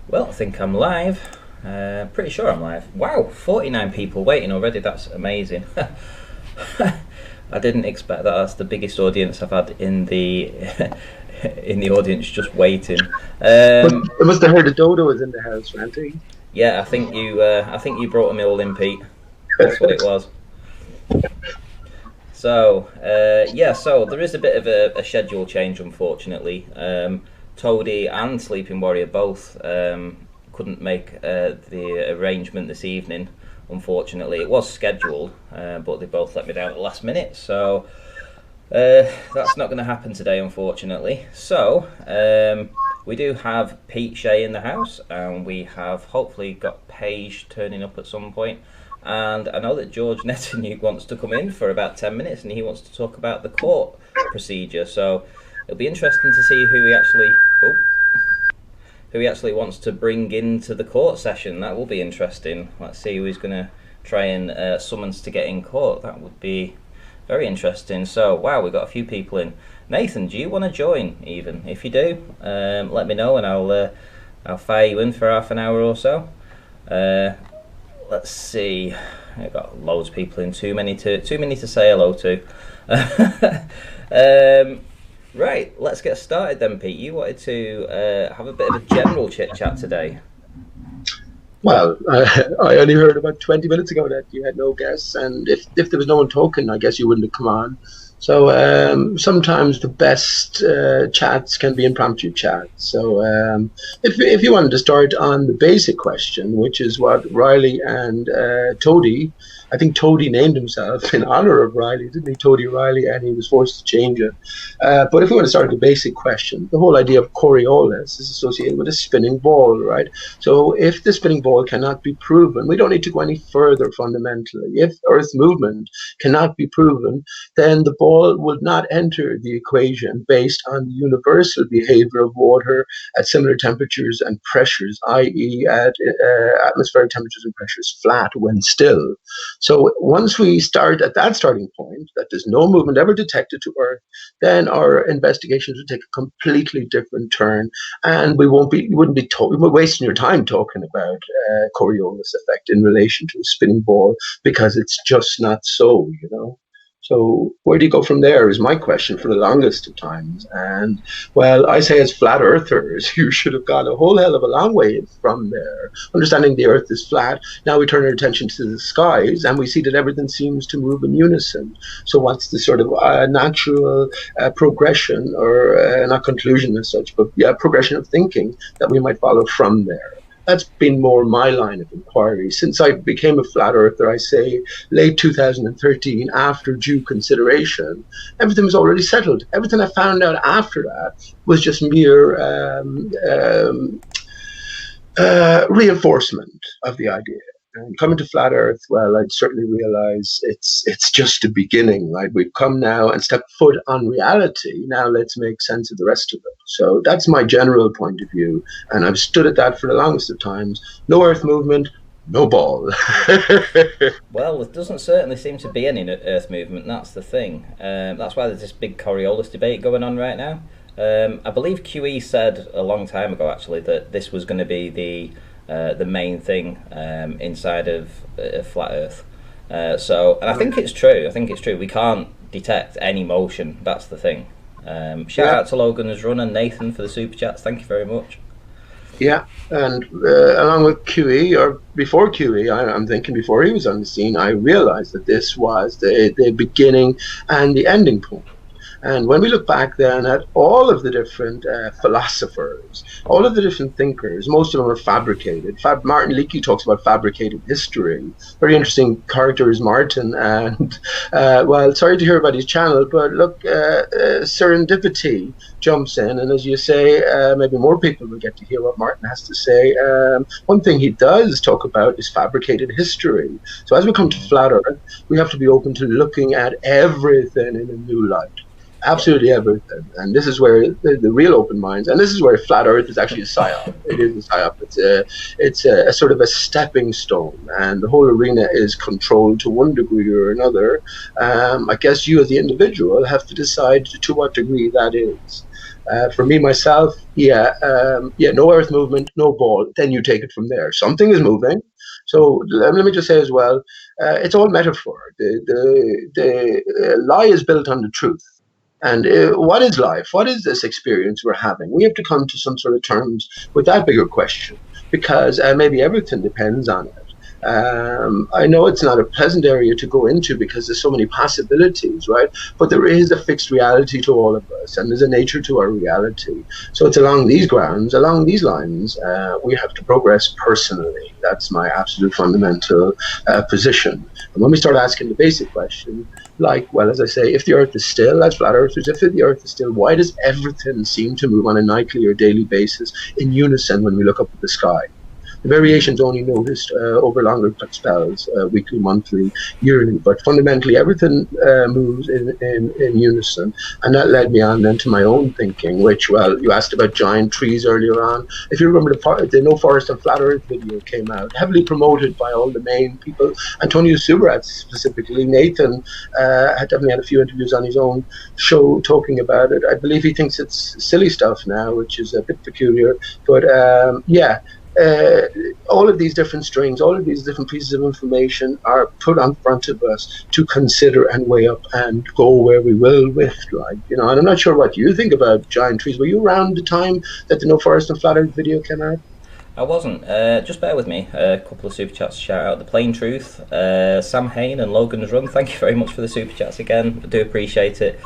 Well, I think I'm live. Pretty sure I'm live. Wow, 49 people waiting already. That's amazing. I didn't expect that. That's the biggest audience I've had in the in the audience just waiting. I must have heard the dodo was in the house, ranting. Yeah, I think you brought them all in, Pete. That's what it was. So so there is a bit of a schedule change, unfortunately. Toady and Sleeping Warrior both couldn't make the arrangement this evening. Unfortunately, it was scheduled, but they both let me down at the last minute. So that's not going to happen today, unfortunately. So we do have Pete Shea in the house, and we have hopefully got Paige turning up at some point. And I know that George Netanyahu wants to come in for about 10 minutes, and he wants to talk about the court procedure. So it'll be interesting to see who he actually wants to bring into the court session. That will be interesting. Let's see who he's going to try and summons to get in court. That would be very interesting. So, wow, we've got a few people in. Nathan, do you want to join even? If you do, let me know and I'll fire you in for half an hour or so. Let's see. I've got loads of people in. Too many to say hello to. Right, let's get started then, Pete. You wanted to have a bit of a general chit chat today. Well, I only heard about 20 minutes ago that you had no guests, and if there was no one talking, I guess you wouldn't have come on. So sometimes the best chats can be impromptu chats. So if you wanted to start on the basic question, which is what Riley and Toady, I think Toady named himself in honor of Riley, didn't he? Toady Riley, and he was forced to change it. But if we want to start with the basic question, the whole idea of Coriolis is associated with a spinning ball, right? So if the spinning ball cannot be proven, we don't need to go any further fundamentally. If Earth movement cannot be proven, then the ball would not enter the equation based on the universal behavior of water at similar temperatures and pressures, i.e. at atmospheric temperatures and pressures flat when still. So once we start at that starting point, that there's no movement ever detected to Earth, then our investigations would take a completely different turn, and we wouldn't be wasting your time talking about Coriolis effect in relation to a spinning ball, because it's just not so, you know. So where do you go from there is my question for the longest of times. And, well, I say as flat earthers, you should have gone a whole hell of a long way from there. Understanding the earth is flat, now we turn our attention to the skies and we see that everything seems to move in unison. So what's the sort of natural progression, or not conclusion as such, but progression of thinking that we might follow from there? That's been more my line of inquiry. Since I became a flat earther, I say late 2013, after due consideration, everything was already settled. Everything I found out after that was just mere reinforcement of the idea. And coming to flat Earth, well, I'd certainly realize it's just a beginning. Right? We've come now and stepped foot on reality. Now let's make sense of the rest of it. So that's my general point of view, and I've stood at that for the longest of times. No Earth movement, no ball. Well, there doesn't certainly seem to be any Earth movement. That's the thing. That's why there's this big Coriolis debate going on right now. I believe QE said a long time ago, actually, that this was going to be the main thing inside of flat Earth. And I think it's true. We can't detect any motion. That's the thing. Shout out to Logan's Run and Nathan for the super chats. Thank you very much. Yeah, and along with QE, or before QE, I'm thinking before he was on the scene, I realized that this was the beginning and the ending point. And when we look back then at all of the different philosophers, all of the different thinkers, most of them are fabricated. Martin Leakey talks about fabricated history. Very interesting character is Martin. And, well, sorry to hear about his channel, but look, serendipity jumps in. And as you say, maybe more people will get to hear what Martin has to say. One thing he does talk about is fabricated history. So as we come to flat Earth, we have to be open to looking at everything in a new light. Absolutely everything. And this is where the real open minds, and this is where flat Earth is actually a psyop. It is a psyop. It's a sort of a stepping stone, and the whole arena is controlled to one degree or another. I guess you as the individual have to decide to what degree that is. For me, myself, no earth movement, no ball. Then you take it from there. Something is moving. So let me just say as well, it's all metaphor. The lie is built on the truth. And what is life? What is this experience we're having? We have to come to some sort of terms with that bigger question, because maybe everything depends on it. I know it's not a pleasant area to go into because there's so many possibilities, right? But there is a fixed reality to all of us, and there's a nature to our reality. So it's along these grounds, along these lines, we have to progress personally. That's my absolute fundamental position. And when we start asking the basic question, like, well, as I say, if the Earth is still, as flat earthers, if the Earth is still, why does everything seem to move on a nightly or daily basis in unison when we look up at the sky? The variations only noticed over longer spells, weekly, monthly, yearly, but fundamentally everything moves in unison. And that led me on then to my own thinking, which, well, you asked about giant trees earlier on. If you remember, the No Forest and Flat Earth video came out, heavily promoted by all the main people. Antonio Subrat specifically. Nathan had definitely had a few interviews on his own show talking about it. I believe he thinks it's silly stuff now, which is a bit peculiar. But all of these different strings, all of these different pieces of information are put on front of us to consider and weigh up and go where we will with, like, and I'm not sure what you think about giant trees. Were you around the time that the No Forest and Flat Earth video came out? I wasn't. Just bear with me. A couple of super chats to shout out. The Plain Truth, Sam Hain and Logan's Run. Thank you very much for the super chats again. I do appreciate it.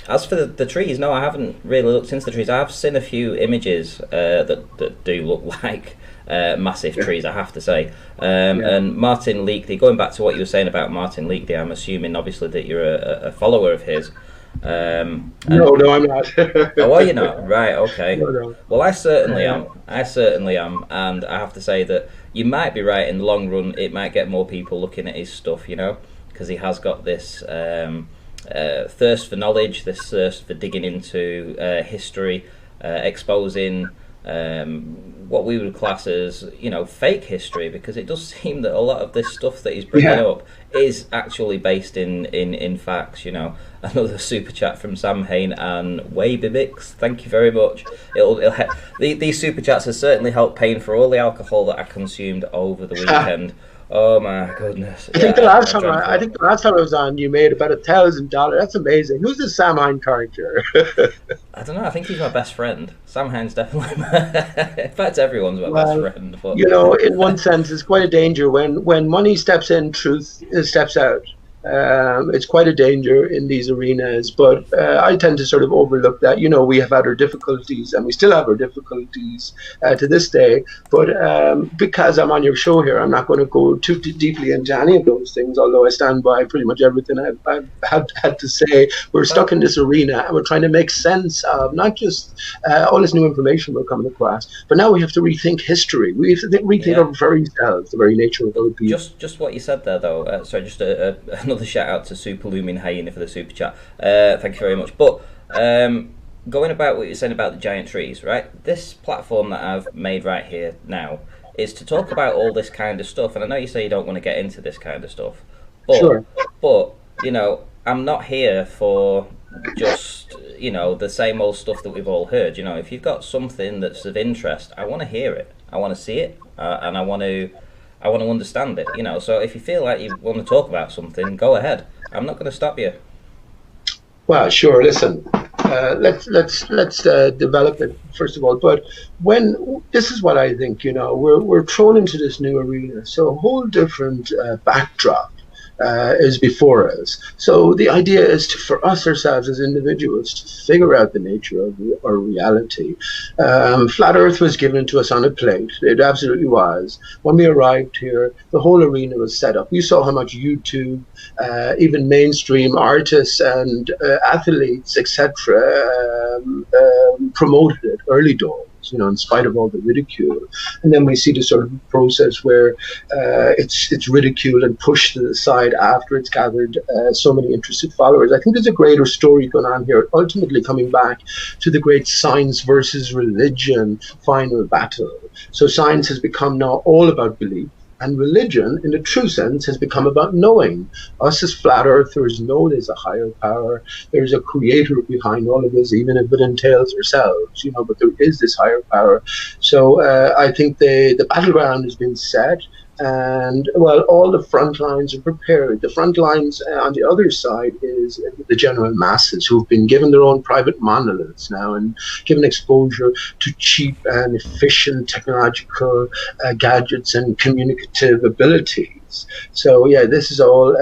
As for the trees, no, I haven't really looked into the trees. I've seen a few images that do look like massive trees, I have to say. And Martin Leakley, going back to what you were saying about Martin Leakley, I'm assuming obviously that you're a follower of his. No, I'm not. Oh, are you not? Right, okay. No. Well, I certainly am. And I have to say that you might be right in the long run. It might get more people looking at his stuff, because he has got this thirst for knowledge, this thirst for digging into history, exposing what we would class as, fake history, because it does seem that a lot of this stuff that he's bringing up is actually based in facts. Another super chat from Sam Hain and Waybibix. Thank you very much. These super chats have certainly helped paying for all the alcohol that I consumed over the weekend. Oh my goodness! I think the last time I was on, you made about $1,000. That's amazing. Who's the Sam Hine character? I don't know. I think he's my best friend. Sam Hine's definitely in fact, everyone's my best friend. But in one sense, it's quite a danger when money steps in, truth steps out. It's quite a danger in these arenas, but I tend to sort of overlook that. We have had our difficulties, and we still have our difficulties to this day. But because I'm on your show here, I'm not going to go too deeply into any of those things, although I stand by pretty much everything I've had to say. We're stuck in this arena, and we're trying to make sense of not just all this new information we're coming across, but now we have to rethink history. We have to rethink our very selves, the very nature of our people. Just what you said there, though. Sorry, just another shout out to Super Lumin Hayne for the super chat. Thank you very much. But going about what you're saying about the giant trees, right? This platform that I've made right here now is to talk about all this kind of stuff. And I know you say you don't want to get into this kind of stuff, but sure. But I'm not here for just the same old stuff that we've all heard. If you've got something that's of interest, I want to hear it. I want to see it, and I want to understand it, So if you feel like you want to talk about something, go ahead. I'm not going to stop you. Well, sure. Listen, let's develop it first of all. But this is what I think. We're thrown into this new arena, so a whole different backdrop is before us. So the idea is for us ourselves as individuals to figure out the nature of our reality. Flat Earth was given to us on a plate. It absolutely was. When we arrived here, the whole arena was set up. You saw how much YouTube, even mainstream artists and athletes, etc., promoted it early doors. In spite of all the ridicule. And then we see the sort of process where it's ridiculed and pushed to the side after it's gathered so many interested followers. I think there's a greater story going on here, ultimately coming back to the great science versus religion final battle. So science has become now all about belief. And religion, in the true sense, has become about knowing. Us as flat earthers know there's a higher power, there's a creator behind all of this, even if it entails ourselves, but there is this higher power. So I think the battleground has been set. And well, all the front lines are prepared. The front lines on the other side is the general masses who've been given their own private monoliths now and given exposure to cheap and efficient technological gadgets and communicative abilities. So yeah, this is all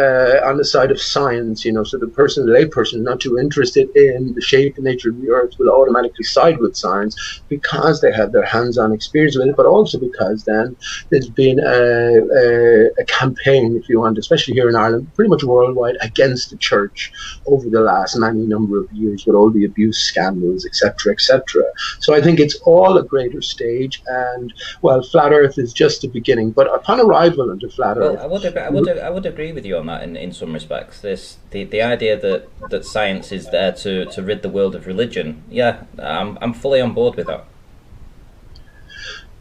on the side of science, so the layperson not too interested in the shape and nature of the earth will automatically side with science because they have their hands-on experience with it, but also because then there's been a campaign, if you want, especially here in Ireland, pretty much worldwide, against the church over the last many number of years with all the abuse scandals, etc., etc. So I think it's all a greater stage, and well, flat Earth is just the beginning. But upon arrival into flat Earth, I would agree with you on that in some respects. The idea that science is there to rid the world of religion. Yeah, I'm fully on board with that.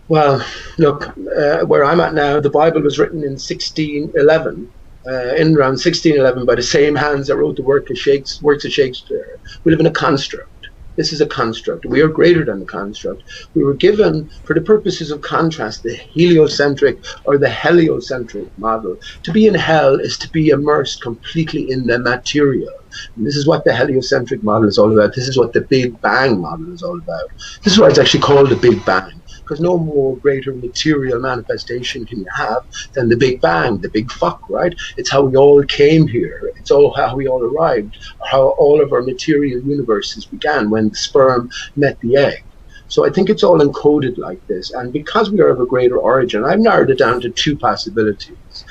Well, look, where I'm at now, the Bible was written in 1611. In around 1611 by the same hands that wrote the works of Shakespeare. We live in a construct. This is a construct. We are greater than the construct. We were given, for the purposes of contrast, the heliocentric or the heliocentric model. To be in hell is to be immersed completely in the material. And this is what the heliocentric model is all about. This is what the Big Bang model is all about. This is why it's actually called the Big Bang. Because no more greater material manifestation can you have than the Big Bang, the big fuck, right? It's how we all came here. It's all how we all arrived, how all of our material universes began when the sperm met the egg. So I think it's all encoded like this. And because we are of a greater origin, I've narrowed it down to two possibilities,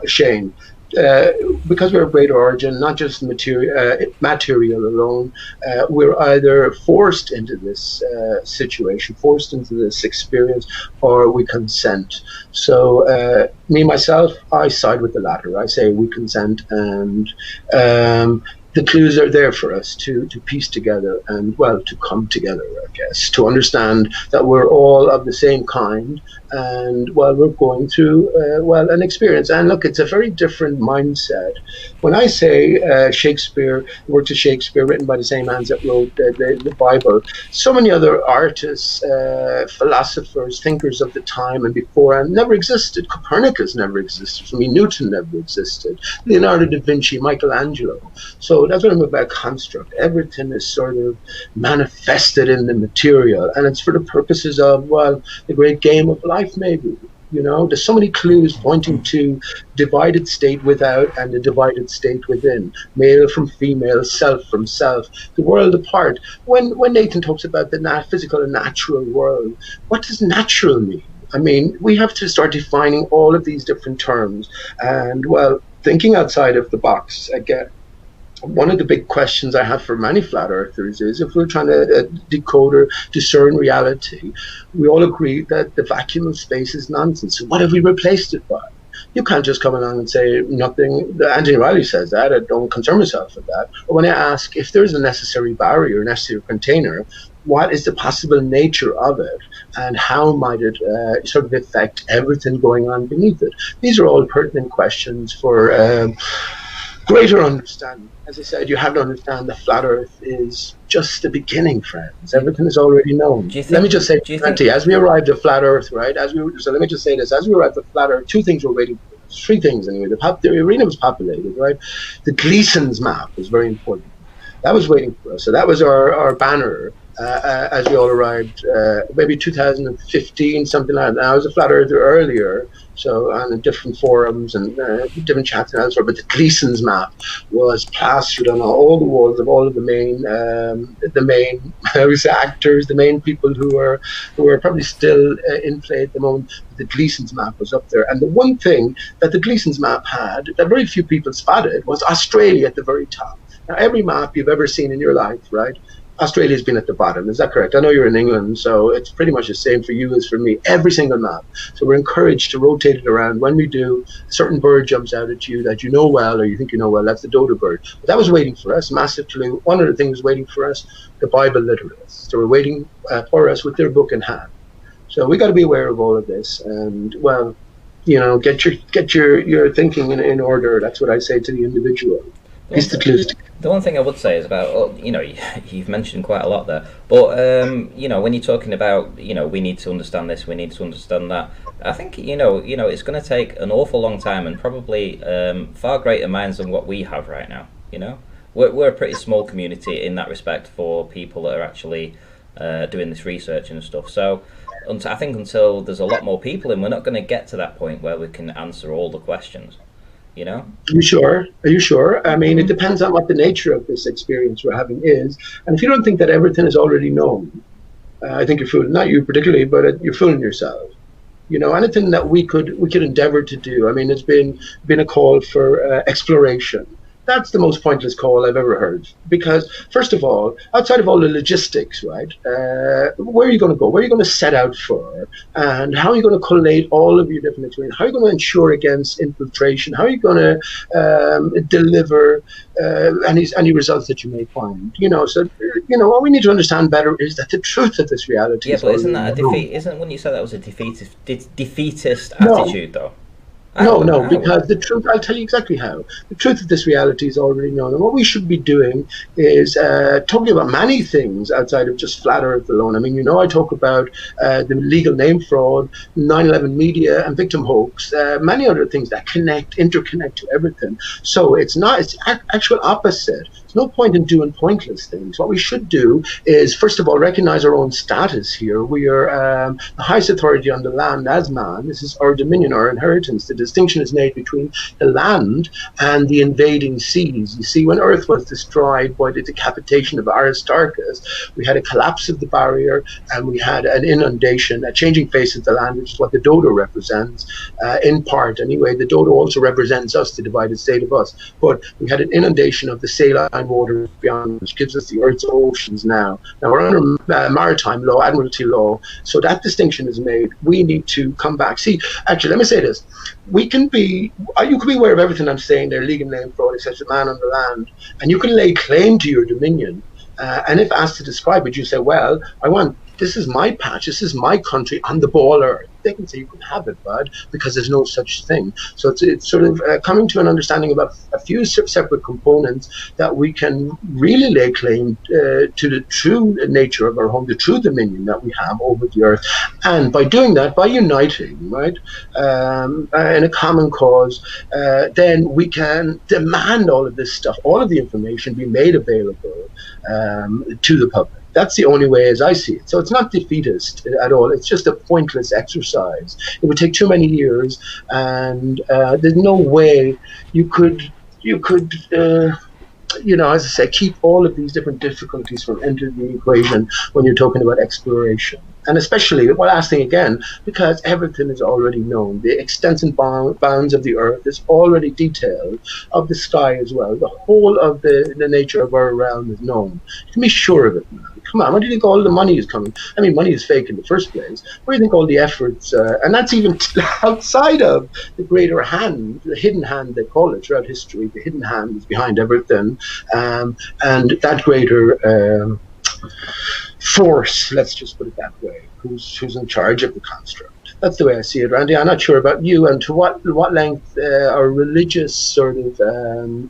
Shane. Because we're of greater origin, not just material alone, we're either forced into this situation, forced into this experience, or we consent. So me, myself, I side with the latter. I say we consent, and the clues are there for us to piece together and, well, to come together, I guess, to understand that we're all of the same kind and, well, we're going through, well, an experience. And look, it's a very different mindset. When I say Shakespeare, the works of Shakespeare written by the same hands that wrote the Bible, so many other artists, philosophers, thinkers of the time and before and never existed. Copernicus never existed. For me, Newton never existed. Leonardo da Vinci, Michelangelo. So that's what I'm about construct. Everything is sort of manifested in the material, and it's for the purposes of, well, the great game of life, maybe. There's so many clues pointing to divided state without and a divided state within, male from female, self from self, the world apart. When Nathan talks about the physical and natural world, what does natural mean? I mean, we have to start defining all of these different terms and, well, thinking outside of the box again. One of the big questions I have for many flat earthers is, if we're trying to decode or discern reality, we all agree that the vacuum of space is nonsense. So what have we replaced it by? You can't just come along and say nothing. Anthony Riley says that. I don't concern myself with that. Or when I ask if there's a necessary barrier, necessary container, what is the possible nature of it, and how might it sort of affect everything going on beneath it? These are all pertinent questions for greater understanding. As I said, you have to understand that flat Earth is just the beginning, friends. Everything is already known. Let me just say, as we arrived at flat Earth, right? So let me just say this: as we arrived at flat Earth, two things were waiting for us. Three things anyway. The arena was populated, right? The Gleason's map was very important. That was waiting for us. So that was our banner. As we all arrived, maybe 2015, something like that. I was a flat earther earlier, so on different forums and different chats and elsewhere. But the Gleason's map was plastered on all the walls of all of the main I would say actors, the main people who were probably still in play at the moment. The Gleason's map was up there, and the one thing that the Gleason's map had that very few people spotted was Australia at the very top. Now, every map you've ever seen in your life, right? Australia's been at the bottom. Is that correct? I know you're in England, so it's pretty much the same for you as for me. Every single map. So we're encouraged to rotate it around. When we do, a certain bird jumps out at you that you know well, or you think you know well. That's the dodo bird. But that was waiting for us. Massive clue. One of the things waiting for us, the Bible literalists. So we're waiting for us with their book in hand. So we got to be aware of all of this. And, well, Get your thinking in order. That's what I say to the individual. The one, Piece the th- clues. the one thing I would say is about, you've mentioned quite a lot there, but when you're talking about, we need to understand this, we need to understand that. I think it's going to take an awful long time and probably far greater minds than what we have right now. We're a pretty small community in that respect for people that are actually doing this research and stuff. So I think until there's a lot more people in, we're not going to get to that point where we can answer all the questions. You know? Are you sure? Are you sure? I mean, it depends on what the nature of this experience we're having is. And if you don't think that everything is already known, I think you're fooling, not you particularly, but you're fooling yourself. Anything that we could endeavor to do. I mean, it's been a call for exploration. That's the most pointless call I've ever heard. Because, first of all, outside of all the logistics, right, where are you going to go? Where are you going to set out for? And how are you going to collate all of your different experiences? How are you going to ensure against infiltration? How are you going to deliver any results that you may find? What we need to understand better is that the truth of this reality is... Yeah, but isn't that a defeat? Isn't when you said that was a defeatist No. attitude, though? No, because the truth, I'll tell you exactly how. The truth of this reality is already known. And what we should be doing is talking about many things outside of just flat earth alone. I mean, I talk about the legal name fraud, 9/11 media and victim hoax, many other things that interconnect to everything. So it's actual opposite. There's no point in doing pointless things. What we should do is, first of all, recognize our own status here. We are the highest authority on the land as man. This is our dominion, our inheritance. The distinction is made between the land and the invading seas. You see, when Earth was destroyed by the decapitation of Aristarchus, we had a collapse of the barrier and we had an inundation, a changing face of the land, which is what the dodo represents, in part anyway. The dodo also represents us, the divided state of us. But we had an inundation of the saline waters beyond, which gives us the Earth's oceans now. Now we're under maritime law, admiralty law, so that distinction is made. We need to come back. See, actually, let me say this. You can be aware of everything I'm saying there, legal name fraud, etc., man on the land, and you can lay claim to your dominion. And if asked to describe it, you say, well, this is my patch, this is my country on the ball earth. They can say you can have it, bud, because there's no such thing. So it's sort of coming to an understanding about a few separate components that we can really lay claim to the true nature of our home, the true dominion that we have over the earth. And by doing that, by uniting, right, in a common cause, then we can demand all of this stuff, all of the information be made available to the public. That's the only way as I see it. So it's not defeatist at all. It's just a pointless exercise. It would take too many years, and there's no way you could as I say, keep all of these different difficulties from entering the equation when you're talking about exploration. And especially, the last thing again, because everything is already known. The extents and bounds of the earth is already detailed, of the sky as well. The whole of the nature of our realm is known. You can be sure of it, man. Come on, where do you think all the money is coming? I mean, money is fake in the first place. Where do you think all the efforts, and that's even outside of the greater hand, the hidden hand they call it throughout history, the hidden hand is behind everything, and that greater force, let's just put it that way, who's in charge of the construct. That's the way I see it, Randy. I'm not sure about you and to what length or religious sort of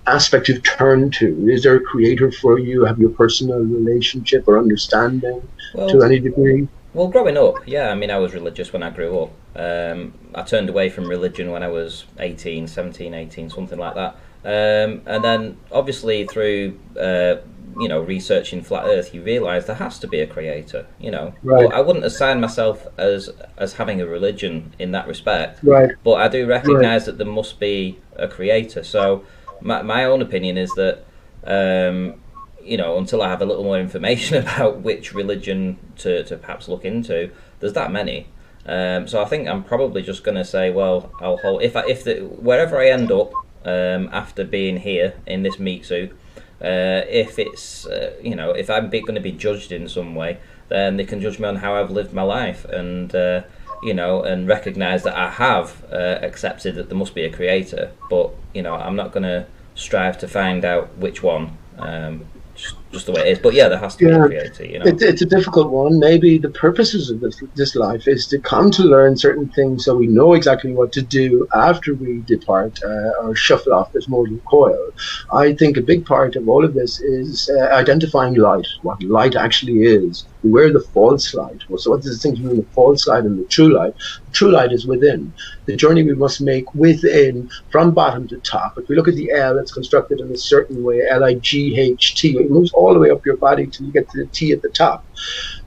aspect you've turned to. Is there a creator for you? Have you a personal relationship or understanding to any degree? Well, growing up, yeah, I mean, I was religious when I grew up. I turned away from religion when I was 17, 18, something like that. And then, obviously, through researching flat Earth, you realise there has to be a creator. Right. But I wouldn't assign myself as having a religion in that respect. Right. But I do recognise that there must be a creator. So my own opinion is that until I have a little more information about which religion to perhaps look into, there's that many. So I think I'm probably just going to say, well, I'll hold wherever I end up after being here in this meat suit. If it's if I'm going to be judged in some way, then they can judge me on how I've lived my life, and and recognise that I have accepted that there must be a creator. But I'm not going to strive to find out which one. just the way it is. But yeah, there has to be a creator, you know. It's a difficult one. Maybe the purposes of this life is to come to learn certain things so we know exactly what to do after we depart or shuffle off this mortal coil. I think a big part of all of this is identifying light, what light actually is. Beware the false light. Well, so what does the thing between the false light and the true light? The true light is within. The journey we must make within, from bottom to top. If we look at the L, it's constructed in a certain way, Light. It moves all the way up your body till you get to the T at the top.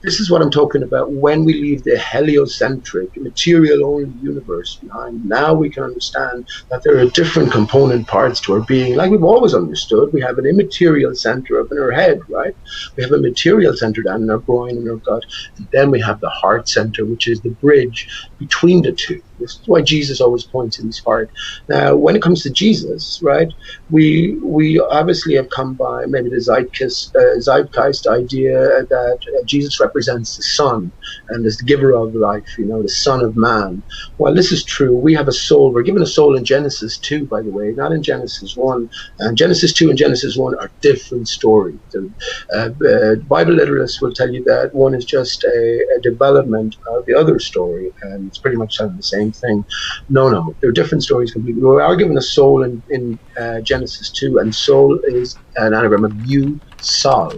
This is what I'm talking about when we leave the heliocentric, material-only universe behind. Now we can understand that there are different component parts to our being, like we've always understood. We have an immaterial center up in our head, right? We have a material center down in our groin and our gut. And then we have the heart center, which is the bridge between the two. This is why Jesus always points in his heart. Now, when it comes to Jesus, right, we obviously have come by maybe the zeitgeist idea that Jesus represents the Son and is the giver of life, you know, the Son of Man. Well, this is true. We have a soul. We're given a soul in Genesis 2, by the way, not in Genesis 1. And Genesis 2 and Genesis 1 are different stories. Bible literalists will tell you that one is just a development of the other story, and it's pretty much telling the same thing. No, they're different stories completely. We are given a soul in Genesis 2, and soul is an anagram of you, Sol.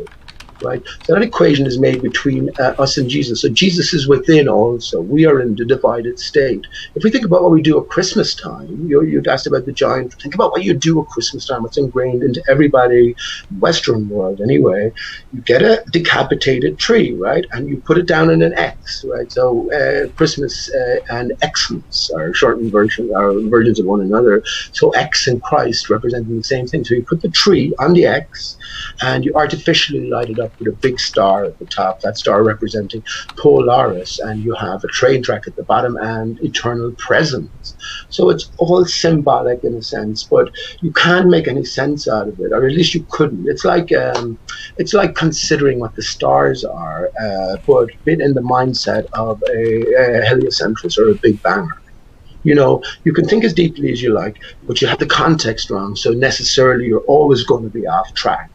Right? So that equation is made between us and Jesus. So Jesus is within also. We are in the divided state. If we think about what we do at Christmas time, you'd asked about the giant. Think about what you do at Christmas time. What's ingrained into everybody, Western world anyway. You get a decapitated tree, right? And you put it down in an X, right? So Christmas and Xmas are shortened versions, are versions of one another. So X and Christ representing the same thing. So you put the tree on the X and you artificially light it up with a big star at the top, that star representing Polaris, and you have a train track at the bottom and eternal presence. So it's all symbolic in a sense, but you can't make any sense out of it, or at least you couldn't. It's like considering what the stars are, but in the mindset of a heliocentrist or a big banger. You know, you can think as deeply as you like, but you have the context wrong, so necessarily you're always going to be off track.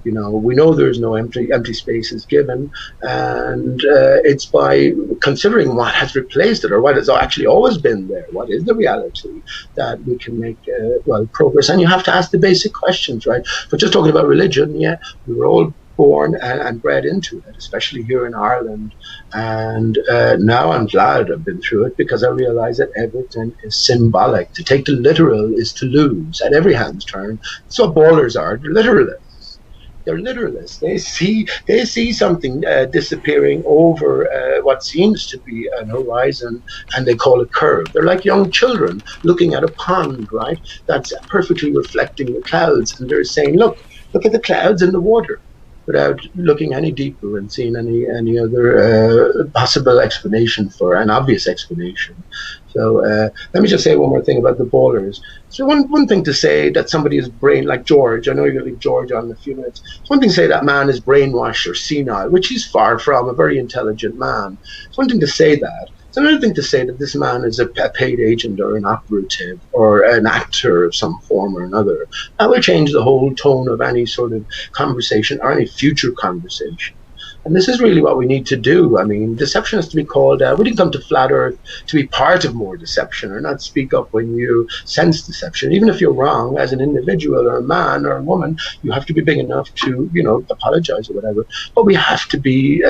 You know, we know there's no empty spaces given, and it's by considering what has replaced it or what has actually always been there. What is the reality that we can make progress? And you have to ask the basic questions, right? But just talking about religion, yeah, we were all born and bred into it, especially here in Ireland. And now I'm glad I've been through it because I realize that everything is symbolic. To take the literal is to lose at every hand's turn. That's what ballers are. They're literalists. They're literalists. They see something disappearing over what seems to be an horizon, and they call it curve. They're like young children looking at a pond, right? That's perfectly reflecting the clouds, and they're saying, look at the clouds in the water, without looking any deeper and seeing any other possible explanation for an obvious explanation. So let me just say one more thing about the ballers. So one thing to say that somebody is like George, I know you're going to leave George on in a few minutes. It's one thing to say that man is brainwashed or senile, which he's far from, a very intelligent man. It's one thing to say that. It's another thing to say that this man is a paid agent or an operative or an actor of some form or another. That will change the whole tone of any sort of conversation or any future conversation. And this is really what we need to do. I mean, deception has to be called out. We didn't come to flat Earth to be part of more deception or not speak up when you sense deception. Even if you're wrong as an individual or a man or a woman, you have to be big enough to, apologize or whatever. But we have to be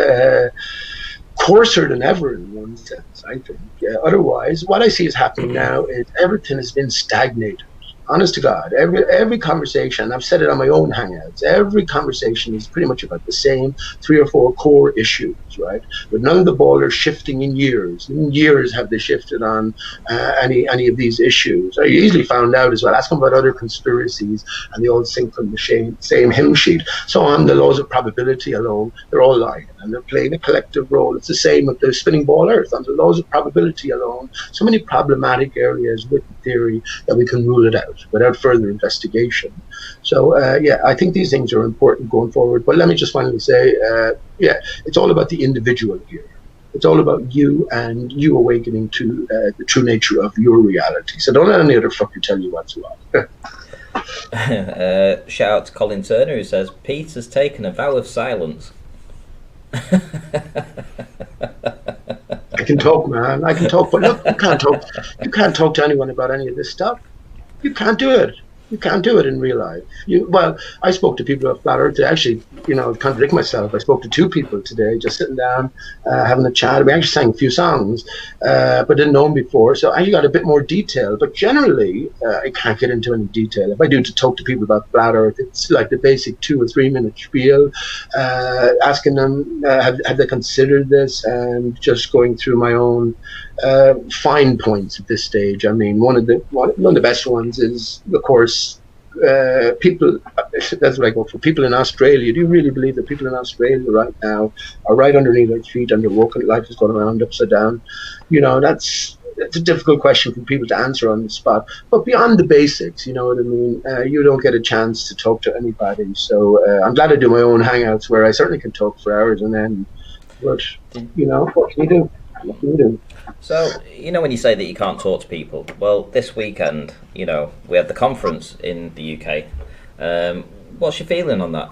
coarser than ever in one sense, I think. Otherwise, what I see is happening now is everything has been stagnated. Honest to God, every conversation, I've said it on my own Hangouts, every conversation is pretty much about the same 3 or 4 core issues, right? But none of the ballers shifting in years. In years have they shifted on any of these issues. I easily found out as well. Ask them about other conspiracies, and they all sing from the same hymn sheet. So on the laws of probability alone, they're all lying, and they're playing a collective role. It's the same with the spinning ball Earth. On the laws of probability alone, so many problematic areas with the theory that we can rule it out without further investigation. So, I think these things are important going forward. But let me just finally say, it's all about the individual here. It's all about you and you awakening to the true nature of your reality. So don't let any other fucker tell you what's what. Shout out to Colin Turner, who says Pete has taken a vow of silence. I can talk, man. I can talk, but look, you can't talk. You can't talk to anyone about any of this stuff. You can't do it. You can't do it in real life. Well, I spoke to people about flat Earth. Actually, contradict myself. I spoke to two people today, just sitting down, having a chat. We actually sang a few songs, but didn't know them before. So I got a bit more detail. But generally, I can't get into any detail. If I do to talk to people about flat Earth, it's like the basic 2 or 3 minute spiel, asking them have they considered this, and just going through my own fine points at this stage. I mean, one of the best ones is, of course, people. That's what I go for. People in Australia. Do you really believe that people in Australia right now are right underneath our feet, and their working life is going around upside down? That's a difficult question for people to answer on the spot. But beyond the basics, you know what I mean. You don't get a chance to talk to anybody. So I'm glad I do my own hangouts where I certainly can talk for hours and then. But what can you do? What can you do? So, when you say that you can't talk to people, well, this weekend, we had the conference in the UK. What's your feeling on that?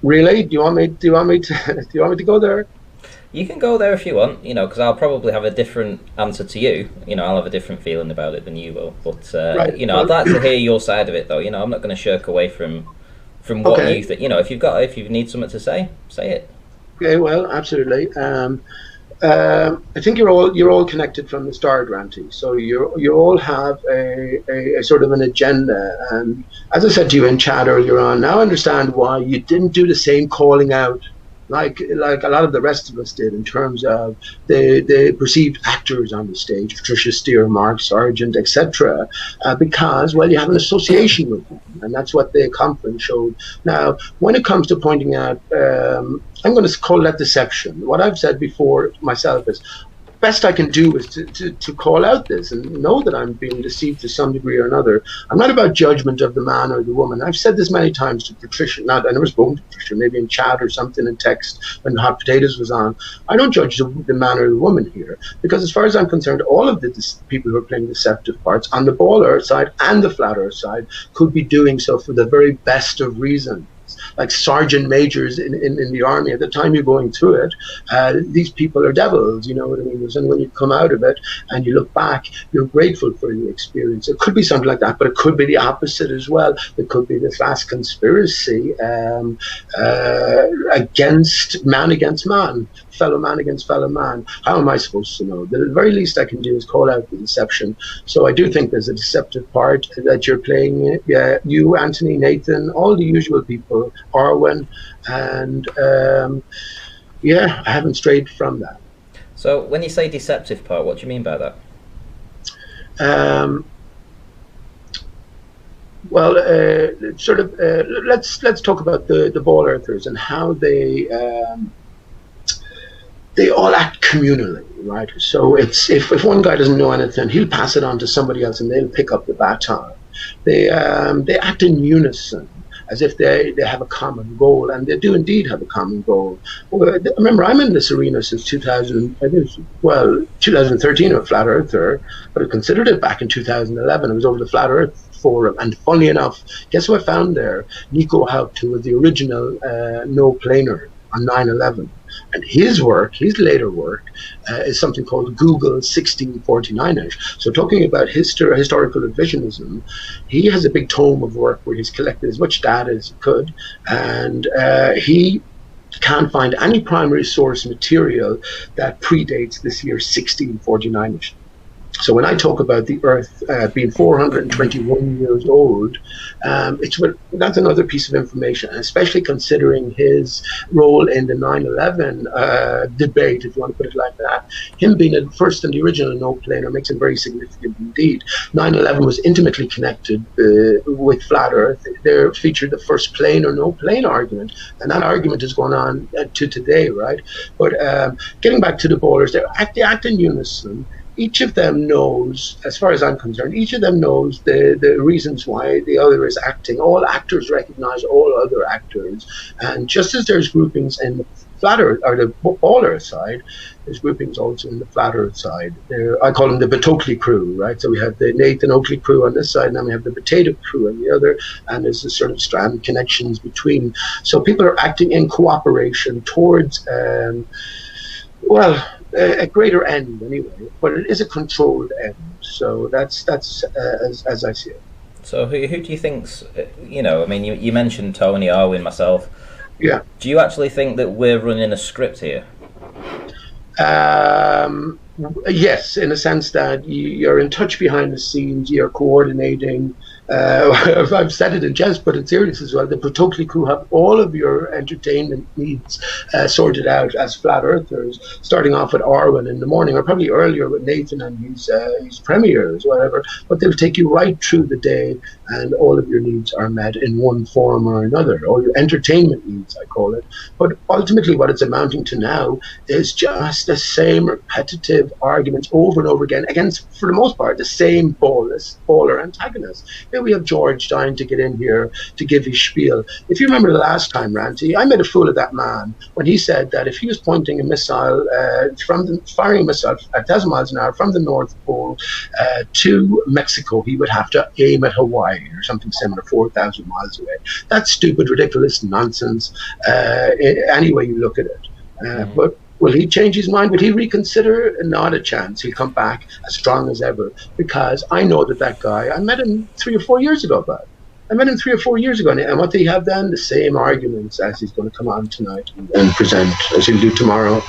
Really? Do you want me to go there? You can go there if you want, because I'll probably have a different answer to you. I'll have a different feeling about it than you will. But right. I'd like to hear your side of it, though. I'm not going to shirk away from what you think. If you need something to say it. Okay, well, absolutely. I think you're all connected from the start, Ranty. So you all have a sort of an agenda. And as I said to you in chat earlier on, now I understand why you didn't do the same calling out like a lot of the rest of us did, in terms of the perceived actors on the stage, Patricia Steer, Mark Sargent, etc., because, well, you have an association with them, and that's what the conference showed. Now, when it comes to pointing out, I'm going to call that deception. What I've said before myself is, best I can do is to call out this and know that I'm being deceived to some degree or another. I'm not about judgment of the man or the woman. I've said this many times to Patricia. I never spoken to Patricia, maybe in chat or something in text when Hot Potatoes was on. I don't judge the man or the woman here, because as far as I'm concerned, all of the people who are playing deceptive parts on the ball earth side and the flat earth side could be doing so for the very best of reasons. Like sergeant majors in the army, at the time you're going through it, these people are devils, you know what I mean? And when you come out of it and you look back, you're grateful for the experience. It could be something like that, but it could be the opposite as well. It could be this vast conspiracy against man, fellow man against fellow man. How am I supposed to know? The very least I can do is call out the deception. So I do think there's a deceptive part that you're playing. You, Anthony, Nathan, all the usual people, Arwen, and I haven't strayed from that. So when you say deceptive part, what do you mean by that? Let's talk about the ball earthers and how they all act communally, right? So it's if one guy doesn't know anything, he'll pass it on to somebody else and they'll pick up the baton. They act in unison, as if they have a common goal, and they do indeed have a common goal. Remember, I'm in this arena since 2013, a flat earther, but I considered it back in 2011. It was over the Flat Earth Forum, and funnily enough, guess who I found there? Nico Haupt, who was the original no-planer on 9/11. And his later work, is something called Google 1649ish. So talking about historical revisionism, he has a big tome of work where he's collected as much data as he could, and he can't find any primary source material that predates this year 1649ish. So when I talk about the Earth being 421 years old, that's another piece of information, especially considering his role in the 9/11 debate, if you want to put it like that. Him being the first and the original no-planer makes him very significant indeed. 9/11 was intimately connected with Flat Earth. There featured the first plane or no-plane argument, and that argument is going on to today, right? But getting back to the ballers, they act in unison. Each of them knows, as far as I'm concerned, each of them knows the reasons why the other is acting. All actors recognize all other actors. And just as there's groupings in the flat Earth or the ball Earth side, there's groupings also in the flat Earth side. I call them the Batocli crew, right? So we have the Nathan Oakley crew on this side, and then we have the Potato crew on the other, and there's this sort of strand connections between. So people are acting in cooperation towards, a greater end anyway, but it is a controlled end. So that's as I see it. So who do you think's, I mean, you mentioned Tony, Arwin, myself. Yeah. Do you actually think that we're running a script here? Yes, in a sense that you're in touch behind the scenes, you're coordinating. I've said it in jest, but it's serious as well. The Patokli crew have all of your entertainment needs sorted out as flat earthers, starting off with Arwen in the morning, or probably earlier with Nathan and his premieres, whatever. But they'll take you right through the day, and all of your needs are met in one form or another. All your entertainment needs, I call it. But ultimately, what it's amounting to now is just the same repetitive arguments over and over again against, for the most part, the same baller antagonist. Here we have George dying to get in here to give his spiel. If you remember the last time, Ranty, I made a fool of that man when he said that if he was pointing a missile firing a missile at 1,000 miles an hour from the North Pole to Mexico, he would have to aim at Hawaii or something similar, 4,000 miles away. That's stupid, ridiculous nonsense. Any way you look at it, but. Will he change his mind? Will he reconsider? Not a chance. He'll come back as strong as ever, because I know that guy, I met him 3 or 4 years ago, bud. I met him 3 or 4 years ago, and what did he have then? The same arguments as he's going to come on tonight and present, as he'll do tomorrow.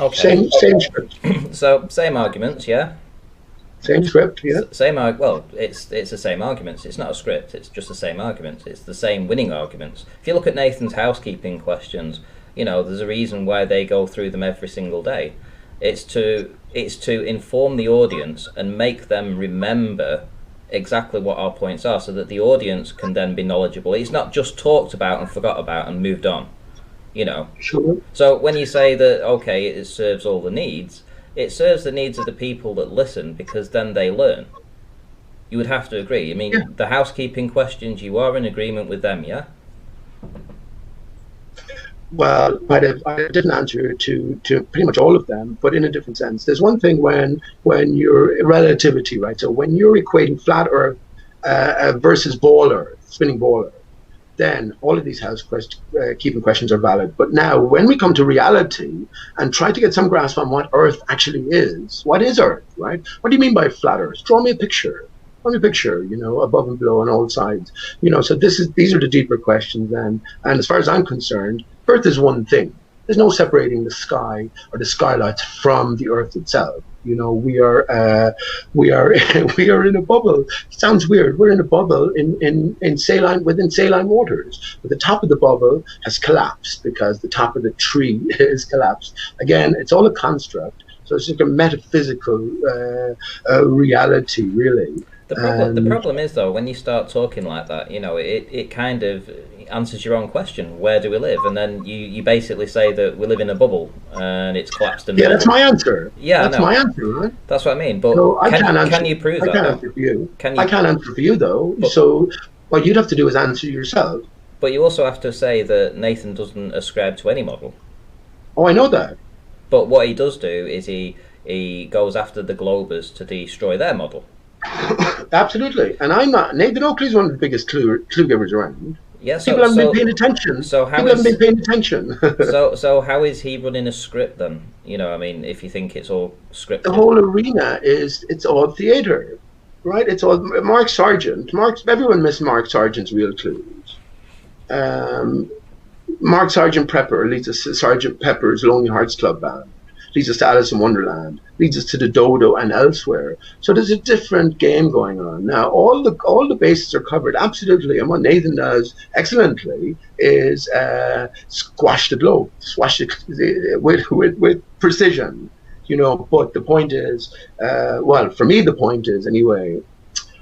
Okay. Same script. So, same arguments, yeah? Same script, yeah. It's the same arguments. It's not a script. It's just the same arguments. It's the same winning arguments. If you look at Nathan's housekeeping questions, there's a reason why they go through them every single day. It's to inform the audience and make them remember exactly what our points are, so that the audience can then be knowledgeable. It's not just talked about and forgot about and moved on. Sure. So when you say that, okay, it serves all the needs, it serves the needs of the people that listen, because then they learn. You would have to agree. I mean, The housekeeping questions, you are in agreement with them, yeah? Well, I didn't answer to pretty much all of them, but in a different sense. There's one thing when you're relativity, right? So when you're equating flat Earth versus ball Earth, spinning ball Earth, then all of these keeping questions are valid. But now, when we come to reality and try to get some grasp on what Earth actually is, what is Earth, right? What do you mean by flat Earth? Draw me a picture. Above and below on all sides. So these are the deeper questions then. And as far as I'm concerned, Earth is one thing. There's no separating the sky or the skylights from the Earth itself. We are in a bubble. It sounds weird. We're in a bubble in saline, within saline waters. But the top of the bubble has collapsed because the top of the tree is collapsed. Again, it's all a construct. So it's like a metaphysical reality, really. The problem is, though, when you start talking like that, it kind of answers your own question. Where do we live? And then you basically say that we live in a bubble and it's collapsed. That's my answer. Yeah, that's my answer, right? That's what I mean. But can you prove that? I can't answer for you. I can't answer for you, though. So what you'd have to do is answer yourself. But you also have to say that Nathan doesn't ascribe to any model. Oh, I know that. But what he does do is he goes after the Globers to destroy their model. Absolutely, and I'm not. Nathan Oakley's one of the biggest clue givers around. Yeah, people haven't been paying attention. Haven't been paying attention. so how is he running a script then? If you think it's all scripted, the whole arena it's all theatre, right? It's all Mark Sargent. Everyone missed Mark Sargent's real clues. Mark Sargent Pepper leads us to Sergeant Pepper's Lonely Hearts Club Band. Leads us to Alice in Wonderland, leads us to the Dodo and elsewhere. So there's a different game going on. Now, all the bases are covered, absolutely. And what Nathan does excellently is squash the globe, squash it with precision. But the point is, for me, the point is anyway,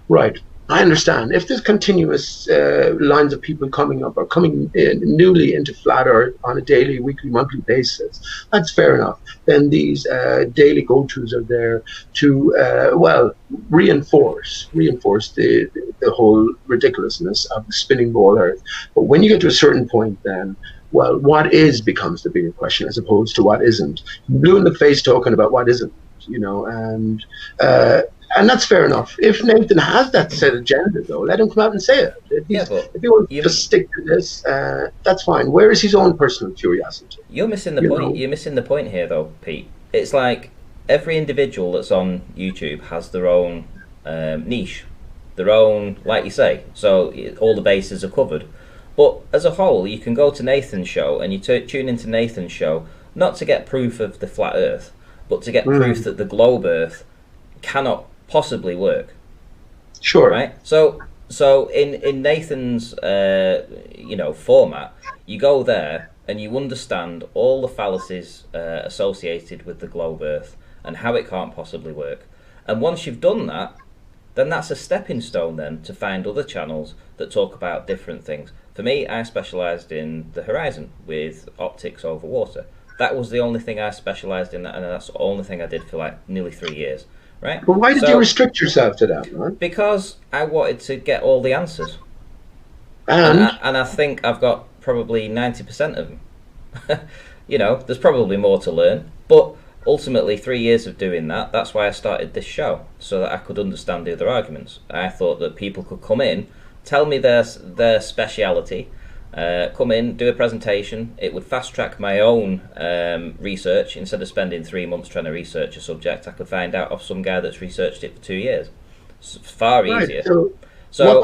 right, I understand. If there's continuous lines of people coming up or coming in newly into flat Earth on a daily, weekly, monthly basis, that's fair enough. Then these daily go-tos are there to, reinforce the whole ridiculousness of the spinning ball Earth. But when you get to a certain point, then well, what is becomes the bigger question as opposed to what isn't. Blue in the face talking about what isn't, uh, and that's fair enough. If Nathan has that set agenda, though, let him come out and say it. Yeah, but If he wants to stick to this, that's fine. Where is his own personal curiosity? You're missing the point. You're missing the point here, though, Pete. It's like every individual that's on YouTube has their own niche, their own, like you say. So all the bases are covered. But as a whole, you can go to Nathan's show and you tune into Nathan's show not to get proof of the flat Earth, but to get proof that the globe Earth cannot possibly work. Sure. Right. So in Nathan's format, you go there and you understand all the fallacies associated with the globe Earth and how it can't possibly work. And once you've done that, then that's a stepping stone then to find other channels that talk about different things. For me, I specialised in the horizon with optics over water. That was the only thing I specialised in, and that's the only thing I did for like nearly 3 years. Right? But why did you restrict yourself to that, man? Because I wanted to get all the answers. And I think I've got probably 90% of them. There's probably more to learn. But ultimately, 3 years of doing that, that's why I started this show, so that I could understand the other arguments. I thought that people could come in, tell me their speciality, come in, do a presentation. It would fast track my own research. Instead of spending 3 months trying to research a subject, I could find out of some guy that's researched it for 2 years. It's far easier. So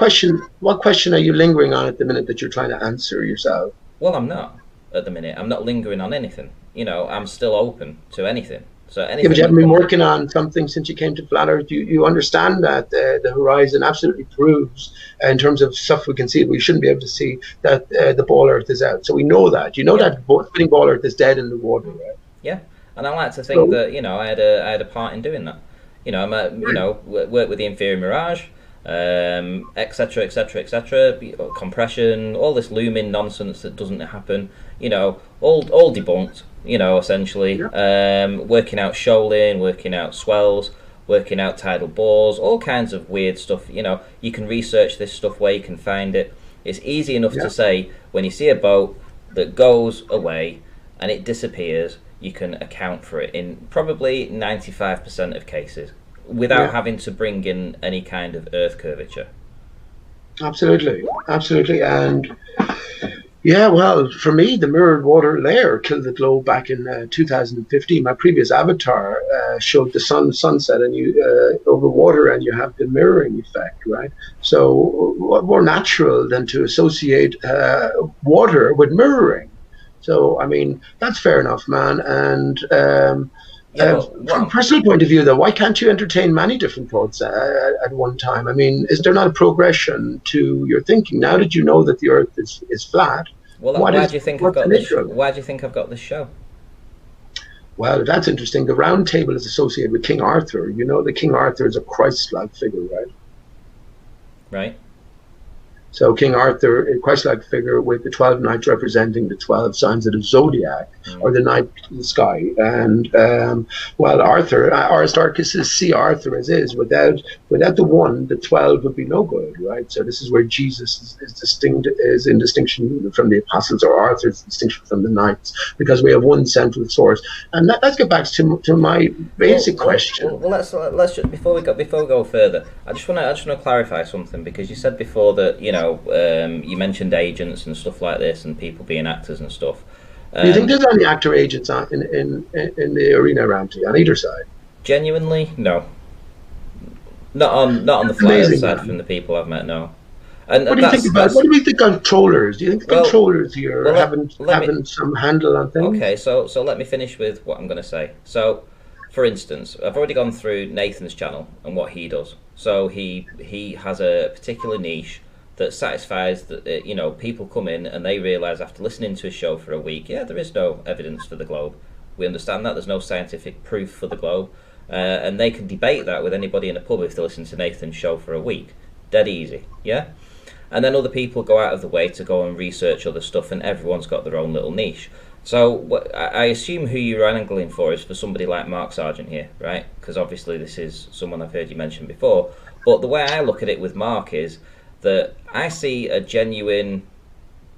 what question are you lingering on at the minute that you're trying to answer yourself? Well, I'm not at the minute. I'm not lingering on anything. I'm still open to anything. So anything. Yeah, but you haven't been working on something since you came to Flat Earth. You understand that the horizon absolutely proves, in terms of stuff we can see, we shouldn't be able to see, that the ball Earth is out. So we know that. You know that spinning ball Earth is dead in the water, right? Yeah, and I like to think that I had a part in doing that. Work with the inferior mirage, etc., etc., etc. Compression, all this looming nonsense that doesn't happen. All debunked. Essentially, working out shoaling, working out swells, working out tidal bores, all kinds of weird stuff. You can research this stuff where you can find it. It's easy enough to say when you see a boat that goes away and it disappears, you can account for it in probably 95% of cases without having to bring in any kind of Earth curvature. Absolutely, and yeah, well, for me, the mirrored water layer killed the globe back in 2015. My previous avatar showed the sunset and you over water, and you have the mirroring effect, right? So, what more natural than to associate water with mirroring? So, I mean, that's fair enough, man. And from a personal point of view, though, why can't you entertain many different thoughts at one time? I mean, is there not a progression to your thinking? Now that you know that the Earth is flat, why do you think I've got this? Why do you think I've got this show? Well, that's interesting. The round table is associated with King Arthur. You know that King Arthur is a Christ-like figure, right? Right. So King Arthur, a Christ-like figure with the 12 knights representing the 12 signs of the zodiac, or the night sky. And Arthur, Aristarchus see Arthur as is. Without the one, the 12 would be no good, right? So this is where Jesus is in distinction from the apostles, or Arthur's distinction from the knights, because we have one central source. And let's get back to my basic question. Well, let's just before we go further, I just want to clarify something, because you said before that you mentioned agents and stuff like this, and people being actors and stuff. Do you think there's any actor agents in the arena around you on either side? Genuinely, no. Not on the flat Earth side from the people I've met, no. And what do you think about? What do you think controllers? Do you think the controllers here having some handle on things? Okay, so let me finish with what I'm going to say. So, for instance, I've already gone through Nathan's channel and what he does. So he has a particular niche that satisfies that people come in and they realise after listening to a show for a week, there is no evidence for the globe. We understand that there's no scientific proof for the globe, and they can debate that with anybody in a pub if they listen to Nathan's show for a week. Dead easy, yeah. And then other people go out of the way to go and research other stuff, and everyone's got their own little niche. So I assume who you're angling for is for somebody like Mark Sargent here, right? Because obviously this is someone I've heard you mention before. But the way I look at it with Mark is that I see a genuine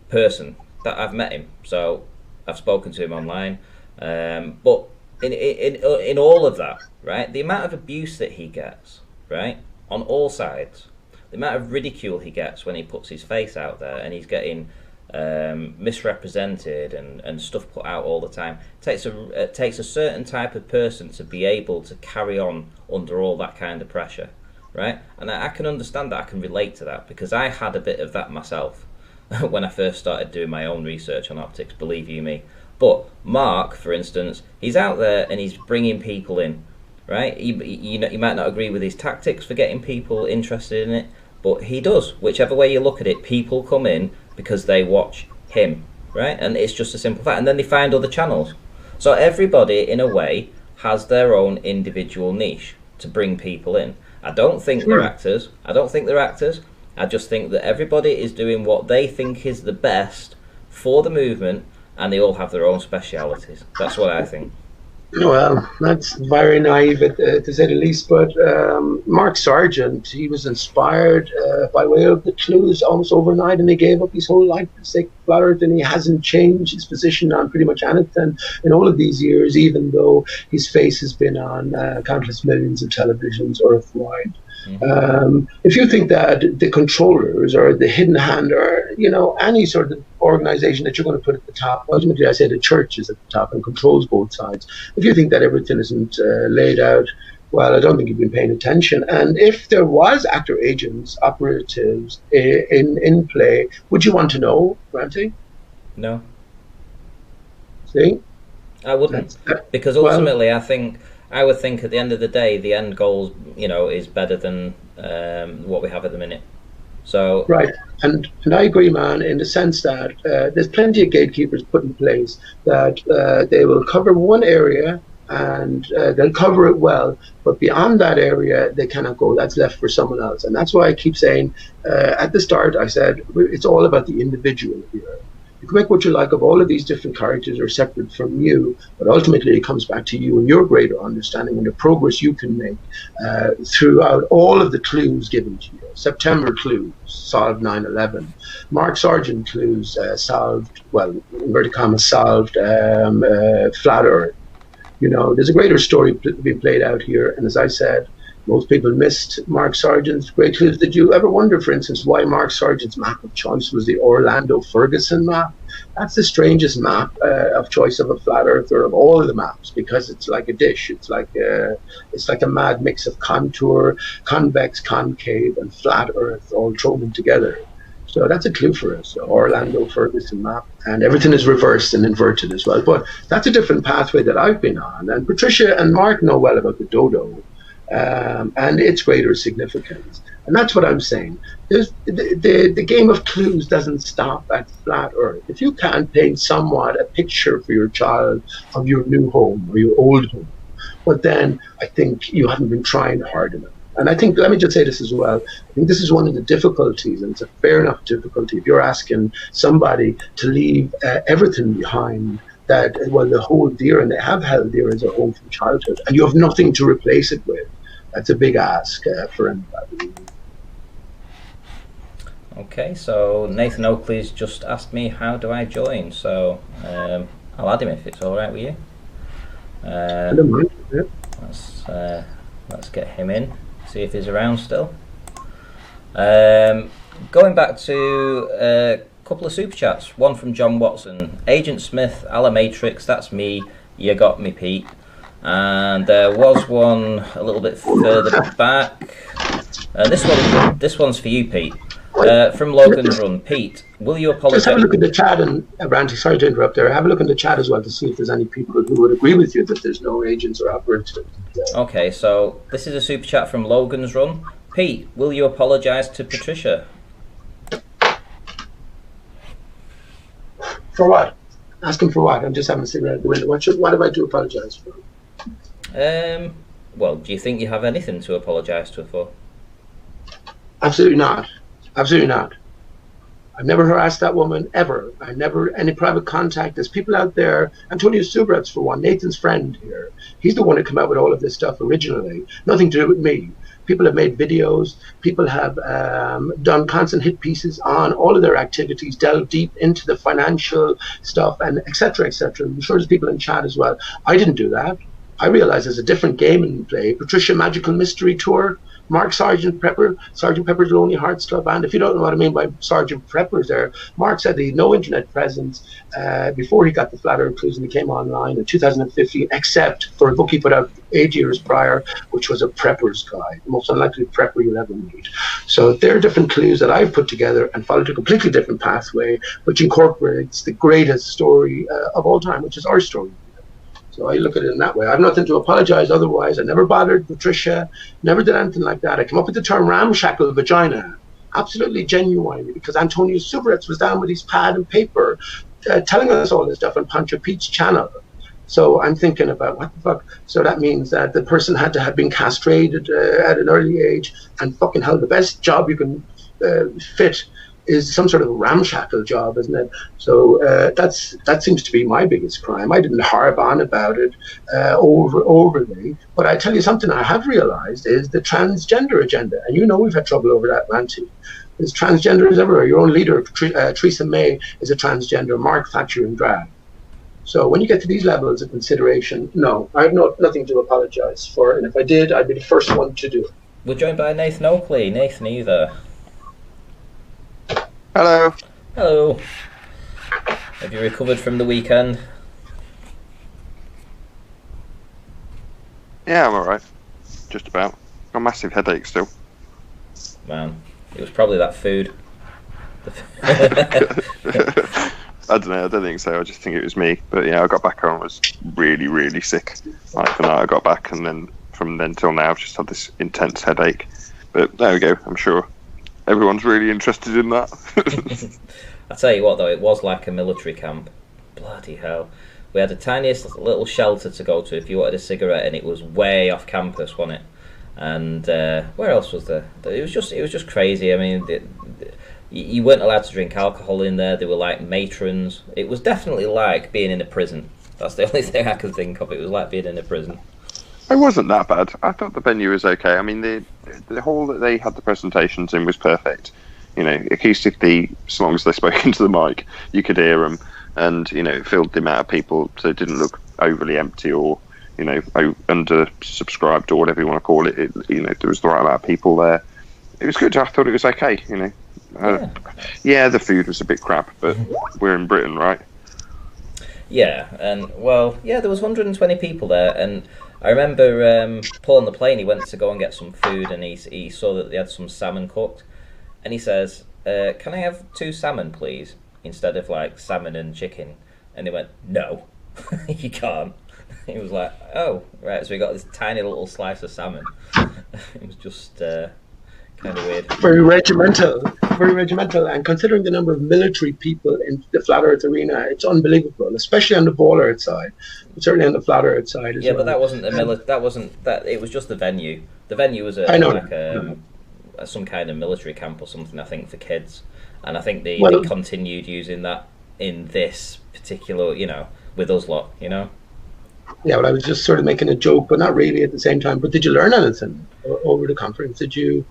person that I've met him, so I've spoken to him online. But in all of that, right, the amount of abuse that he gets, right, on all sides, the amount of ridicule he gets when he puts his face out there and he's getting misrepresented and stuff put out all the time, takes a certain type of person to be able to carry on under all that kind of pressure, right? And I can understand that, I can relate to that, because I had a bit of that myself when I first started doing my own research on optics, believe you me. But Mark, for instance, he's out there and he's bringing people in, right? You might not agree with his tactics for getting people interested in it, but he does. Whichever way you look at it, people come in because they watch him, right? And it's just a simple fact. And then they find other channels. So everybody, in a way, has their own individual niche to bring people in. I don't think they're actors. I just think that everybody is doing what they think is the best for the movement, and they all have their own specialities. That's what I think. Well, that's very naive, to say the least. But Mark Sargent, he was inspired by way of the clues almost overnight, and he gave up his whole life for the sake of flat Earth, and he hasn't changed his position on pretty much anything in all of these years, even though his face has been on countless millions of televisions earthwide. If you think that the controllers or the hidden hand or, any sort of organization that you're going to put at the top, ultimately I say the church is at the top and controls both sides. If you think that everything isn't laid out, well, I don't think you've been paying attention. And if there was actor agents, operatives in play, would you want to know, Ranty? No. See? I wouldn't. Because ultimately I would think at the end of the day, the end goal, is better than what we have at the minute. So right, and I agree, man, in the sense that there's plenty of gatekeepers put in place that they will cover one area and they'll cover it well, but beyond that area they cannot go. That's left for someone else, and that's why I keep saying at the start I said it's all about the individual here. You can make what you like of all of these different characters are separate from you, but ultimately it comes back to you and your greater understanding and the progress you can make throughout all of the clues given to you. September clues solved 9/11. Mark Sargent clues solved, well, inverted commas, solved flat Earth. There's a greater story being played out here, and as I said, most people missed Mark Sargent's great clues. Did you ever wonder, for instance, why Mark Sargent's map of choice was the Orlando Ferguson map? That's the strangest map of choice of a flat earther of all of the maps, because it's like a dish. It's like a mad mix of contour, convex, concave, and flat earth all thrown in together. So that's a clue for us, the Orlando Ferguson map. And everything is reversed and inverted as well. But that's a different pathway that I've been on. And Patricia and Mark know well about the dodo. And its greater significance. And that's what I'm saying. The game of clues doesn't stop at flat Earth. If you can't paint somewhat a picture for your child of your new home or your old home, but then I think you haven't been trying hard enough. And I think, let me just say this as well, I think this is one of the difficulties, and it's a fair enough difficulty, if you're asking somebody to leave everything behind, that, well, they hold dear and they have held dear as a home from childhood, and you have nothing to replace it with. That's a big ask for anybody. Okay, so Nathan Oakley's just asked me how do I join, so I'll add him if it's all right with you. I don't mind. Yeah. Let's get him in, see if he's around still. Going back to a couple of super chats. One from John Watson, Agent Smith, Matrix, that's me. You got me, Pete. And there was one a little bit further back. This one's for you, Pete. From Logan's Run. Pete, will you apologise? Just have a look at the chat, and Ranty, sorry to interrupt there. Have a look in the chat as well to see if there's any people who would agree with you that there's no agents or operatives. Okay, so this is a super chat from Logan's Run. Pete, will you apologise to Patricia? For what? Ask him for what? I'm just having a cigarette at the window. What have I to apologise for? Well, do you think you have anything to apologise to her for? Absolutely not. Absolutely not. I've never harassed that woman, ever. I never, any private contact. There's people out there, Antonio Subrats for one, Nathan's friend here. He's the one who came out with all of this stuff originally. Nothing to do with me. People have made videos. People have done constant hit pieces on all of their activities, delve deep into the financial stuff, and etc. etc. I'm sure there's people in chat as well. I didn't do that. I realize there's a different game in play. Patricia Magical Mystery Tour, Mark Sergeant Pepper's Lonely Hearts Club Band. If you don't know what I mean by Sergeant Pepper's there, Mark said he had no internet presence before he got the Flat Earth Clues and he came online in 2015, except for a book he put out 8 years prior, which was a prepper's guide, the most unlikely prepper you'll ever meet. So there are different clues that I've put together and followed a completely different pathway, which incorporates the greatest story of all time, which is our story. So I look at it in that way. I have nothing to apologize otherwise. I never bothered Patricia, never did anything like that. I came up with the term ramshackle vagina, absolutely genuinely, because Antonio Suberetz was down with his pad and paper telling us all this stuff on Pancho Pete's channel. So I'm thinking about what the fuck. So that means that the person had to have been castrated at an early age, and fucking hell, the best job you can fit is some sort of ramshackle job, isn't it? So that seems to be my biggest crime. I didn't harp on about it overly, but I tell you something I have realized is the transgender agenda, and you know we've had trouble over that, Ranty. There's transgenders everywhere. Your own leader, Theresa May, is a transgender. Mark Thatcher in drag. So when you get to these levels of consideration, no, I have nothing to apologise for, and if I did, I'd be the first one to do it. We're joined by Nathan Oakley. Nathan, are you there? Hello. Hello. Have you recovered from the weekend? Yeah, I'm alright. Just about. Got a massive headache still. Man, it was probably that food. I don't know, I don't think so. I just think it was me. But yeah, I got back home and was really, really sick. Like the night I got back, and then from then till now I've just had this intense headache. But there we go, I'm sure everyone's really interested in that. I tell you what though, it was like a military camp. Bloody hell. We had the tiniest little shelter to go to if you wanted a cigarette, and it was way off campus, wasn't it? And where else was there? It was just crazy. I mean, you weren't allowed to drink alcohol in there. They were like matrons. It was definitely like being in a prison. That's the only thing I can think of. It was like being in a prison. It wasn't that bad. I thought the venue was okay. I mean, the hall that they had the presentations in was perfect. You know, acoustically, as long as they spoke into the mic, you could hear them, and you know, it filled the amount of people, so it didn't look overly empty or, you know, under-subscribed or whatever you want to call it. You know, there was the right amount of people there. It was good. I thought it was okay. You know, yeah, the food was a bit crap, but we're in Britain, right? Yeah, and well, yeah, there was 120 people there, and I remember Paul on the plane. He went to go and get some food, and he saw that they had some salmon cooked, and he says, "Can I have 2 salmon, please, instead of like salmon and chicken?" And he went, "No, you can't." He was like, "Oh, right." So we got this tiny little slice of salmon. It was just kind of weird. Very regimental, and considering the number of military people in the Flat Earth arena, it's unbelievable, especially on the Ball Earth side, but certainly on the Flat Earth side as well. Yeah, but that wasn't that. It was just the venue. The venue was some kind of military camp or something, I think, for kids, and I think they continued using that in this particular, you know, with us lot, you know. Yeah, well, I was just sort of making a joke, but not really at the same time. But did you learn anything over the conference? Did you?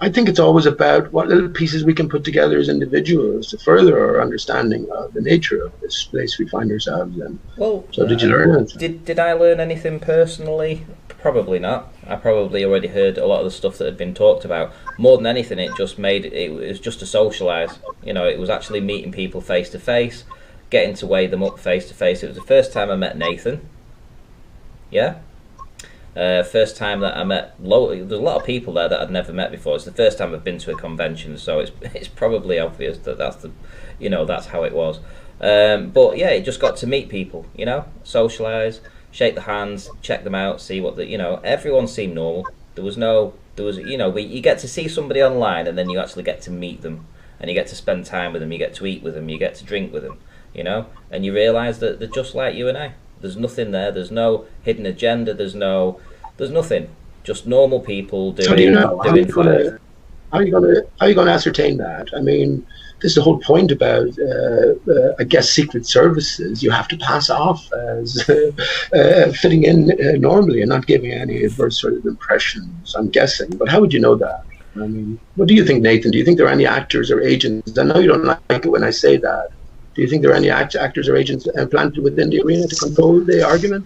I think it's always about what little pieces we can put together as individuals to further our understanding of the nature of this place we find ourselves in. Well, so did you learn anything? Did I learn anything personally? Probably not. I probably already heard a lot of the stuff that had been talked about. More than anything, it was just to socialise. You know, it was actually meeting people face to face, getting to weigh them up face to face. It was the first time I met Nathan. Yeah. First time that I met there's a lot of people there that I'd never met before. It's the first time I've been to a convention, so it's probably obvious that that's how it was. But yeah, it just got to meet people, you know, socialise, shake the hands, check them out, see what everyone seemed normal. You get to see somebody online, and then you actually get to meet them, and you get to spend time with them, you get to eat with them, you get to drink with them, you know, and you realise that they're just like you and I. There's nothing there. There's no hidden agenda. There's nothing. Just normal people doing fine. How are you going to ascertain that? I mean, this is the whole point about, I guess, secret services. You have to pass off as fitting in normally and not giving any adverse sort of impressions, I'm guessing. But how would you know that? I mean, what do you think, Nathan? Do you think there are any actors or agents? I know you don't like it when I say that. Do you think there are any actors or agents planted within the arena to control the argument?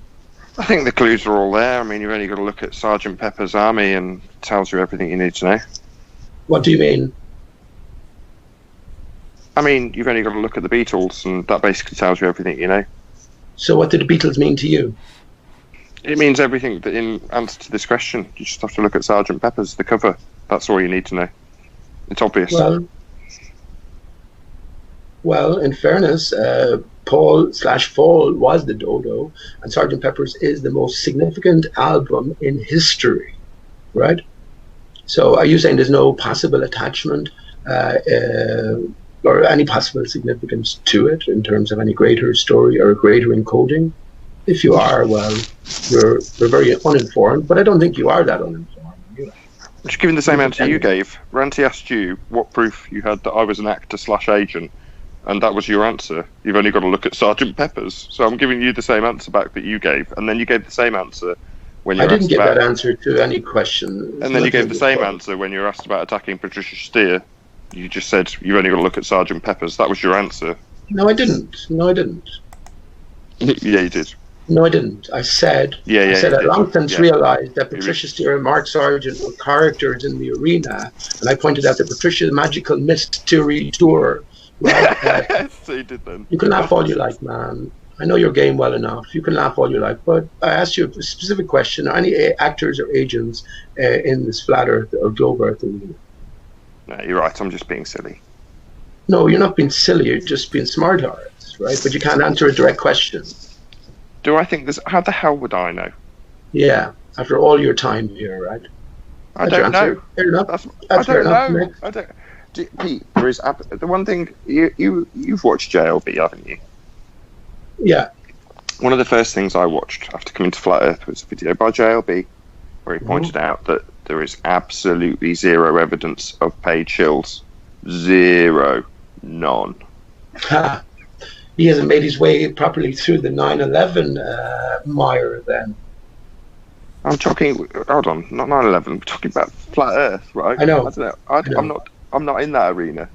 I think the clues are all there. I mean, you've only got to look at Sergeant Pepper's Army and it tells you everything you need to know. What do you mean? I mean, you've only got to look at the Beatles and that basically tells you everything you know. So what did the Beatles mean to you? It means everything that in answer to this question. You just have to look at Sergeant Pepper's, the cover. That's all you need to know. It's obvious. Well, in fairness, Paul/Fall was the Dodo, and Sergeant Pepper's is the most significant album in history, right? So are you saying there's no possible attachment or any possible significance to it in terms of any greater story or greater encoding? If you are, well, you're very uninformed, but I don't think you are that uninformed. Just giving the same answer you gave. Ranty asked you what proof you had that I was an actor/agent, and that was your answer. You've only got to look at Sergeant Pepper's. So I'm giving you the same answer back that you gave, and then you gave the same answer when you I didn't give that answer to any question. And then you gave the same answer when you were asked about attacking Patricia Steer. You just said you've only got to look at Sergeant Pepper's. That was your answer. No, I didn't. Yeah, you did. No, I didn't. I said I long since realised that Patricia Steer and Mark Sargent were characters in the arena, and I pointed out that Patricia's magical mystery tour. Well, so you did then. You can laugh all you like, man. I know your game well enough. You can laugh all you like, but I asked you a specific question: are any actors or agents in this flat Earth or globe Earth arena? No, you're right. I'm just being silly. No, you're not being silly. You're just being smart arts, right? But you can't answer a direct question. Do I think this? How the hell would I know? Yeah, after all your time here, right? I don't know. Fair enough. I don't know. I don't. Pete, there is the one thing you've watched JLB, haven't you? Yeah. One of the first things I watched after coming to Flat Earth was a video by JLB where he pointed out that there is absolutely zero evidence of paid shills. Zero. None. Ha. He hasn't made his way properly through the 9/11 mire then. I'm talking, hold on, not 9/11, we're talking about Flat Earth, right? I know. I don't know. I'm not in that arena.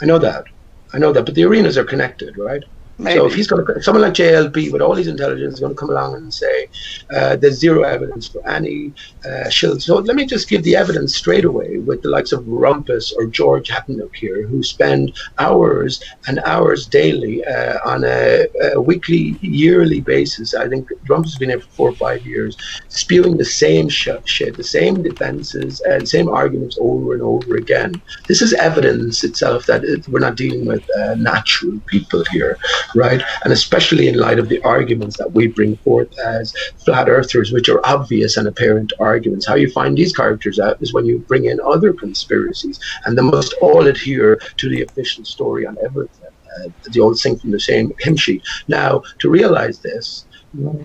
I know that, but the arenas are connected, right? Maybe. So if someone like JLB with all his intelligence is going to come along and say there's zero evidence for any shills. So let me just give the evidence straight away with the likes of Rumpus or George Hattenuk here, who spend hours and hours daily on a weekly, yearly basis. I think Rumpus has been here for 4 or 5 years, spewing the same shit, the same defenses, and same arguments over and over again. This is evidence itself that we're not dealing with natural people here. Right, and especially in light of the arguments that we bring forth as flat earthers, which are obvious and apparent arguments. How you find these characters out is when you bring in other conspiracies, and they must all adhere to the official story on everything. The old sing from the same hymn sheet. Now, to realize this,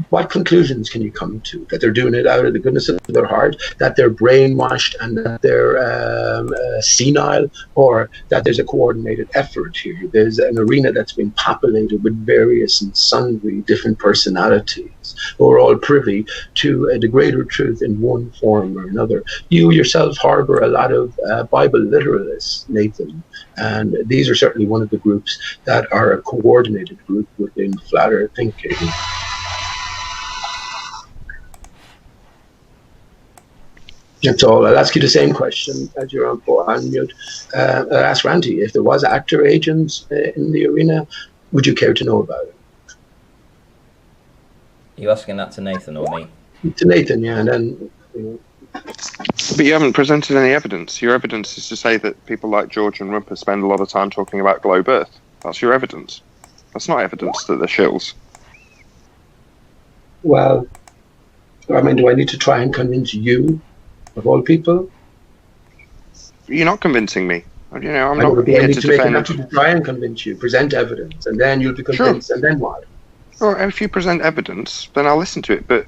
what conclusions can you come to? That they're doing it out of the goodness of their heart, that they're brainwashed and that they're senile, or that there's a coordinated effort here? There's an arena that's been populated with various and sundry different personalities who are all privy to the greater truth in one form or another. You yourself harbor a lot of Bible literalists, Nathan, and these are certainly one of the groups that are a coordinated group within flat earth thinking. That's all. I'll ask you the same question as you're on mute. I'll ask Randy, if there was actor agents in the arena, would you care to know about it? Are you asking that to Nathan or me? To Nathan, yeah, and then... But you haven't presented any evidence. Your evidence is to say that people like George and Rumpus spend a lot of time talking about globe Earth. That's your evidence. That's not evidence that they're shills. Well, I mean, do I need to try and convince you, of all people? You're not convincing me. You know, I'm not here to to defend. To try and convince you. Present evidence, and then you'll be convinced. Sure. And then what? Well, if you present evidence, then I'll listen to it. But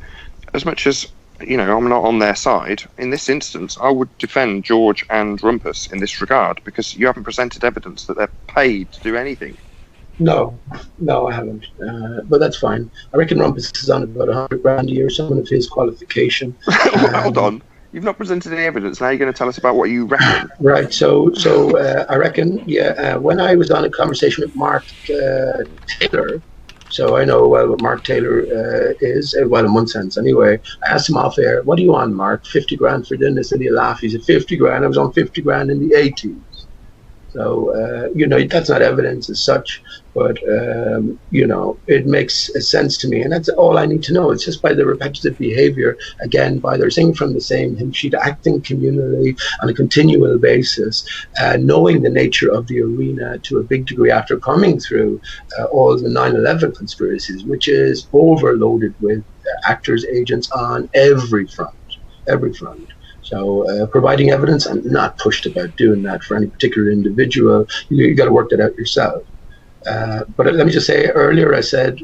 as much as I'm not on their side. In this instance, I would defend George and Rumpus in this regard because you haven't presented evidence that they're paid to do anything. No, I haven't. But that's fine. I reckon Rumpus is on about $100,000 a year, someone of his qualification. Hold on. You've not presented any evidence. Now you're going to tell us about what you reckon. Right. So I reckon, when I was on a conversation with Mark Taylor, so I know well what Mark Taylor is, well, in one sense anyway. I asked him off air, what do you on, Mark? 50 grand for doing this? And he laughed. He said, 50 grand. I was on 50 grand in the 80s. So, that's not evidence as such, but, it makes a sense to me. And that's all I need to know. It's just by the repetitive behavior, again, by their singing from the same hymn sheet, acting communally on a continual basis, knowing the nature of the arena to a big degree after coming through all the 9/11 conspiracies, which is overloaded with actors, agents on every front. So providing evidence, I'm not pushed about doing that for any particular individual. You got to work that out yourself. But let me just say, earlier I said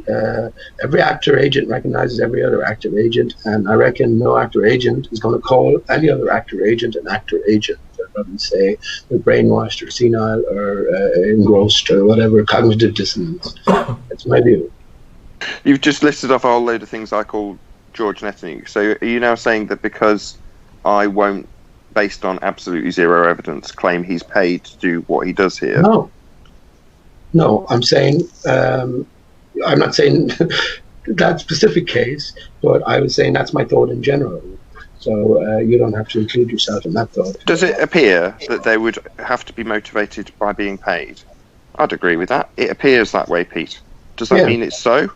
every actor agent recognizes every other actor agent, and I reckon no actor agent is going to call any other actor agent an actor agent. I'd probably say they're brainwashed or senile or engrossed or whatever, cognitive dissonance. That's my view. You've just listed off a whole load of things I call George Nettany. So are you now saying that because I won't, based on absolutely zero evidence, claim he's paid to do what he does here? No, I'm saying, I'm not saying that specific case, but I was saying that's my thought in general. So you don't have to include yourself in that thought. Does it appear that they would have to be motivated by being paid? I'd agree with that. It appears that way, Pete. Does that mean it's so?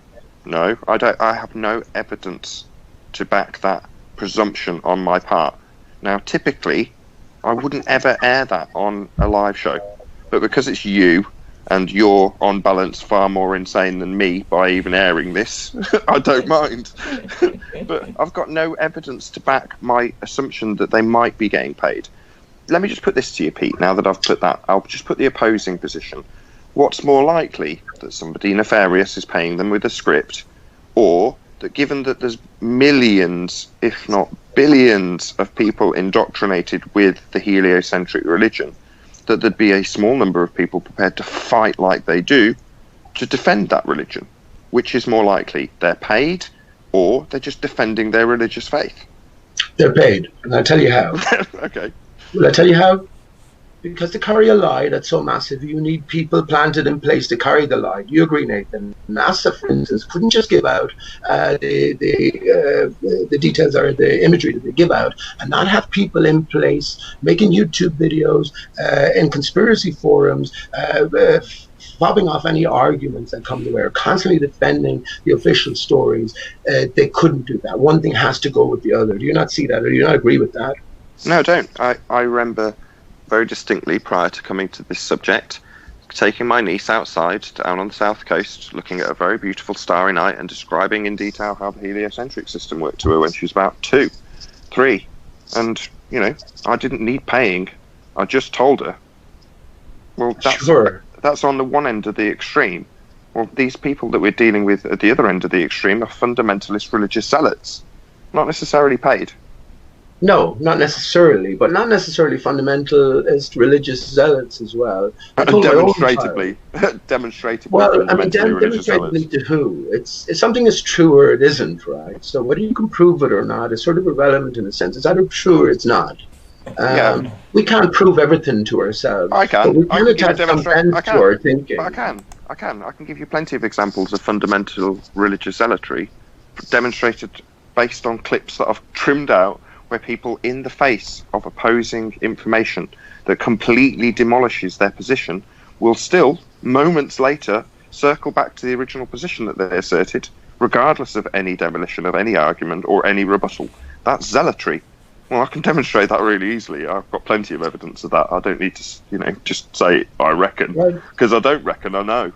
No, I don't. I have no evidence to back that presumption on my part. Now, typically, I wouldn't ever air that on a live show, but because it's you, and you're on balance far more insane than me by even airing this, I don't mind. But I've got no evidence to back my assumption that they might be getting paid. Let me just put this to you, Pete, now that I've put that. I'll just put the opposing position. What's more likely, that somebody nefarious is paying them with a script, or that given that there's millions, if not billions, of people indoctrinated with the heliocentric religion, that there'd be a small number of people prepared to fight like they do to defend that religion? Which is more likely? They're paid, or they're just defending their religious faith? They're paid, and I'll tell you how. Okay. Will I tell you how? Because to carry a lie that's so massive, you need people planted in place to carry the lie. Do you agree, Nathan? NASA, for instance, couldn't just give out the details or the imagery that they give out and not have people in place making YouTube videos in conspiracy forums, fobbing off any arguments that come to bear, constantly defending the official stories. They couldn't do that. One thing has to go with the other. Do you not see that, or do you not agree with that? No, I don't. I remember very distinctly, prior to coming to this subject, taking my niece outside down on the south coast, looking at a very beautiful starry night and describing in detail how the heliocentric system worked to her when she was about 2, 3. And, I didn't need paying. I just told her. Well, that's on the one end of the extreme. Well, these people that we're dealing with at the other end of the extreme are fundamentalist religious zealots, not necessarily paid. No, not necessarily, but not necessarily fundamentalist religious zealots as well. Demonstratively. Well, I mean, demonstratively to who? It's something is true or it isn't, right? So whether you can prove it or not is sort of irrelevant in a sense. It's either true or it's not. We can't prove everything to ourselves. I can. But we can attach some sense to our thinking. I can. I can give you plenty of examples of fundamental religious zealotry demonstrated based on clips that I've trimmed out, where people, in the face of opposing information that completely demolishes their position, will still, moments later, circle back to the original position that they asserted, regardless of any demolition of any argument or any rebuttal. That's zealotry. Well, I can demonstrate that really easily. I've got plenty of evidence of that. I don't need to, just say, I reckon, because I don't reckon, I know.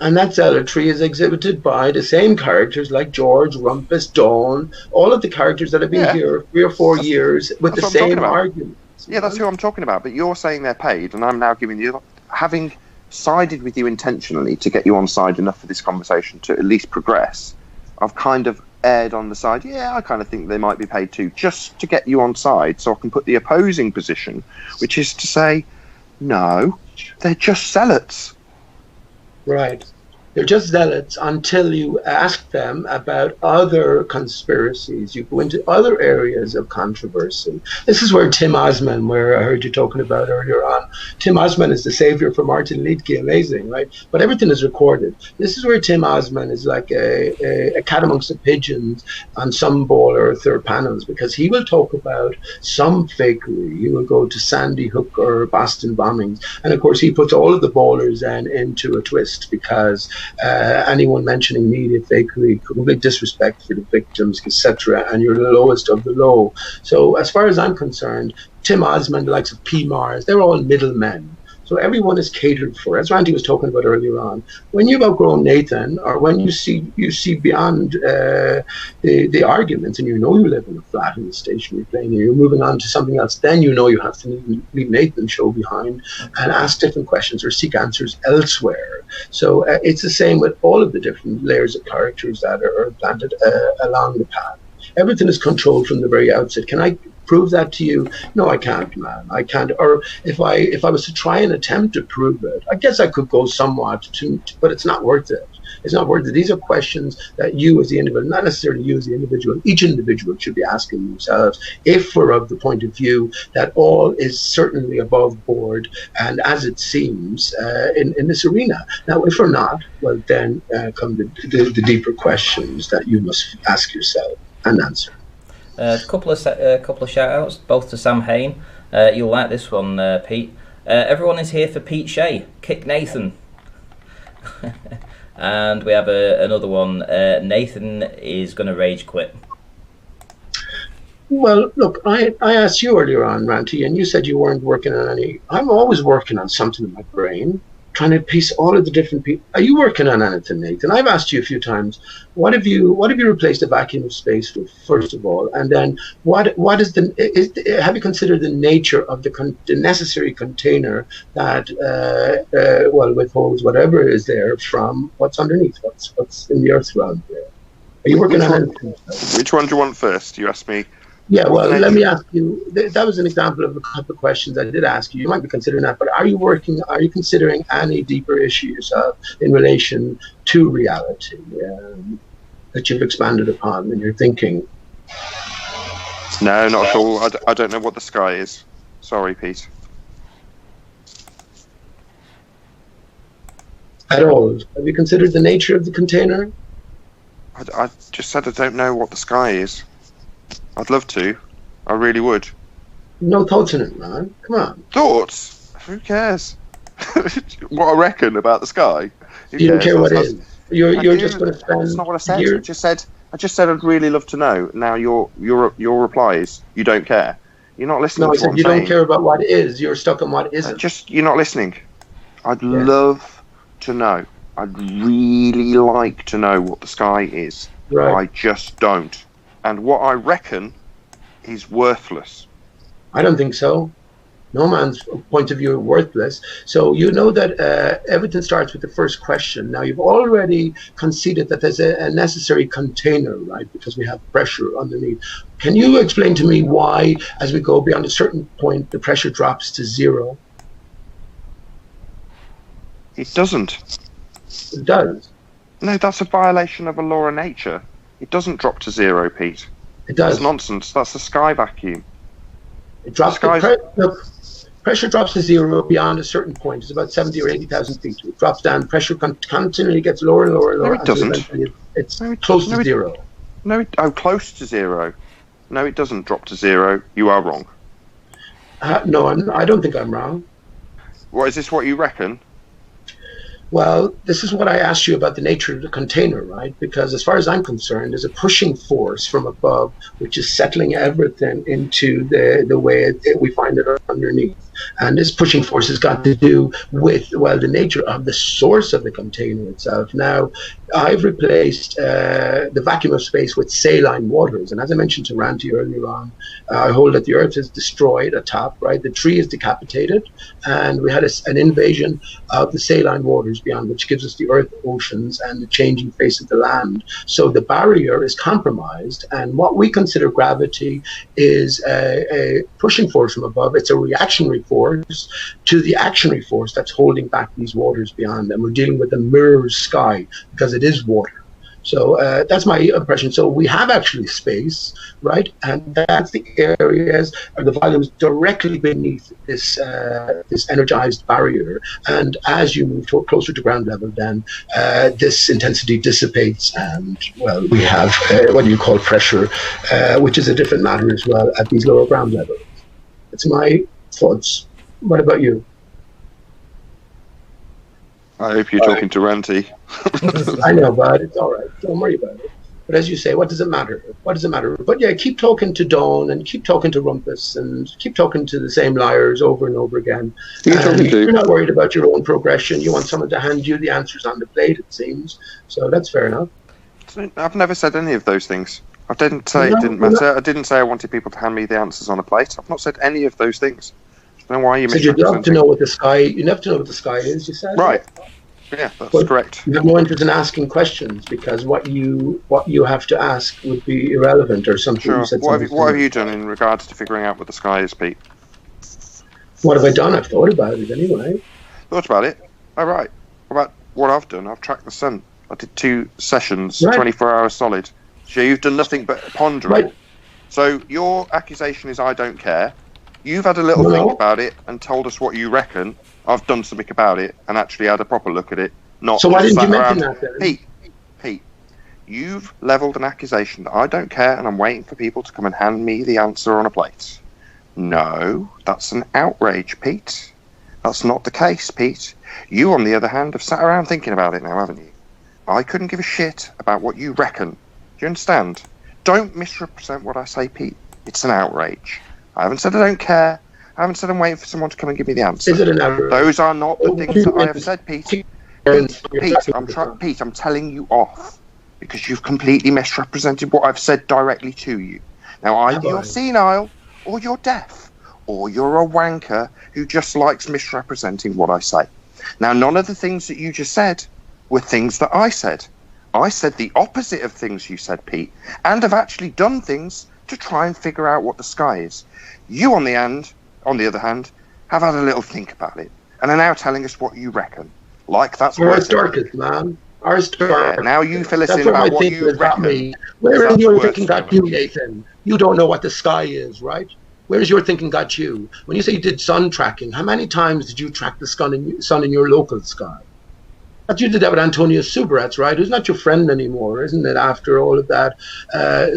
And that zealotry is exhibited by the same characters like George, Rumpus, Dawn, all of the characters that have been here 3 or 4 years with the same arguments. Yeah, that's who I'm talking about. But you're saying they're paid, and I'm now giving you, having sided with you intentionally to get you on side enough for this conversation to at least progress, I've kind of erred on the side, yeah, I kind of think they might be paid too, just to get you on side so I can put the opposing position, which is to say, no, they're just zealots. Right. They're just zealots until you ask them about other conspiracies. You go into other areas of controversy. This is where Tim Osman, where I heard you talking about earlier on, Tim Osman is the savior for Martin Liedtke, amazing, right? But everything is recorded. This is where Tim Osman is like a cat amongst the pigeons on some ball or third panels, because he will talk about some fakery. He will go to Sandy Hook or Boston bombings. And of course, he puts all of the ballers then into a twist, because anyone mentioning media fakery, complete disrespect for the victims, etc., and you're the lowest of the low. So as far as I'm concerned, Tim Osman, the likes of P. Mars, they're all middlemen. So everyone is catered for. As Randy was talking about earlier on, when you've outgrown Nathan, or when you see beyond the arguments, and you know you live in a flat in the stationary plane, and you're moving on to something else, then you know you have to leave Nathan's show behind and ask different questions or seek answers elsewhere. So it's the same with all of the different layers of characters that are planted along the path. Everything is controlled from the very outset. Can I prove that to you? No, I can't, man. I can't. Or if I was to try and attempt to prove it, I guess I could go somewhat but it's not worth it. It's not worth it. These are questions that you as the individual, not necessarily you as the individual, each individual should be asking themselves if we're of the point of view that all is certainly above board and as it seems in this arena. Now, if we're not, well, then come the deeper questions that you must ask yourself and answer. A couple of shout outs, both to Sam Hain. You'll like this one, Pete. Everyone is here for Pete Shea. Kick Nathan. And we have another one. Nathan is going to rage quit. Well, look, I asked you earlier on, Ranty, and you said you weren't working on any. I'm always working on something in my brain, trying to piece all of the different people. Are you working on anything, Nathan? I've asked you a few times. What have you replaced the vacuum of space with, first of all, and then what is have you considered the nature of the necessary container that withholds whatever is there from what's underneath, what's in the earth around there? Are you working on anything? Which one do you want first? You asked me. Yeah, well, let me ask you, that was an example of a couple of questions I did ask you. You might be considering that, but are you considering any deeper issues in relation to reality that you've expanded upon in your thinking? No, not at all. I don't know what the sky is. Sorry, Pete. At all? Have you considered the nature of the container? I just said I don't know what the sky is. I'd love to. I really would. No thoughts in it, man. Come on. Thoughts? Who cares? What I reckon about the sky? You don't care what it is. You're just going to spend. That's not what I said. I just said I'd really love to know. Now your reply is you don't care. You're not listening. No, I to said what you I'm saying. don't care about what is. You're stuck on what isn't. You're not listening. I'd love to know. I'd really like to know what the sky is. Right. I just don't. And what I reckon is worthless. I don't think so. No man's point of view is worthless. So you know that everything starts with the first question. Now you've already conceded that there's a necessary container, right? Because we have pressure underneath. Can you explain to me why, as we go beyond a certain point, the pressure drops to zero? It doesn't. It does. No, that's a violation of a law of nature. It doesn't drop to zero, Pete. It does. That's nonsense. That's a sky vacuum. It drops. Pressure drops to zero beyond a certain point. It's about 70 or 80,000 feet. It drops down. Pressure continually gets lower and lower and lower. No, it doesn't. It's close to zero. Close to zero. No, it doesn't drop to zero. You are wrong. No, I don't think I'm wrong. What is this? What you reckon? Well, this is what I asked you about the nature of the container, right? Because as far as I'm concerned, there's a pushing force from above, which is settling everything into the way we find it underneath. And this pushing force has got to do with, well, the nature of the source of the container itself. Now, I've replaced the vacuum of space with saline waters. And as I mentioned to Randy earlier on, I hold that the Earth is destroyed atop, right? The tree is decapitated, and we had an invasion of the saline waters beyond, which gives us the Earth, oceans, and the changing face of the land. So the barrier is compromised, and what we consider gravity is a pushing force from above. It's a reactionary force to the actionary force that's holding back these waters beyond. And we're dealing with a mirror sky because it is water. So that's my impression. So we have actually space, right? And that's the areas or the volumes directly beneath this this energized barrier. And as you move closer to ground level, then this intensity dissipates, and well, we have what you call pressure, which is a different matter as well at these lower ground levels. That's my thoughts. What about you? I hope you're talking to Ranty. I know, but it's all right. Don't worry about it. But as you say, what does it matter? What does it matter? But yeah, keep talking to Dawn and keep talking to Rumpus and keep talking to the same liars over and over again. You're not worried about your own progression. You want someone to hand you the answers on the plate, it seems. So that's fair enough. I've never said any of those things. I didn't say it didn't matter. I didn't say I wanted people to hand me the answers on a plate. I've not said any of those things. I don't know why you you'd love to know what the sky. You have to know what the sky is. You said right. Yeah, that's correct. You have no interest in asking questions because what you have to ask would be irrelevant or something. Sure. What have you done in regards to figuring out what the sky is, Pete? What have I done? I've thought about it anyway. Thought about it? All right. About what I've done? I've tracked the sun. I did 2 sessions, 24 hours solid. So you've done nothing but pondering. Right. So your accusation is I don't care. You've had a little think about it and told us what you reckon. I've done something about it and actually had a proper look at it. So why didn't you mention that then? Pete, you've levelled an accusation that I don't care and I'm waiting for people to come and hand me the answer on a plate. No, that's an outrage, Pete. That's not the case, Pete. You, on the other hand, have sat around thinking about it now, haven't you? I couldn't give a shit about what you reckon. Do you understand? Don't misrepresent what I say, Pete. It's an outrage. I haven't said I don't care. I haven't said I'm waiting for someone to come and give me the answer. Is it an outrage? Those are not the things that I have said, Pete. Pete, I'm telling you off because you've completely misrepresented what I've said directly to you. Now, either you're senile or you're deaf or you're a wanker who just likes misrepresenting what I say. Now, none of the things that you just said were things that I said. I said the opposite of things you said, Pete, and have actually done things to try and figure out what the sky is. You, on the other hand, have had a little think about it and are now telling us what you reckon. Like that's what Ours darkest, man. Ours darkest. Yeah, now you fill us in about what you reckon. Where in your thinking got you, Nathan? You don't know what the sky is, right? Where's your thinking got you? When you say you did sun tracking, how many times did you track the sun in your local sky? But you did that with Antonio Subarats, right? Who's not your friend anymore, isn't it? After all of that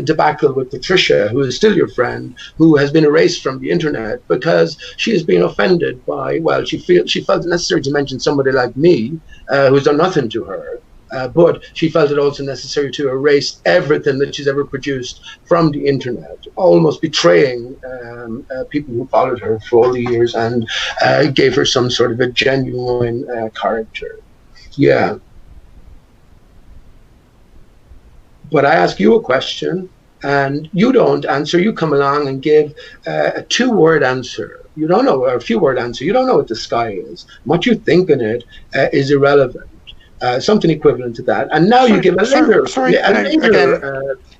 debacle with Patricia, who is still your friend, who has been erased from the internet because she has been offended by, well, she felt it necessary to mention somebody like me, who's done nothing to her. But she felt it also necessary to erase everything that she's ever produced from the internet, almost betraying people who followed her for all the years and gave her some sort of a genuine character. Yeah. But I ask you a question and you don't answer. You come along and give a 2-word answer. You don't know, or a few-word answer. You don't know what the sky is. What you think in it is irrelevant. Something equivalent to that. And now you give a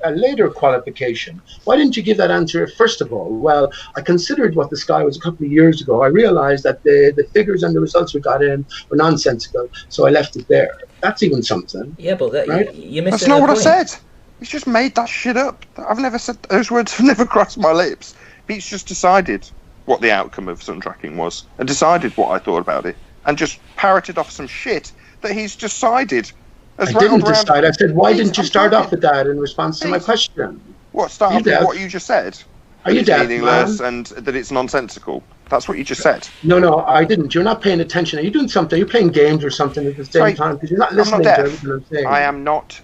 later qualification. Why didn't you give that answer first of all? Well, I considered what the sky was a couple of years ago. I realized that the figures and the results we got in were nonsensical, so I left it there. That's even something. Yeah, but right? You missed That's not what I said. He's just made that shit up. I've never said those words. Have never crossed my lips. Pete's just decided what the outcome of sun tracking was and decided what I thought about it and just parroted off some shit that he's decided. I didn't decide. I said, why didn't you start off with that in response to my question? What, start off with what you just said? Are you deaf, meaningless and that it's nonsensical. That's what you just said. No, I didn't. You're not paying attention. Are you doing something? Are you playing games or something at the same time? Because you're not listening to everything I'm saying. I am not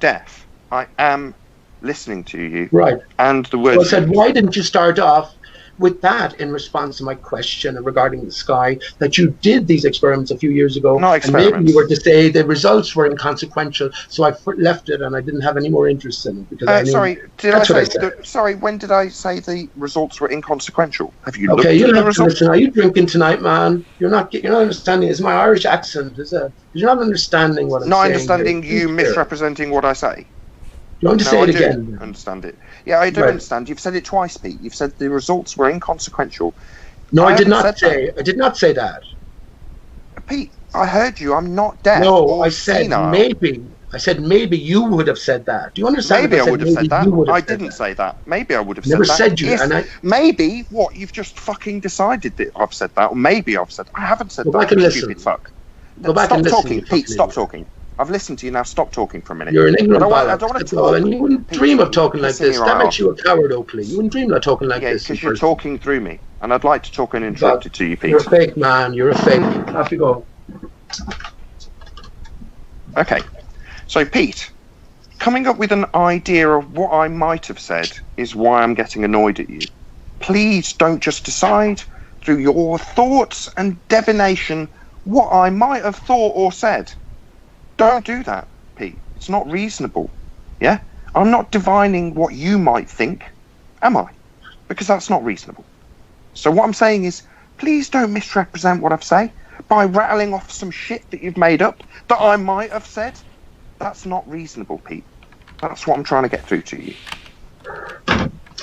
deaf. I am listening to you. Right. And the words. So I said, why didn't you start off with that in response to my question regarding the sky, that you did these experiments a few years ago, Not and maybe experiments. you were to say the results were inconsequential, so I left it and I didn't have any more interest in it because I knew. Sorry, That's what I said. Sorry, when did I say the results were inconsequential? Have you looked Okay, at you'll the have to results? listen. Are you drinking tonight, man? You're not understanding. It's my Irish accent. You're not understanding what I'm Not saying. understanding you misrepresenting what I say. You want to say it again? I understand it. Yeah, I do Right. understand. You've said it twice, Pete. You've said the results were inconsequential. No, I did not say. I did not say that. Pete, I heard you. I'm not deaf. No, I said senile. maybe. I said maybe you would have said that. Do you understand? Maybe I would have said that. I didn't didn't say that. Maybe I would have never said that. said you. And maybe what you've just fucking decided that I've said that, or maybe I've said I haven't said Go that. Back and listen. Stupid fuck. Go back stop and listen, talking, Pete. Stop talking. I've listened to you now. Stop talking for a minute. You're an ignorant I don't want to talk. And you wouldn't dream of talking like this. That makes you a coward, Oakley. You wouldn't dream of talking like this. Yeah, because you're talking through me, and I'd like to talk uninterrupted to you, Pete. You're a fake man. You're a fake. Off you go. Okay, so Pete, coming up with an idea of what I might have said is why I'm getting annoyed at you. Please don't just decide through your thoughts and divination what I might have thought or said. Don't do that, Pete. It's not reasonable. Yeah? I'm not divining what you might think, am I? Because that's not reasonable. So what I'm saying is, please don't misrepresent what I've said by rattling off some shit that you've made up that I might have said. That's not reasonable, Pete. That's what I'm trying to get through to you.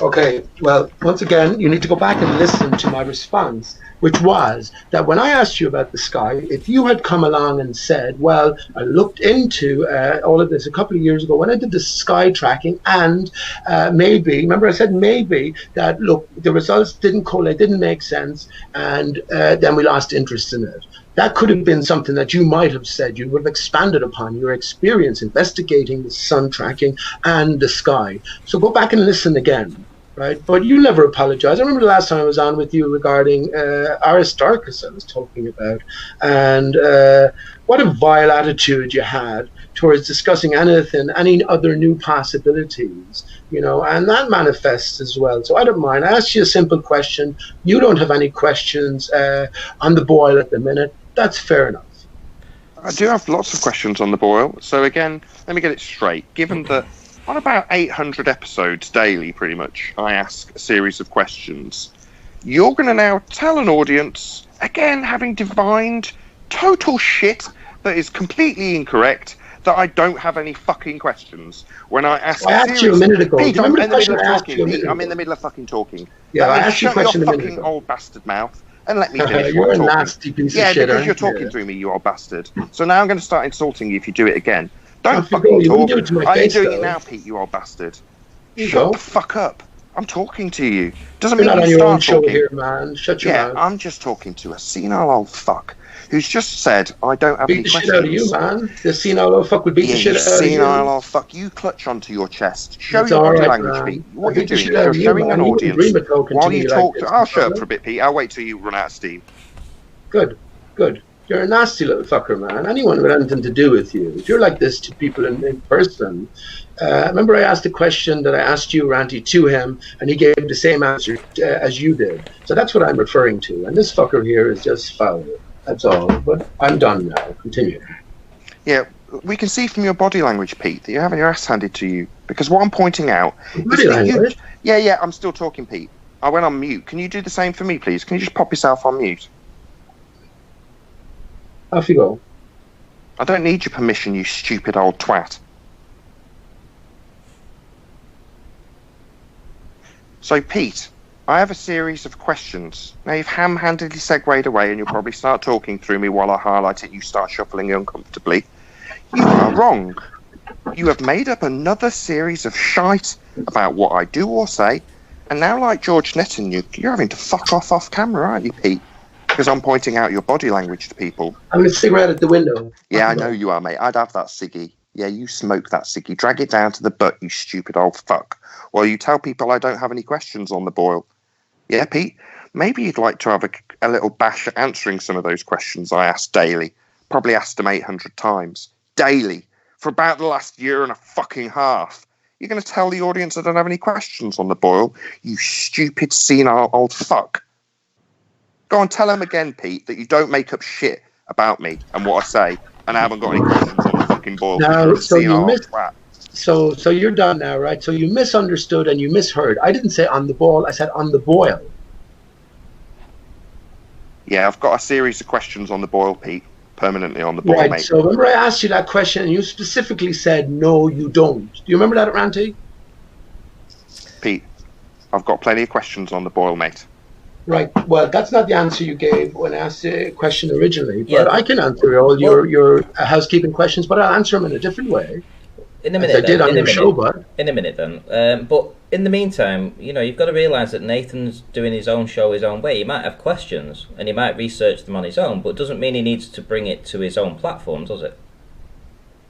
Okay, well, once again, you need to go back and listen to my response, which was that when I asked you about the sky, if you had come along and said, well, I looked into all of this a couple of years ago when I did the sky tracking, and maybe, remember I said maybe, that, look, the results didn't correlate, didn't make sense, and then we lost interest in it. That could have been something that you might have said. You would have expanded upon your experience investigating the sun tracking and the sky. So go back and listen again, right? But you never apologize. I remember the last time I was on with you regarding Aristarchus I was talking about, and what a vile attitude you had towards discussing anything, any other new possibilities, you know, and that manifests as well. So I don't mind. I asked you a simple question. You don't have any questions on the boil at the minute. That's fair enough. I do have lots of questions on the boil. So again, let me get it straight. Given that on about 800 episodes daily, pretty much, I ask a series of questions. You're going to now tell an audience, again, having divined total shit that is completely incorrect, that I don't have any fucking questions. When I ask I asked you a minute ago. Pete, I'm in the middle of talking. Pete, I'm in the middle of fucking talking. Yeah, I asked you a question Shut a your minute fucking ago. old bastard mouth and let me finish You're what a I'm talking. nasty piece of shit. Yeah, because you're talking through me, you old bastard. So now I'm going to start insulting you if you do it again. Don't fucking talk. Are you doing it now, Pete, you old bastard? Shut the fuck up. I'm talking to you. Doesn't mean you start talking. Here, man. Shut your mouth. I'm just talking to a senile old fuck who's just said, I don't have any questions. Beat the shit out of you, man. The senile old fuck would beat the shit out of you. Senile old fuck. You clutch onto your chest. Show your body language, Pete. What you're doing is you're showing an audience while you talk. I'll shut up for a bit, Pete. I'll wait till you run out of steam. Good. You're a nasty little fucker, man. Anyone with anything to do with you. If you're like this to people in person. Remember I asked the question that I asked you, Ranty, to him, and he gave the same answer as you did. So that's what I'm referring to. And this fucker here is just foul. That's all. But I'm done now. Continue. Yeah, we can see from your body language, Pete, that you're having your ass handed to you. Because what I'm pointing out body language? Yeah, I'm still talking, Pete. I went on mute. Can you do the same for me, please? Can you just pop yourself on mute? Off you go. I don't need your permission, you stupid old twat. So, Pete, I have a series of questions. Now, you've ham-handedly segued away, and you'll probably start talking through me while I highlight it. You start shuffling uncomfortably. You are wrong. You have made up another series of shite about what I do or say, and now, like George Netanyahu, you're having to fuck off camera, aren't you, Pete? Because I'm pointing out your body language to people. I'm a cigarette at the window. Yeah, I know you are, mate. I'd have that ciggy. Yeah, you smoke that ciggy. Drag it down to the butt, you stupid old fuck. While you tell people I don't have any questions on the boil. Yeah, Pete? Maybe you'd like to have a little bash at answering some of those questions I ask daily. Probably asked them 800 times. Daily. For about the last year and a fucking half. You're going to tell the audience I don't have any questions on the boil? You stupid, senile old fuck. Go on, tell them again, Pete, that you don't make up shit about me and what I say, and I haven't got any questions on the fucking boil. Now, so you missed. So you're done now, right? So you misunderstood and you misheard. I didn't say on the ball. I said on the boil. Yeah, I've got a series of questions on the boil, Pete. Permanently on the boil, right, mate. So remember I asked you that question and you specifically said, no, you don't. Do you remember that, Ranty? Pete, I've got plenty of questions on the boil, mate. Right. Well, that's not the answer you gave when I asked the question originally. But I can answer all your housekeeping questions, but I'll answer them in a different way. In a minute, I did on your show, bud. In a minute, then. But in the meantime, you've got to realise that Nathan's doing his own show his own way. He might have questions, and he might research them on his own, but it doesn't mean he needs to bring it to his own platform, does it?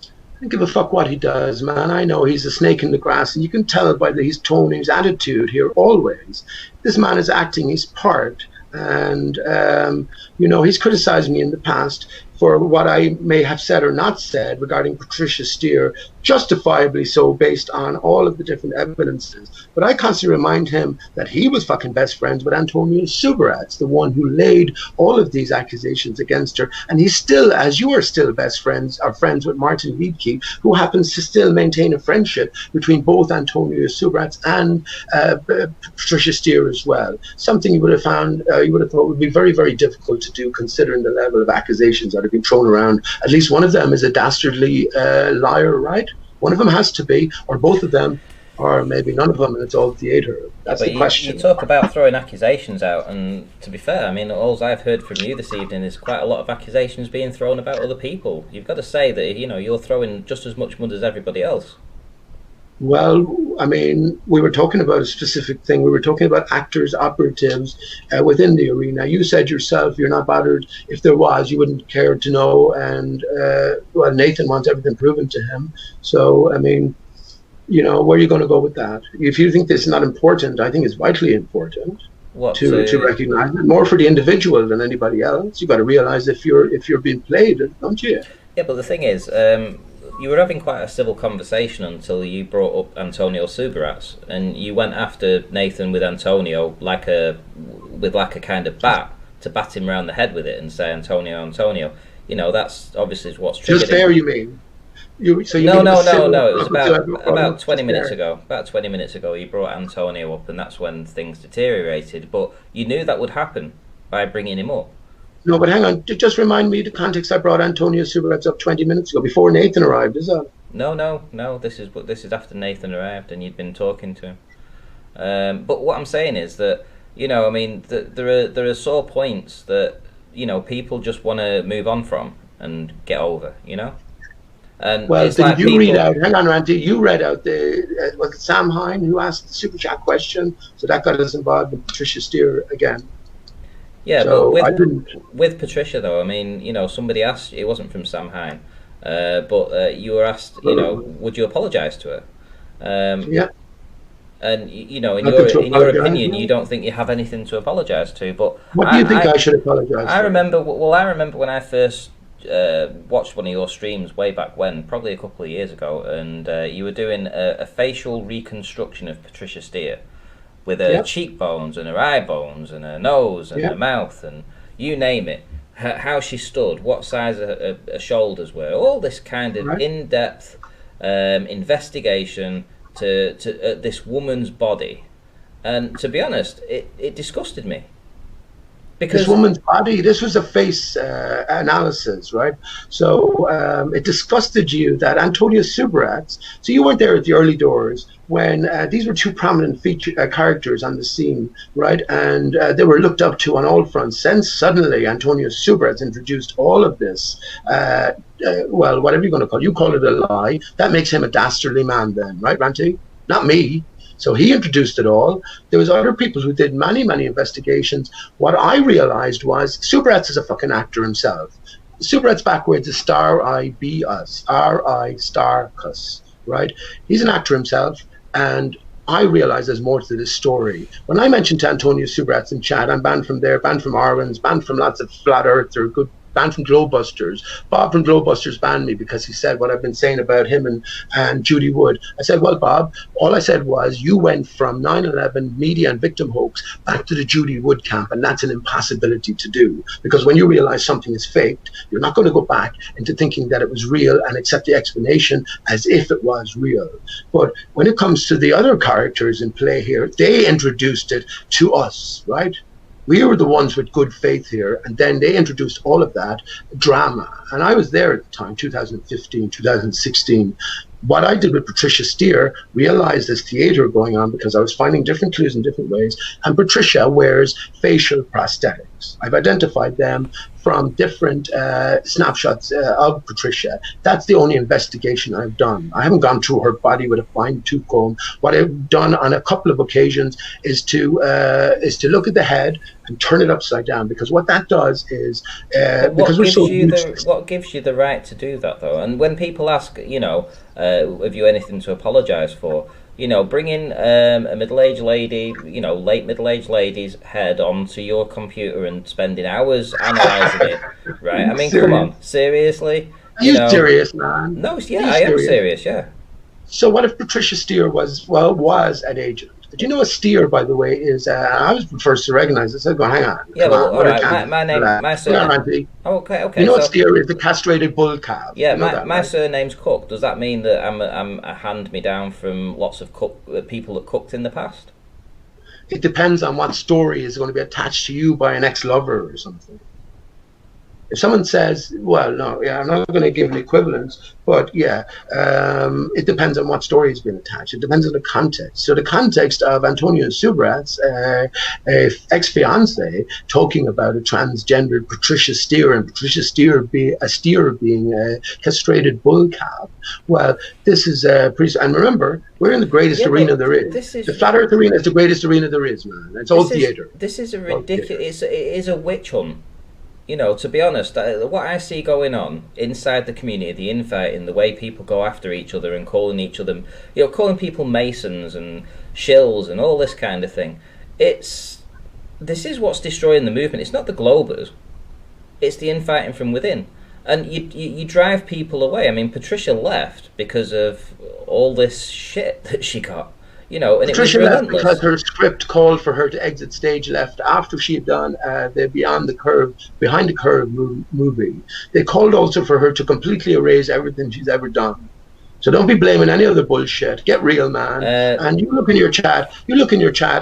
I don't give a fuck what he does, man. I know he's a snake in the grass, and you can tell by his tone, his attitude here always. This man is acting his part, and, he's criticised me in the past for what I may have said or not said regarding Patricia Steer, justifiably so based on all of the different evidences. But I constantly remind him that he was fucking best friends with Antonio Subirats, the one who laid all of these accusations against her. And he's still, as you are still best friends, are friends with Martin Liedtke, who happens to still maintain a friendship between both Antonio Subirats and Patricia Steer as well. Something you would have thought would be very, very difficult to do considering the level of accusations that have been thrown around. At least one of them is a dastardly liar, right? One of them has to be, or both of them, or maybe none of them, and it's all theatre. That's the question. You talk about throwing accusations out, and to be fair, I mean, all I've heard from you this evening is quite a lot of accusations being thrown about other people. You've got to say that, you're throwing just as much mud as everybody else. Well, I mean, we were talking about a specific thing. We were talking about actors, operatives within the arena. You said yourself you're not bothered. If there was, you wouldn't care to know. And, Nathan wants everything proven to him. So, I mean, where are you going to go with that? If you think this is not important, I think it's vitally important to recognize it. More for the individual than anybody else. You've got to realize if you're being played, don't you? Yeah, but the thing is... you were having quite a civil conversation until you brought up Antonio Subirats, and you went after Nathan with Antonio with a kind of bat to bat him around the head with it and say Antonio. That's obviously what's triggered. Just there, you mean? No. It was about 20 minutes ago. About 20 minutes ago, you brought Antonio up, and that's when things deteriorated. But you knew that would happen by bringing him up. No, but hang on. Just remind me the context. I brought Antonio Subirats up 20 minutes ago, before Nathan arrived, is that? No. This is after Nathan arrived and you'd been talking to him. But what I'm saying is that, there are sore points that, people just want to move on from and get over, And well, it's like read out, hang on, Randy, you read out was it Sam Hine who asked the Super Chat question? So that got us involved with Patricia Steer again. Yeah, so but with Patricia, though, somebody asked, it wasn't from Sam Hine, but you were asked, would you apologise to her? Yeah. And, in your opinion, you don't think you have anything to apologise to. But what do you think I should apologise to? I remember when I first watched one of your streams way back when, probably a couple of years ago, and you were doing a facial reconstruction of Patricia Steer. With her cheekbones and her eye bones and her nose and her mouth and you name it, how she stood, what size her shoulders were, all this kind of in-depth investigation to this woman's body. And to be honest, it disgusted me. Because this woman's body, this was a face analysis, right? So it disgusted you that Antonio Subirats, so you weren't there at the early doors when these were two prominent characters on the scene, right? And they were looked up to on all fronts. Then suddenly Antonio Subirats introduced all of this, whatever you're going to call it, you call it a lie. That makes him a dastardly man then, right, Ranty? Not me. So he introduced it all. There was other people who did many, many investigations. What I realized was Subirats is a fucking actor himself. Subirats backwards is star-I-B-us, R-I star-cus, right? He's an actor himself, and I realize there's more to this story. When I mentioned to Antonio Subirats in chat, I'm banned from there, banned from Arwen's, banned from lots of flat earth or good banned from Glowbusters. Bob from Glowbusters banned me because he said what I've been saying about him and Judy Wood. I said, well, Bob, all I said was you went from 9/11 media and victim hoax back to the Judy Wood camp, and that's an impossibility to do, because when you realize something is faked, you're not going to go back into thinking that it was real and accept the explanation as if it was real. But when it comes to the other characters in play here, they introduced it to us, right? We were the ones with good faith here, and then they introduced all of that drama. And I was there at the time, 2015, 2016. What I did with Patricia Steer, realized there's theater going on because I was finding different clues in different ways. And Patricia wears facial prosthetics. I've identified them from different snapshots of Patricia. That's the only investigation I've done. I haven't gone through her body with a fine-tooth comb. What I've done on a couple of occasions is to look at the head and turn it upside down, because what that does is because we're so what gives you the right to do that, though? And when people ask, have you anything to apologise for? Bring in a middle-aged lady, late middle-aged lady's head onto your computer and spending hours analysing it, right? I mean, serious? Come on, seriously? Are you serious, man? No, yeah, I am serious, yeah. So what if Patricia Steer was an agent? Did you know a steer, by the way, is... I was the first to recognise it. So I go, hang on. Yeah, well, all right. My surname... Okay. You know, a steer is the castrated bull calf. Yeah, my surname's Cook. Does that mean that I'm a hand-me-down from lots of people that cooked in the past? It depends on what story is going to be attached to you by an ex-lover or something. If someone says, well, no, yeah, I'm not going to give an equivalence, but yeah, it depends on what story has been attached. It depends on the context. So the context of Antonio Subrat's ex-fiance talking about a transgendered Patricia Steer, and Patricia Steer being a castrated bull calf. Well, this is pretty. And remember, we're in the greatest arena there is. The flat Earth arena is the greatest arena there is, man. It's all theater. This is a ridiculous. It is a witch hunt. To be honest, what I see going on inside the community, the infighting, the way people go after each other and calling each other, calling people Masons and shills and all this kind of thing, this is what's destroying the movement. It's not the Globers, it's the infighting from within. And you drive people away. I mean, Patricia left because of all this shit that she got. And Patricia it was left because her script called for her to exit stage left after she had done the Behind the Curve movie. They called also for her to completely erase everything she's ever done. So don't be blaming any other bullshit. Get real, man. And you look in your chat,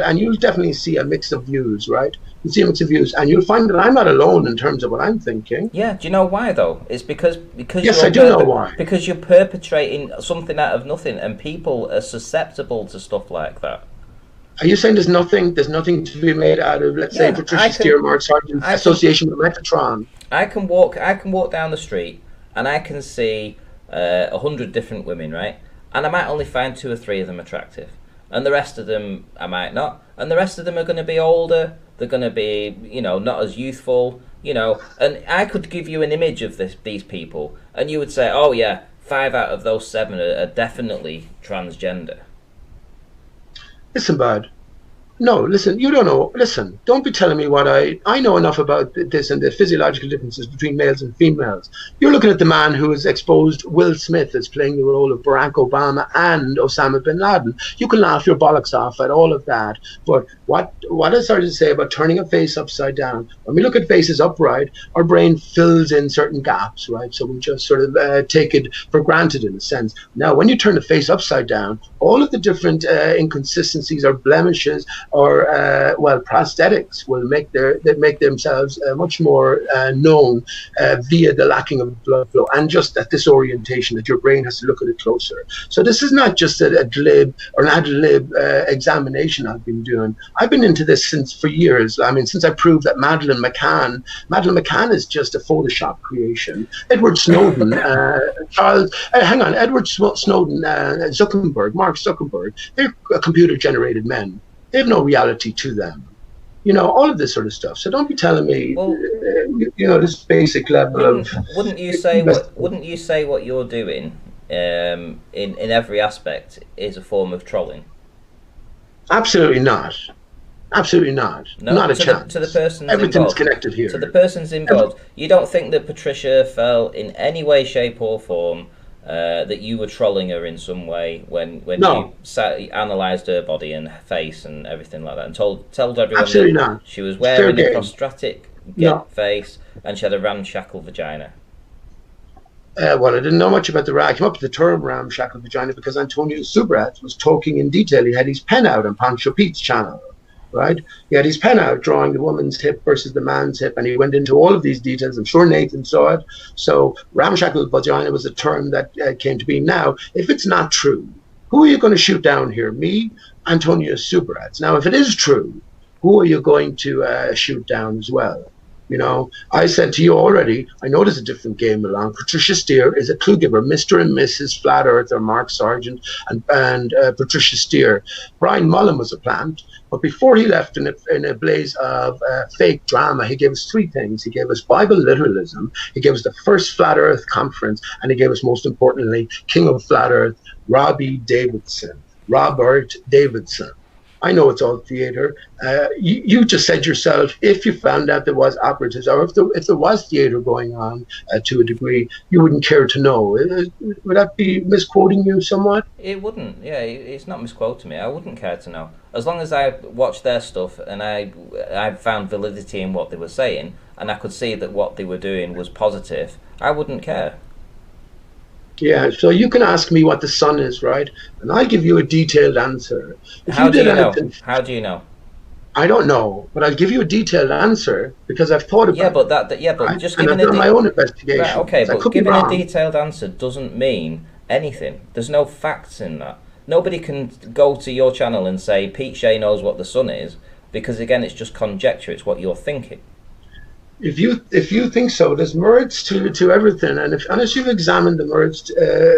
and you'll definitely see a mix of views, right? You'll see a mix of views, and you'll find that I'm not alone in terms of what I'm thinking. Yeah, do you know why, though? It's because yes, I do know why. Because you're perpetrating something out of nothing, and people are susceptible to stuff like that. Are you saying there's nothing to be made out of, let's say, Patricia Steer, Mark Sargent's association with Metatron? I can walk down the street, and I can see 100 different women, right? And I might only find 2 or 3 of them attractive, and the rest of them I might not, and the rest of them are going to be older. They're going to be, not as youthful, And I could give you an image of these people, and you would say, "Oh yeah, 5 out of those 7 are definitely transgender." Listen, bud. No, listen, you don't know. Listen, don't be telling me what I know enough about this and the physiological differences between males and females. You're looking at the man who has exposed Will Smith as playing the role of Barack Obama and Osama bin Laden. You can laugh your bollocks off at all of that. But what I started to say about turning a face upside down, when we look at faces upright, our brain fills in certain gaps, right? So we just sort of take it for granted in a sense. Now, when you turn the face upside down, all of the different inconsistencies or blemishes or prosthetics will make themselves much more known via the lacking of blood flow and just that disorientation that your brain has to look at it closer. So this is not just a glib or an ad lib examination I've been doing. I've been into this for years. I mean, since I proved that Madeleine McCann is just a Photoshop creation. Edward Snowden, Edward Snowden, Mark Zuckerberg, they're computer-generated men. They have no reality to them. All of this sort of stuff. So don't be telling me, this basic level of... Wouldn't you say what you're doing in every aspect is a form of trolling? Absolutely not. Absolutely not. No, Not a to chance. the persons Everything's involved. connected here. To the persons involved, you don't think that Patricia felt in any way, shape, or form that you were trolling her in some way when No, you analysed her body and face and everything like that, and told everyone absolutely that not. she was Fair wearing a game. prostratic No. face and she had a ramshackle vagina. Well, I didn't know much about I came up with the term ramshackle vagina because Antonio Subrat was talking in detail. He had his pen out on Pancho Pete's channel, right? He had his pen out drawing the woman's hip versus the man's hip, and he went into all of these details. I'm sure Nathan saw it. So ramshackle vagina was a term that came to be. Now, if it's not true, who are you going to shoot down here? Me, Antonio Subrat. Now, if it is true, who are you going to shoot down as well? You know, I said to you already, I know there's a different game along. Patricia Steer is a clue giver, Mr. and Mrs. Flat Earther, Mark Sargent, and Patricia Steer. Brian Mullen was a plant, but before he left in a blaze of fake drama, he gave us three things. He gave us Bible literalism, he gave us the first Flat Earth conference, and he gave us, most importantly, King of Flat Earth, Robert Davidson. I know it's all theatre. You just said yourself, if you found out there was operatives, or if there was theatre going on to a degree, you wouldn't care to know. Would that be misquoting you somewhat? It wouldn't. Yeah, it's not misquoting me. I wouldn't care to know. As long as I watched their stuff and I found validity in what they were saying, and I could see that what they were doing was positive, I wouldn't care. Yeah, so you can ask me what the sun is, right? And I'll give you a detailed answer. How do you know? How do you know? I don't know, but I'll give you a detailed answer because I've thought about it. But right? just and giving I've done my own investigation. Right, okay, So but giving a detailed answer doesn't mean anything. There's no facts in that. Nobody can go to your channel and say Pete Shea knows what the sun is, because again, it's just conjecture. It's what you're thinking. If you think so, there's merits to everything, and unless you've examined the merits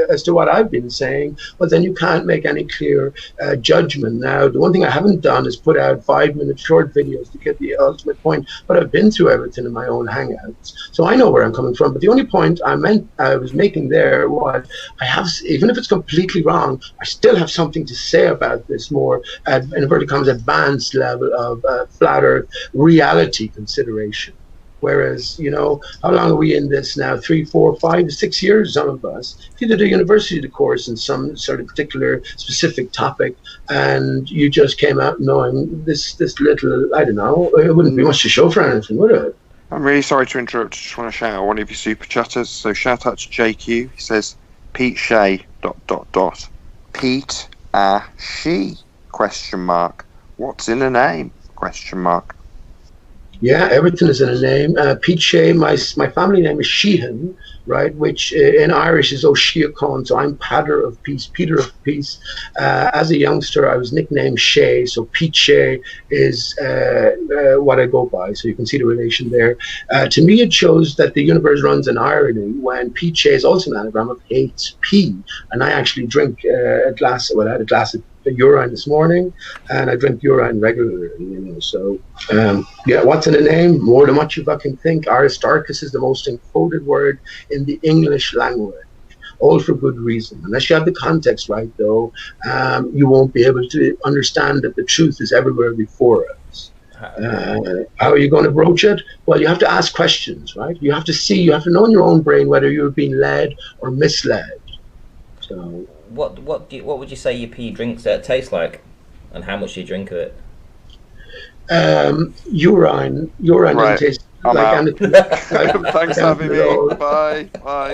as to what I've been saying, well, then you can't make any clear judgment. Now, the one thing I haven't done is put out 5-minute short videos to get the ultimate point, but I've been through everything in my own hangouts, so I know where I'm coming from. But the only point I was making there was even if it's completely wrong, I still have something to say about this more in inverted commas advanced level of flat Earth reality consideration. Whereas, how long are we in this now? 3, 4, 5, 6 years, some of us. If you did a university course in some sort of particular specific topic and you just came out knowing this little, I don't know, it wouldn't be much to show for anything, would it? I'm really sorry to interrupt. Just want to shout out one of your super chatters. So shout out to JQ. He says, Pete Shea, ... Pete she, ? What's in a name, ? Yeah, everything is in a name. Pete Shea, my family name is Sheehan, right, which in Irish is O'Sheacon, so I'm Peter of Peace. As a youngster, I was nicknamed Shea, so Pete Shea is what I go by, so you can see the relation there. To me, it shows that the universe runs in irony when Pete Shea is also an anagram of hates P, and I actually drink I had a glass of urine this morning, and I drink urine regularly, so what's in a name? More than what you fucking think. Aristarchus is the most encoded word in the English language, all for good reason. Unless you have the context right, though, you won't be able to understand that the truth is everywhere before us. How are you going to broach it? Well, you have to ask questions, right? You have to know in your own brain whether you're being led or misled. So what would you say your pee drinks taste like, and how much do you drink of it? Urine right. Doesn't taste like anything. Thanks for having me. Bye.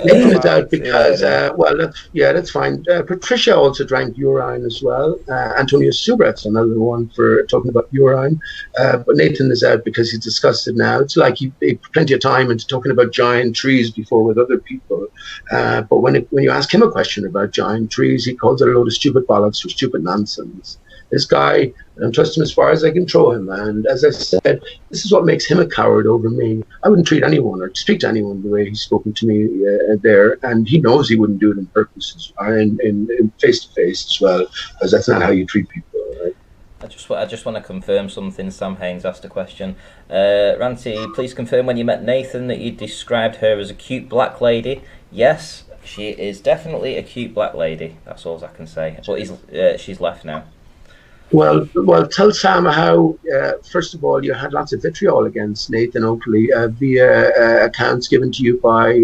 Nathan is out because that's fine. Patricia also drank urine as well. Antonio Subrat's another one for talking about urine, but Nathan is out because he's discussed it now. It's like he put plenty of time into talking about giant trees before with other people, but when you ask him a question about giant trees, he calls it a load of stupid bollocks or stupid nonsense. This guy, I don't trust him as far as I can throw him. And as I said, this is what makes him a coward over me. I wouldn't treat anyone or speak to anyone the way he's spoken to me there. And he knows he wouldn't do it in purpose, in face-to-face as well, because that's not how you treat people, right? I just want to confirm something. Sam Haynes asked a question. Ranty, please confirm when you met Nathan that you described her as a cute black lady. Yes, she is definitely a cute black lady. That's all I can say. But she's left now. Well, tell Sam how, first of all, you had lots of vitriol against Nathan Oakley via accounts given to you by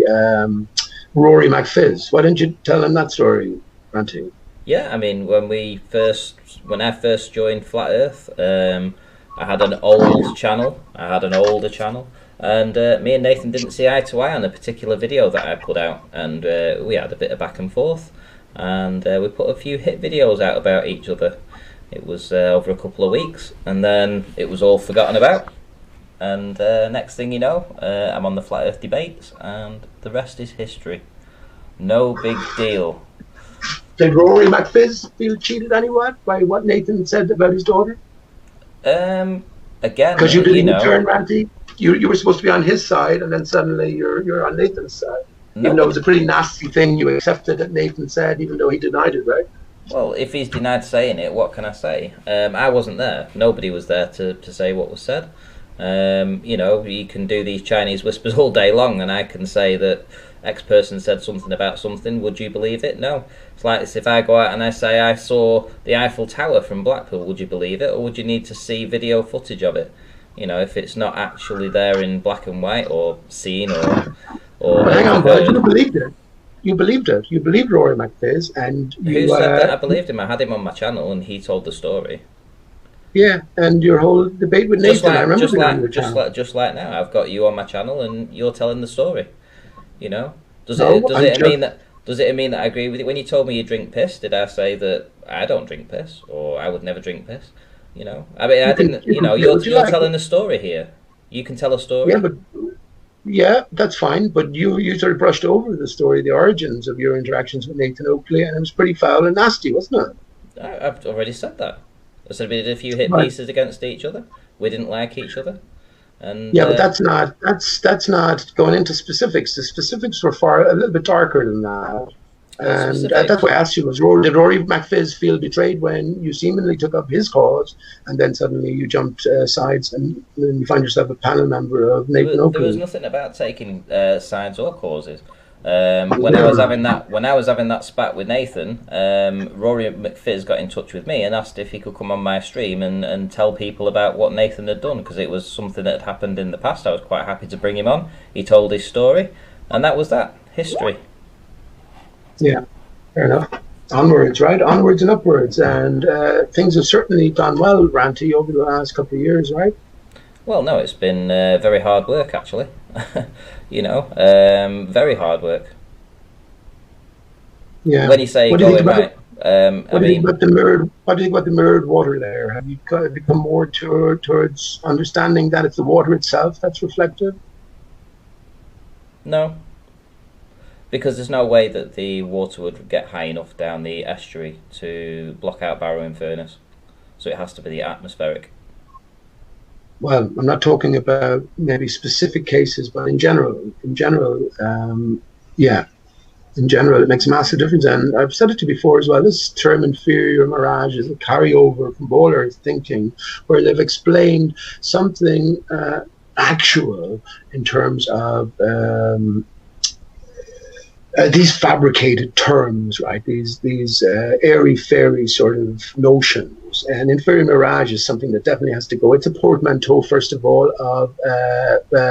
Rory McFizz. Why didn't you tell him that story, Ranty? Yeah, I mean, when I first joined Flat Earth, I had an old channel, I had an older channel, and me and Nathan didn't see eye to eye on a particular video that I put out, and we had a bit of back and forth, and we put a few hit videos out about each other. It was over a couple of weeks, and then it was all forgotten about, and next thing you know, I'm on the Flat Earth debates, and the rest is history. No big deal. Did Rory McFizz feel cheated anyone by what Nathan said about his daughter? Again, Because you didn't turn, Ranty. You were supposed to be on his side, and then suddenly you're on Nathan's side. No. Even though it was a pretty nasty thing, you accepted that Nathan said, even though he denied it, right? Well, if he's denied saying it, what can I say? I wasn't there. Nobody was there to say what was said. You can do these Chinese whispers all day long, and I can say that X person said something about something. Would you believe it? No. It's like this: if I go out and I say I saw the Eiffel Tower from Blackpool, would you believe it, or would you need to see video footage of it? If it's not actually there in black and white or seen or. But hang on, bud. You believed it. You believed it. You believed Rory McFizz, and who said that I believed him? I had him on my channel, and he told the story. Yeah, and your whole debate with Nathan, I remember just like now, I've got you on my channel, and you're telling the story. Does it mean that I agree with it? When you told me you drink piss, did I say that I don't drink piss, or I would never drink piss? I mean, I didn't. You're telling a story here. You can tell a story. Yeah, but. Yeah, that's fine, but you sort of brushed over the story, the origins of your interactions with Nathan Oakley, and it was pretty foul and nasty, wasn't it? I've already said that. I said we did a few hit pieces against each other. We didn't like each other. And yeah, but that's not going into specifics. The specifics were a little bit darker than that. And that's why I asked you, did Rory McFizz feel betrayed when you seemingly took up his cause, and then suddenly you jumped sides, and then you find yourself a panel member of Nathan Oakley? There was nothing about taking sides or causes. When I was having that spat with Nathan, Rory McFizz got in touch with me and asked if he could come on my stream and tell people about what Nathan had done, because it was something that had happened in the past. I was quite happy to bring him on. He told his story, and that was that. History. Yeah, fair enough. Onwards, right? Onwards and upwards. And things have certainly gone well, Ranty, over the last couple of years, right? Well, no, it's been very hard work, actually. Very hard work. Yeah. When you say going right, what do you think about the mirrored water there? Have you become more towards understanding that it's the water itself that's reflective? No. Because there's no way that the water would get high enough down the estuary to block out Barrow and Furnace. So it has to be the atmospheric. Well, I'm not talking about maybe specific cases, but in general, yeah. In general, it makes a massive difference. And I've said it to you before as well, this term inferior mirage is a carryover from Bowler's thinking, where they've explained something actual in terms of these fabricated terms, right? These airy-fairy sort of notions. And inferior mirage is something that definitely has to go. It's a portmanteau, first of all, of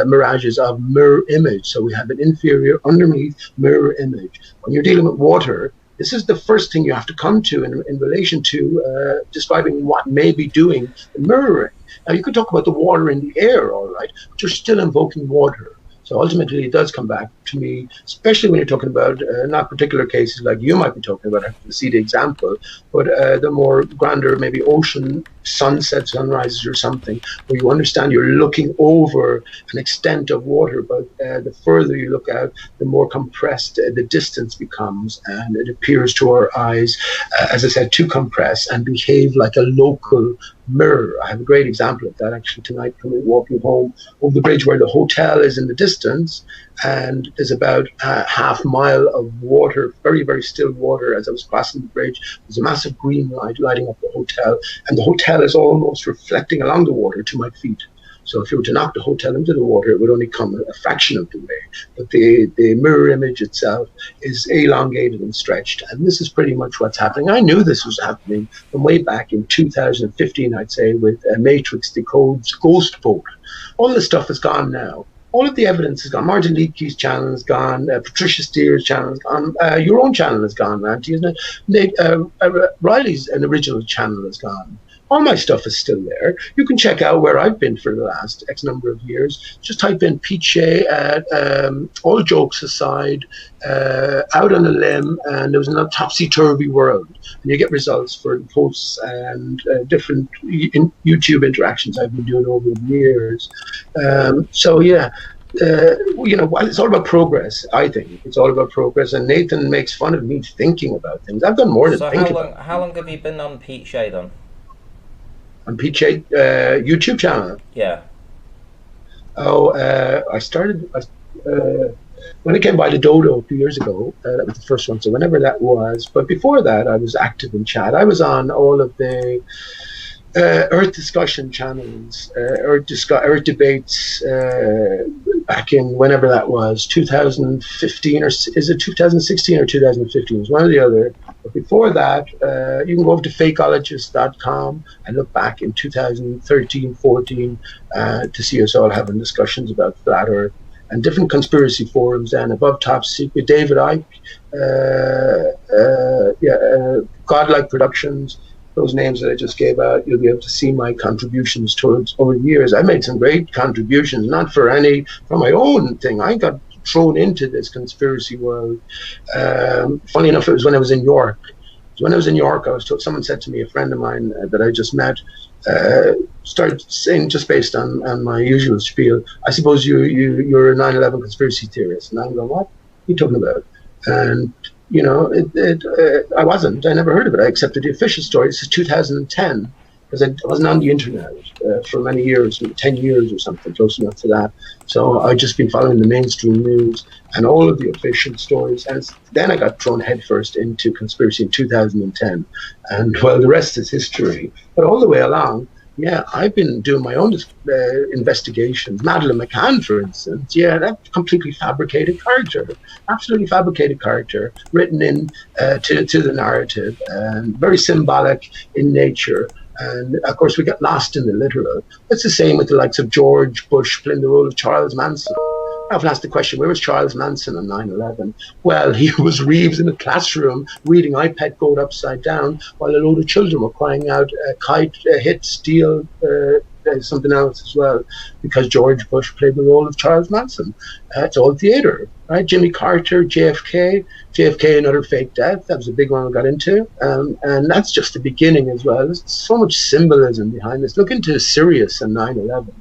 mirages of mirror image. So we have an inferior underneath mirror image. When you're dealing with water, this is the first thing you have to come to in relation to describing what may be doing the mirroring. Now, you could talk about the water in the air, all right, but you're still invoking water. So ultimately, it does come back to me, especially when you're talking about not particular cases like you might be talking about. I have to see the example, but the more grander, maybe ocean sunset, sunrises or something, where you understand you're looking over an extent of water, but the further you look out, the more compressed the distance becomes, and it appears to our eyes, as I said, to compress and behave like a local mirror. I have a great example of that actually tonight, walking home over the bridge where the hotel is in the distance, and there's about a half mile of water, very, very still water. As I was crossing the bridge, there's a massive green light lighting up the hotel, and the hotel is almost reflecting along the water to my feet. So if you were to knock the hotel into the water, it would only come a fraction of the way. But the mirror image itself is elongated and stretched. And this is pretty much what's happening. I knew this was happening from way back in 2015, I'd say, with Matrix Decode's Ghost Boat. All this stuff is gone now. All of the evidence is gone. Martin Leakey's channel is gone. Patricia Steer's channel is gone. Your own channel is gone, Ranty, isn't it? Riley's an original channel is gone. All my stuff is still there. You can check out where I've been for the last X number of years. Just type in Pete Shea, all jokes aside, out on a limb, and there was an topsy-turvy world. And you get results for posts and different YouTube interactions I've been doing over the years. So, yeah. While it's all about progress, I think it's all about progress. And Nathan makes fun of me thinking about things. I've done more than think about. How long have you been on Pete Shea then? On Pete Shea YouTube channel? Yeah. Oh, I started when I came by the Dodo a few years ago. That was the first one. So whenever that was, but before that, I was active in chat. I was on all of the Earth discussion channels, Earth debates back in whenever that was, 2015 or is it 2016 or 2015? It was one or the other. But before that, you can go over to fakeologist.com and look back in 2013, 14 to see us all having discussions about flat Earth and different conspiracy forums. And Above Top Secret, David Icke, Godlike Productions. Those names that I just gave out, you'll be able to see my contributions towards over the years. I made some great contributions, not for my own thing. I got thrown into this conspiracy world. Funny enough, it was when I was in York. When I was in York, I was told, someone said to me, a friend of mine that I just met, started saying, just based on my usual spiel, I suppose you're a 9/11 conspiracy theorist. And I'm going, what are you talking about? And I wasn't. I never heard of it. I accepted the official story. This is 2010, because I wasn't on the internet for many years, 10 years or something, close enough to that. So I'd just been following the mainstream news and all of the official stories. And then I got thrown headfirst into conspiracy in 2010. And, well, the rest is history. But all the way along, yeah, I've been doing my own investigations. Madeleine McCann, for instance, yeah, that completely fabricated character, absolutely fabricated character, written in to the narrative, and very symbolic in nature. And of course, we get lost in the literal. It's the same with the likes of George Bush playing the role of Charles Manson. I often ask the question, where was Charles Manson on 9/11? Well, he was Reeves in a classroom reading iPad Code upside down while a load of children were crying out, kite, hit, steal, something else as well, because George Bush played the role of Charles Manson. It's all theater, right? Jimmy Carter, JFK, another fake death. That was a big one we got into. And that's just the beginning as well. There's so much symbolism behind this. Look into Sirius and 9/11.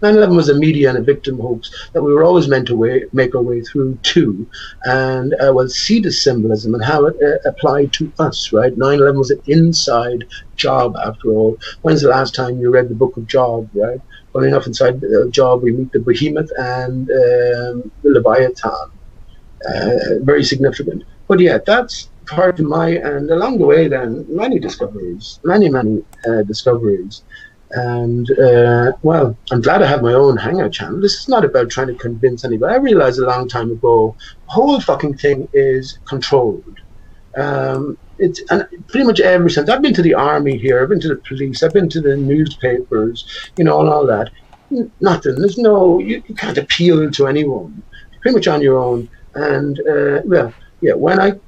9/11 was a media and a victim hoax that we were always meant to make our way through to, and see the symbolism and how it applied to us, right? 9/11 was an inside job, after all. When's the last time you read the book of Job, right? Funny enough, inside Job, we meet the behemoth and the Leviathan. Very significant. But yeah, that's part of and along the way then, many discoveries. And, well, I'm glad I have my own Hangout channel. This is not about trying to convince anybody. I realized a long time ago, the whole fucking thing is controlled. And pretty much ever since, I've been to the army here, I've been to the police, I've been to the newspapers, and all that. Nothing. There's you can't appeal to anyone. You're pretty much on your own. And, when I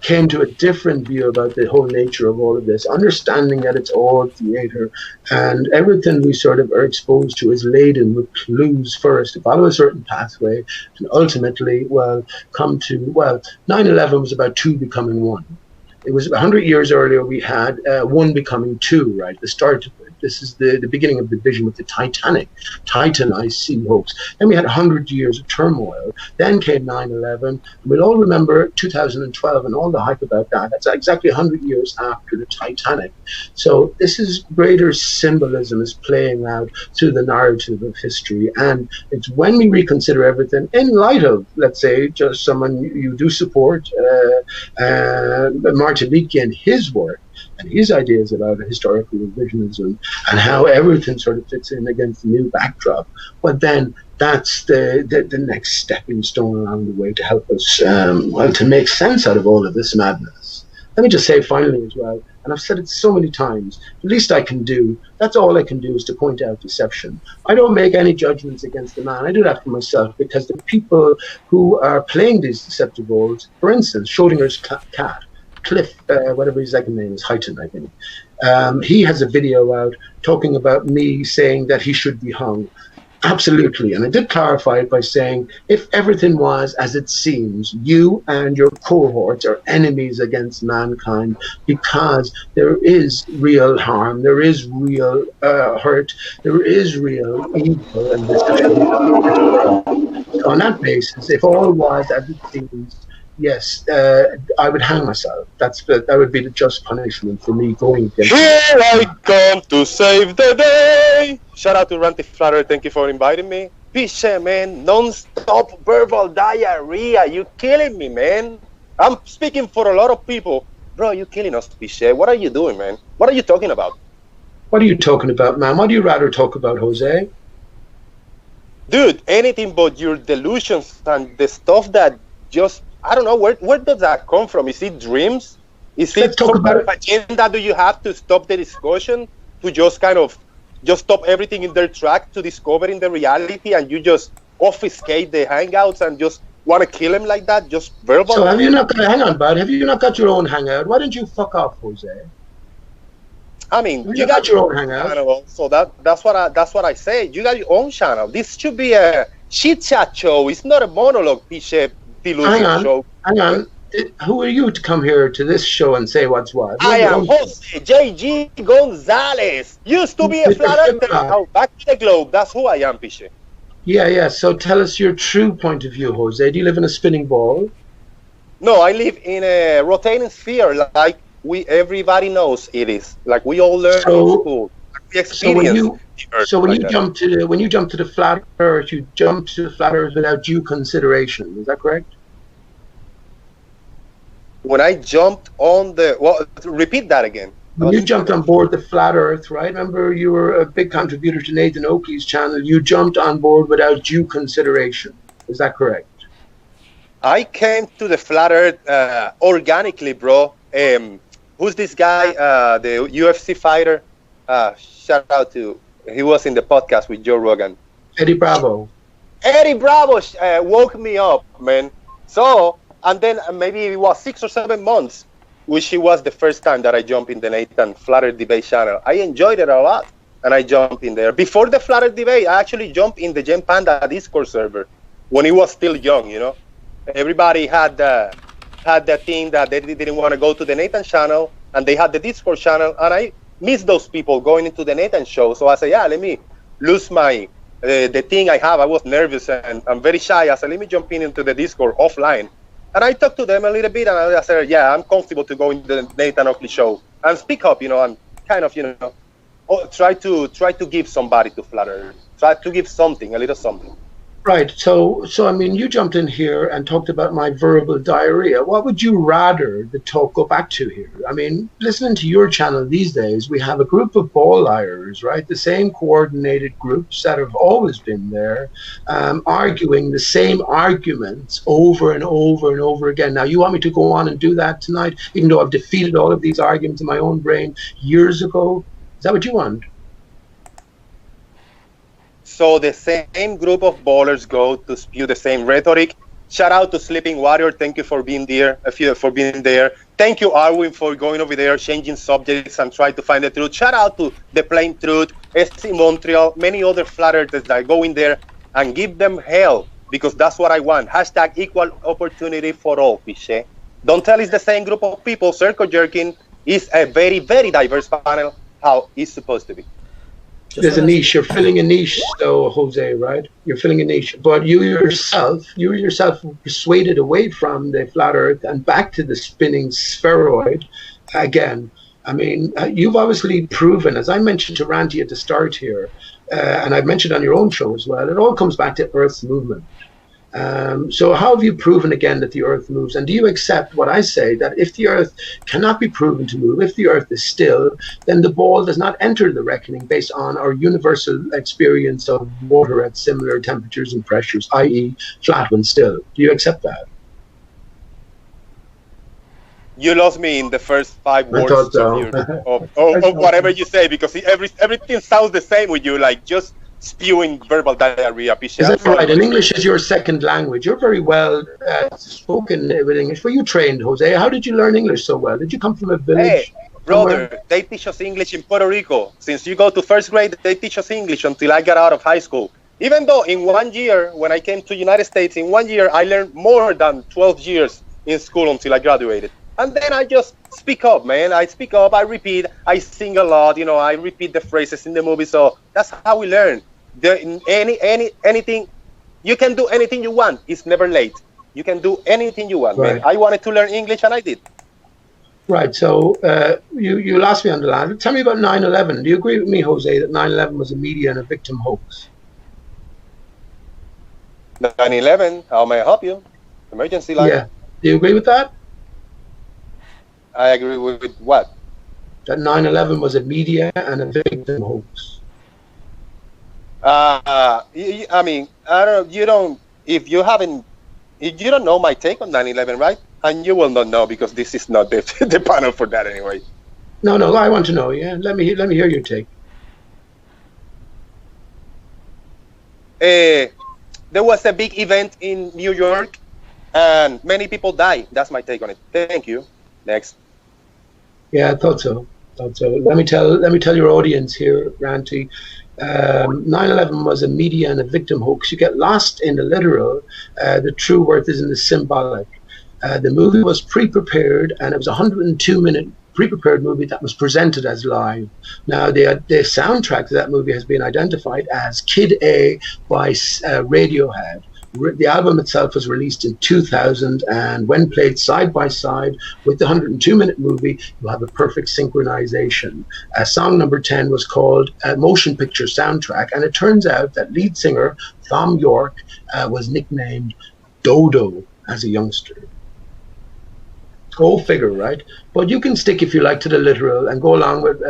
came to a different view about the whole nature of all of this, understanding that it's all theater and everything we sort of are exposed to is laden with clues first to follow a certain pathway and ultimately, come to, 9/11 was about two becoming one. It was 100 years earlier we had one becoming two, right? The start of it. This is the beginning of the vision with the Titanized sea hoax. Then we had 100 years of turmoil. Then came 9/11. We'll all remember 2012 and all the hype about that. That's exactly 100 years after the Titanic. So this is greater symbolism is playing out through the narrative of history. And it's when we reconsider everything in light of, let's say, just someone you do support, Martin Leakey and his work, and his ideas about historical revisionism and how everything sort of fits in against the new backdrop, well, then that's the next stepping stone along the way to help us, to make sense out of all of this madness. Let me just say finally as well, and I've said it so many times, the least I can do, that's all I can do, is to point out deception. I don't make any judgments against the man. I do that for myself, because the people who are playing these deceptive roles, for instance, Schrodinger's cat, Cliff, whatever his second name is, Heighton, I think, he has a video out talking about me saying that he should be hung. Absolutely. And I did clarify it by saying, if everything was as it seems, you and your cohorts are enemies against mankind, because there is real harm, there is real hurt, there is real evil. And this so on that basis, if all was as it seems, yes, I would hang myself. That would be the just punishment for me going against. Here I come to save the day. Shout out to Ranty Flatter. Thank you for inviting me. Piche, man, non-stop verbal diarrhea. You killing me, man. I'm speaking for a lot of people. Bro, you killing us, Piche. What are you doing, man? What are you talking about? What are you talking about, man? What do you rather talk about, Jose? Dude, anything but your delusions and the stuff that just, I don't know, where does that come from? Is it dreams? Is it some kind of agenda? Do you have to stop the discussion to just kind of just stop everything in their track to discovering the reality, and you just obfuscate the hangouts and just want to kill him like that, just verbal? So have you not got, hang on, bud, have you not got your own hangout? Why don't you fuck off, Jose? I mean, you got your own hangout. Channel, so that's what I say. You got your own channel. This should be a chit chat show. It's not a monologue, Piche. Hang on. Who are you to come here to this show and say what's what? I am Jose J.G. Gonzalez. Used to be a flat earther. Now back to the globe. That's who I am, Piche. Yeah. So tell us your true point of view, Jose. Do you live in a spinning ball? No, I live in a rotating sphere, like everybody knows it is. Like we all learn in school. Like we experience. So when you jump to the flat earth, you jump to the flat earth without due consideration. Is that correct? When I jumped on repeat that again. When you jumped on board the flat earth, right? Remember, you were a big contributor to Nathan Oakley's channel. You jumped on board without due consideration. Is that correct? I came to the flat earth organically, bro. Who's this guy? The UFC fighter. Shout out to. He was in the podcast with Joe Rogan. Eddie Bravo. Eddie Bravo woke me up, man. So, and then maybe it was 6 or 7 months, which it was the first time that I jumped in the Nathan Flat Earth Debate channel. I enjoyed it a lot, and I jumped in there. Before the Flat Earth Debate, I actually jumped in the Gen Panda Discord server when it was still young, you know. Everybody had the thing that they didn't want to go to the Nathan channel, and they had the Discord channel, and I miss those people going into the Nathan show. So I said, yeah, let me lose my the thing I have. I was nervous and I'm very shy. I said, let me jump into the Discord offline. And I talked to them a little bit, and I said, yeah, I'm comfortable to go into the Nathan Oakley show and speak up, you know, and kind of, you know, try to give somebody to Flat Earth, try to give something, a little something. Right. So I mean, you jumped in here and talked about my verbal diarrhea. What would you rather the talk go back to here? I mean, listening to your channel these days, we have a group of ball liars, right? The same coordinated groups that have always been there, arguing the same arguments over and over and over again. Now, you want me to go on and do that tonight, even though I've defeated all of these arguments in my own brain years ago? Is that what you want? So the same group of ballers go to spew the same rhetoric. Shout out to Sleeping Warrior. Thank you for being there. Thank you, Arwin, for going over there, changing subjects and trying to find the truth. Shout out to The Plain Truth, SC Montreal, many other flat earthers that go in there and give them hell, because that's what I want. Hashtag equal opportunity for all, Piche. Don't tell it's the same group of people. Circle Jerking is a very, very diverse panel, how it's supposed to be. There's a niche. You're filling a niche, though, Jose, right? You're filling a niche. But you yourself were persuaded away from the flat earth and back to the spinning spheroid again. I mean, you've obviously proven, as I mentioned to Randy at the start here, and I've mentioned on your own show as well, it all comes back to Earth's movement. So how have you proven again that the Earth moves? And do you accept what I say, that if the Earth cannot be proven to move, if the Earth is still, then the ball does not enter the reckoning based on our universal experience of water at similar temperatures and pressures, i.e. flat when still? Do you accept that? You lost me in the first 5 I words thought so. of whatever you say, because everything sounds the same with you, like just spewing verbal diarrhea. Is that right? And English is your second language. You're very well spoken with English. Were you trained, Jose? How did you learn English so well? Did you come from a village? Hey, brother, they teach us English in Puerto Rico. Since you go to first grade, they teach us English until I got out of high school. Even though in 1 year, when I came to United States, in 1 year, I learned more than 12 years in school until I graduated. And then I just speak up, man. I speak up, I repeat, I sing a lot, I repeat the phrases in the movie. So that's how we learn. Anything, you can do anything you want. It's never late. You can do anything you want, right. Man. I wanted to learn English and I did. Right. So you lost me on the line. Tell me about 9/11. Do you agree with me, Jose, that 9/11 was a media and a victim hoax? 9/11, how may I help you? Emergency line. Yeah. Do you agree with that? I agree with what? That 9/11 was a media and a victim hoax. I mean, I don't. You don't. If you don't know my take on 9/11, right? And you will not know, because this is not the panel for that anyway. No, I want to know. Yeah, let me hear your take. There was a big event in New York, and many people died. That's my take on it. Thank you. Next. Yeah, I thought so. Let me tell your audience here, Ranty. 9/11 was a media and a victim hoax. You get lost in the literal. The true worth is in the symbolic. The movie was pre-prepared, and it was a 102-minute pre-prepared movie that was presented as live. Now, the soundtrack to that movie has been identified as Kid A by Radiohead. The album itself was released in 2000, and when played side by side with the 102-minute movie, you have a perfect synchronization. Song number 10 was called Motion Picture Soundtrack, and it turns out that lead singer Thom Yorke was nicknamed Dodo as a youngster. Go figure, right? But you can stick, if you like, to the literal and go along with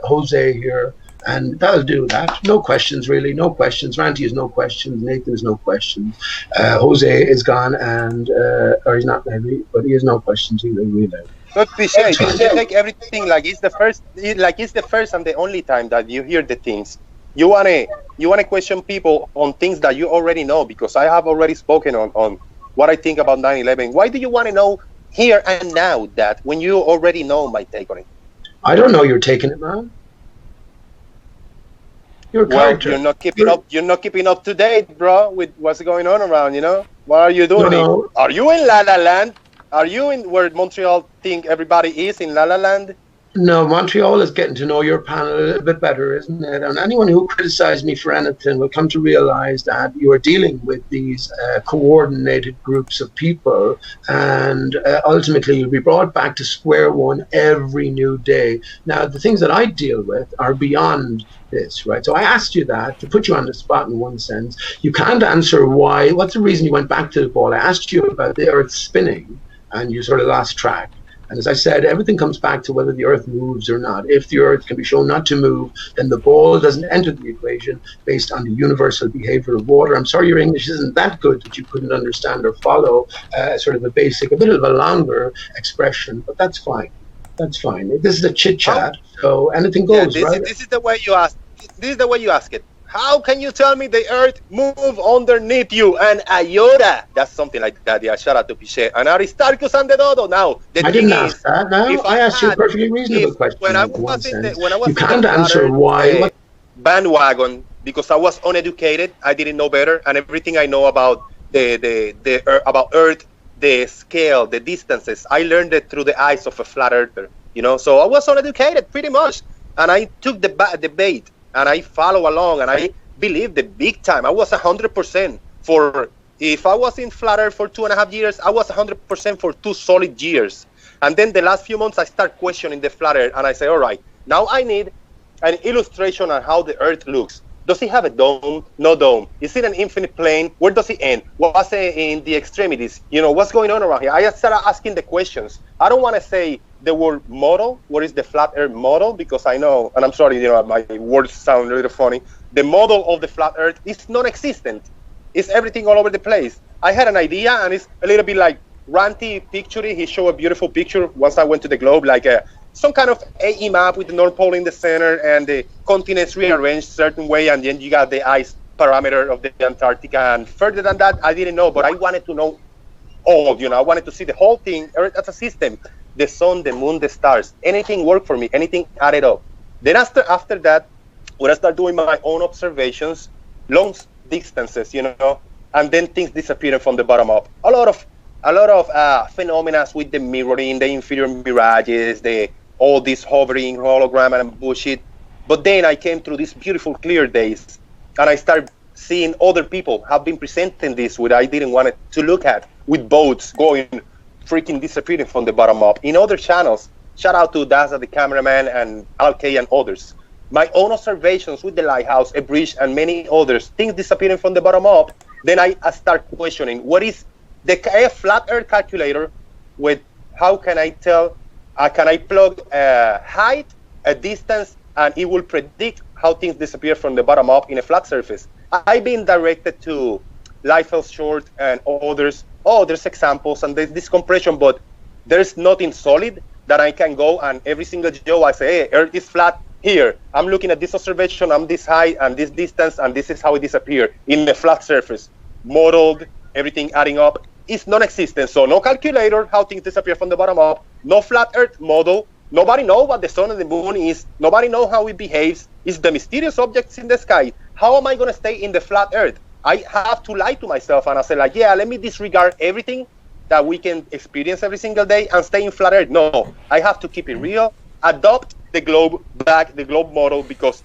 Jose here. And that'll do that. No questions, really. No questions. Ranty has no questions. Nathan has no questions. Jose is gone, and or he's not maybe, but he has no questions either. Really. But Pichet, you take everything like it's the first and the only time that you hear the things. You wanna question people on things that you already know, because I have already spoken on what I think about 9/11. Why do you want to know here and now that when you already know my take on it? I don't know you're taking it, man. You're not keeping up to date, bro, with what's going on around. What are you doing? No. Are you in La La Land? Are you in where Montreal think everybody is, in La La Land? No, Montreal is getting to know your panel a little bit better, isn't it? And anyone who criticizes me for anything will come to realize that you are dealing with these coordinated groups of people, and ultimately you'll be brought back to square one every new day. Now, the things that I deal with are beyond this, right? So I asked you that to put you on the spot in one sense. You can't answer why. What's the reason you went back to the ball? I asked you about the Earth spinning, and you sort of lost track. And as I said, everything comes back to whether the Earth moves or not. If the Earth can be shown not to move, then the ball doesn't enter the equation based on the universal behavior of water. I'm sorry your English isn't that good that you couldn't understand or follow sort of a bit of a longer expression, but that's fine. That's fine. This is a chit-chat, so anything goes, right? This is the way you ask. This is the way you ask it. How can you tell me the Earth move underneath you? And iota, that's something like that. Yeah, shout out to Pichet and Aristarchus and the Dodo. Now, I didn't ask that. Now I asked you a perfectly reasonable question. When I was you can't answer why. Bandwagon, because I was uneducated, I didn't know better, and everything I know about about Earth, the scale, the distances, I learned it through the eyes of a flat earther. So I was uneducated pretty much, and I took the bait. And I follow along, and I believed it big time. I was 100% for. If I was in flat Earth for 2.5 years, I was 100% for 2 solid years. And then the last few months, I start questioning the flat Earth, and I say, all right, now I need an illustration on how the Earth looks. Does it have a dome? No dome. Is it an infinite plane? Where does it end? What's in the extremities? You know, what's going on around here? I started asking the questions. I don't want to say the word model. What is the flat Earth model? Because I know, and I'm sorry, you know, my words sound a little funny. The model of the flat Earth is non-existent. It's everything all over the place. I had an idea, and it's a little bit like Ranty picture. He showed a beautiful picture once I went to the globe, like some kind of AE map with the North Pole in the center and the continents rearranged certain way, and then you got the ice parameter of the Antarctica. And further than that, I didn't know, but I wanted to know all, you know, I wanted to see the whole thing, Earth as a system, the sun, the moon, the stars, anything worked for me, anything added up. Then after that, when I start doing my own observations, long distances, you know, and then things disappearing from the bottom up. A lot of phenomena with the mirroring, the inferior mirages, all this hovering, hologram and bullshit. But then I came through these beautiful clear days, and I started seeing other people have been presenting this what I didn't want to look at, with boats going freaking disappearing from the bottom up in other channels. Shout out to Daza, the cameraman, and Alkay and others. My own observations with the lighthouse, a bridge, and many others, things disappearing from the bottom up. Then I start questioning, what is the flat Earth calculator with, how can I tell, can I plug a height, a distance, and it will predict how things disappear from the bottom up in a flat surface. I've been directed to Liefeld Short and others. Oh, there's examples and there's this compression, but there's nothing solid that I can go and every single Joe I say, hey, Earth is flat here. I'm looking at this observation, I'm this height and this distance, and this is how it disappears in the flat surface. Modeled, everything adding up. It's non-existent. So no calculator, how things disappear from the bottom up. No flat Earth model. Nobody knows what the sun and the moon is. Nobody knows how it behaves. It's the mysterious objects in the sky. How am I going to stay in the flat Earth? I have to lie to myself, and I say like, yeah, let me disregard everything that we can experience every single day and stay in flat Earth. No, I have to keep it real. Adopt the globe back, the globe model, because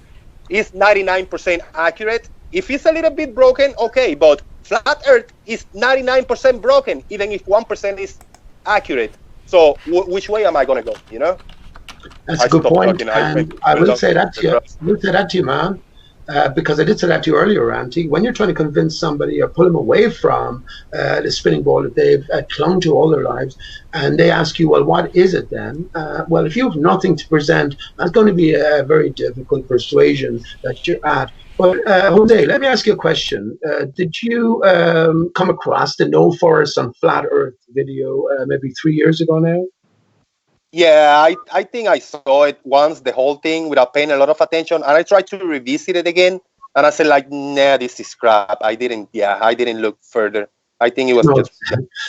it's 99% accurate. If it's a little bit broken, okay, but flat Earth is 99% broken, even if 1% is accurate. So which way am I going to go, you know? That's a good point. And I will say that to you. I will say that to you, man. Because I did say that to you earlier, Ranty. When you're trying to convince somebody or pull them away from the spinning ball that they've clung to all their lives, and they ask you, well, what is it then? Well, if you have nothing to present, that's going to be a very difficult persuasion that you're at. But Jose, let me ask you a question. Did you come across the No Forest on Flat Earth video maybe 3 years ago now? Yeah, I think I saw it once, the whole thing, without paying a lot of attention, and I tried to revisit it again, and I said like, nah, this is crap. I didn't look further. I think it was just...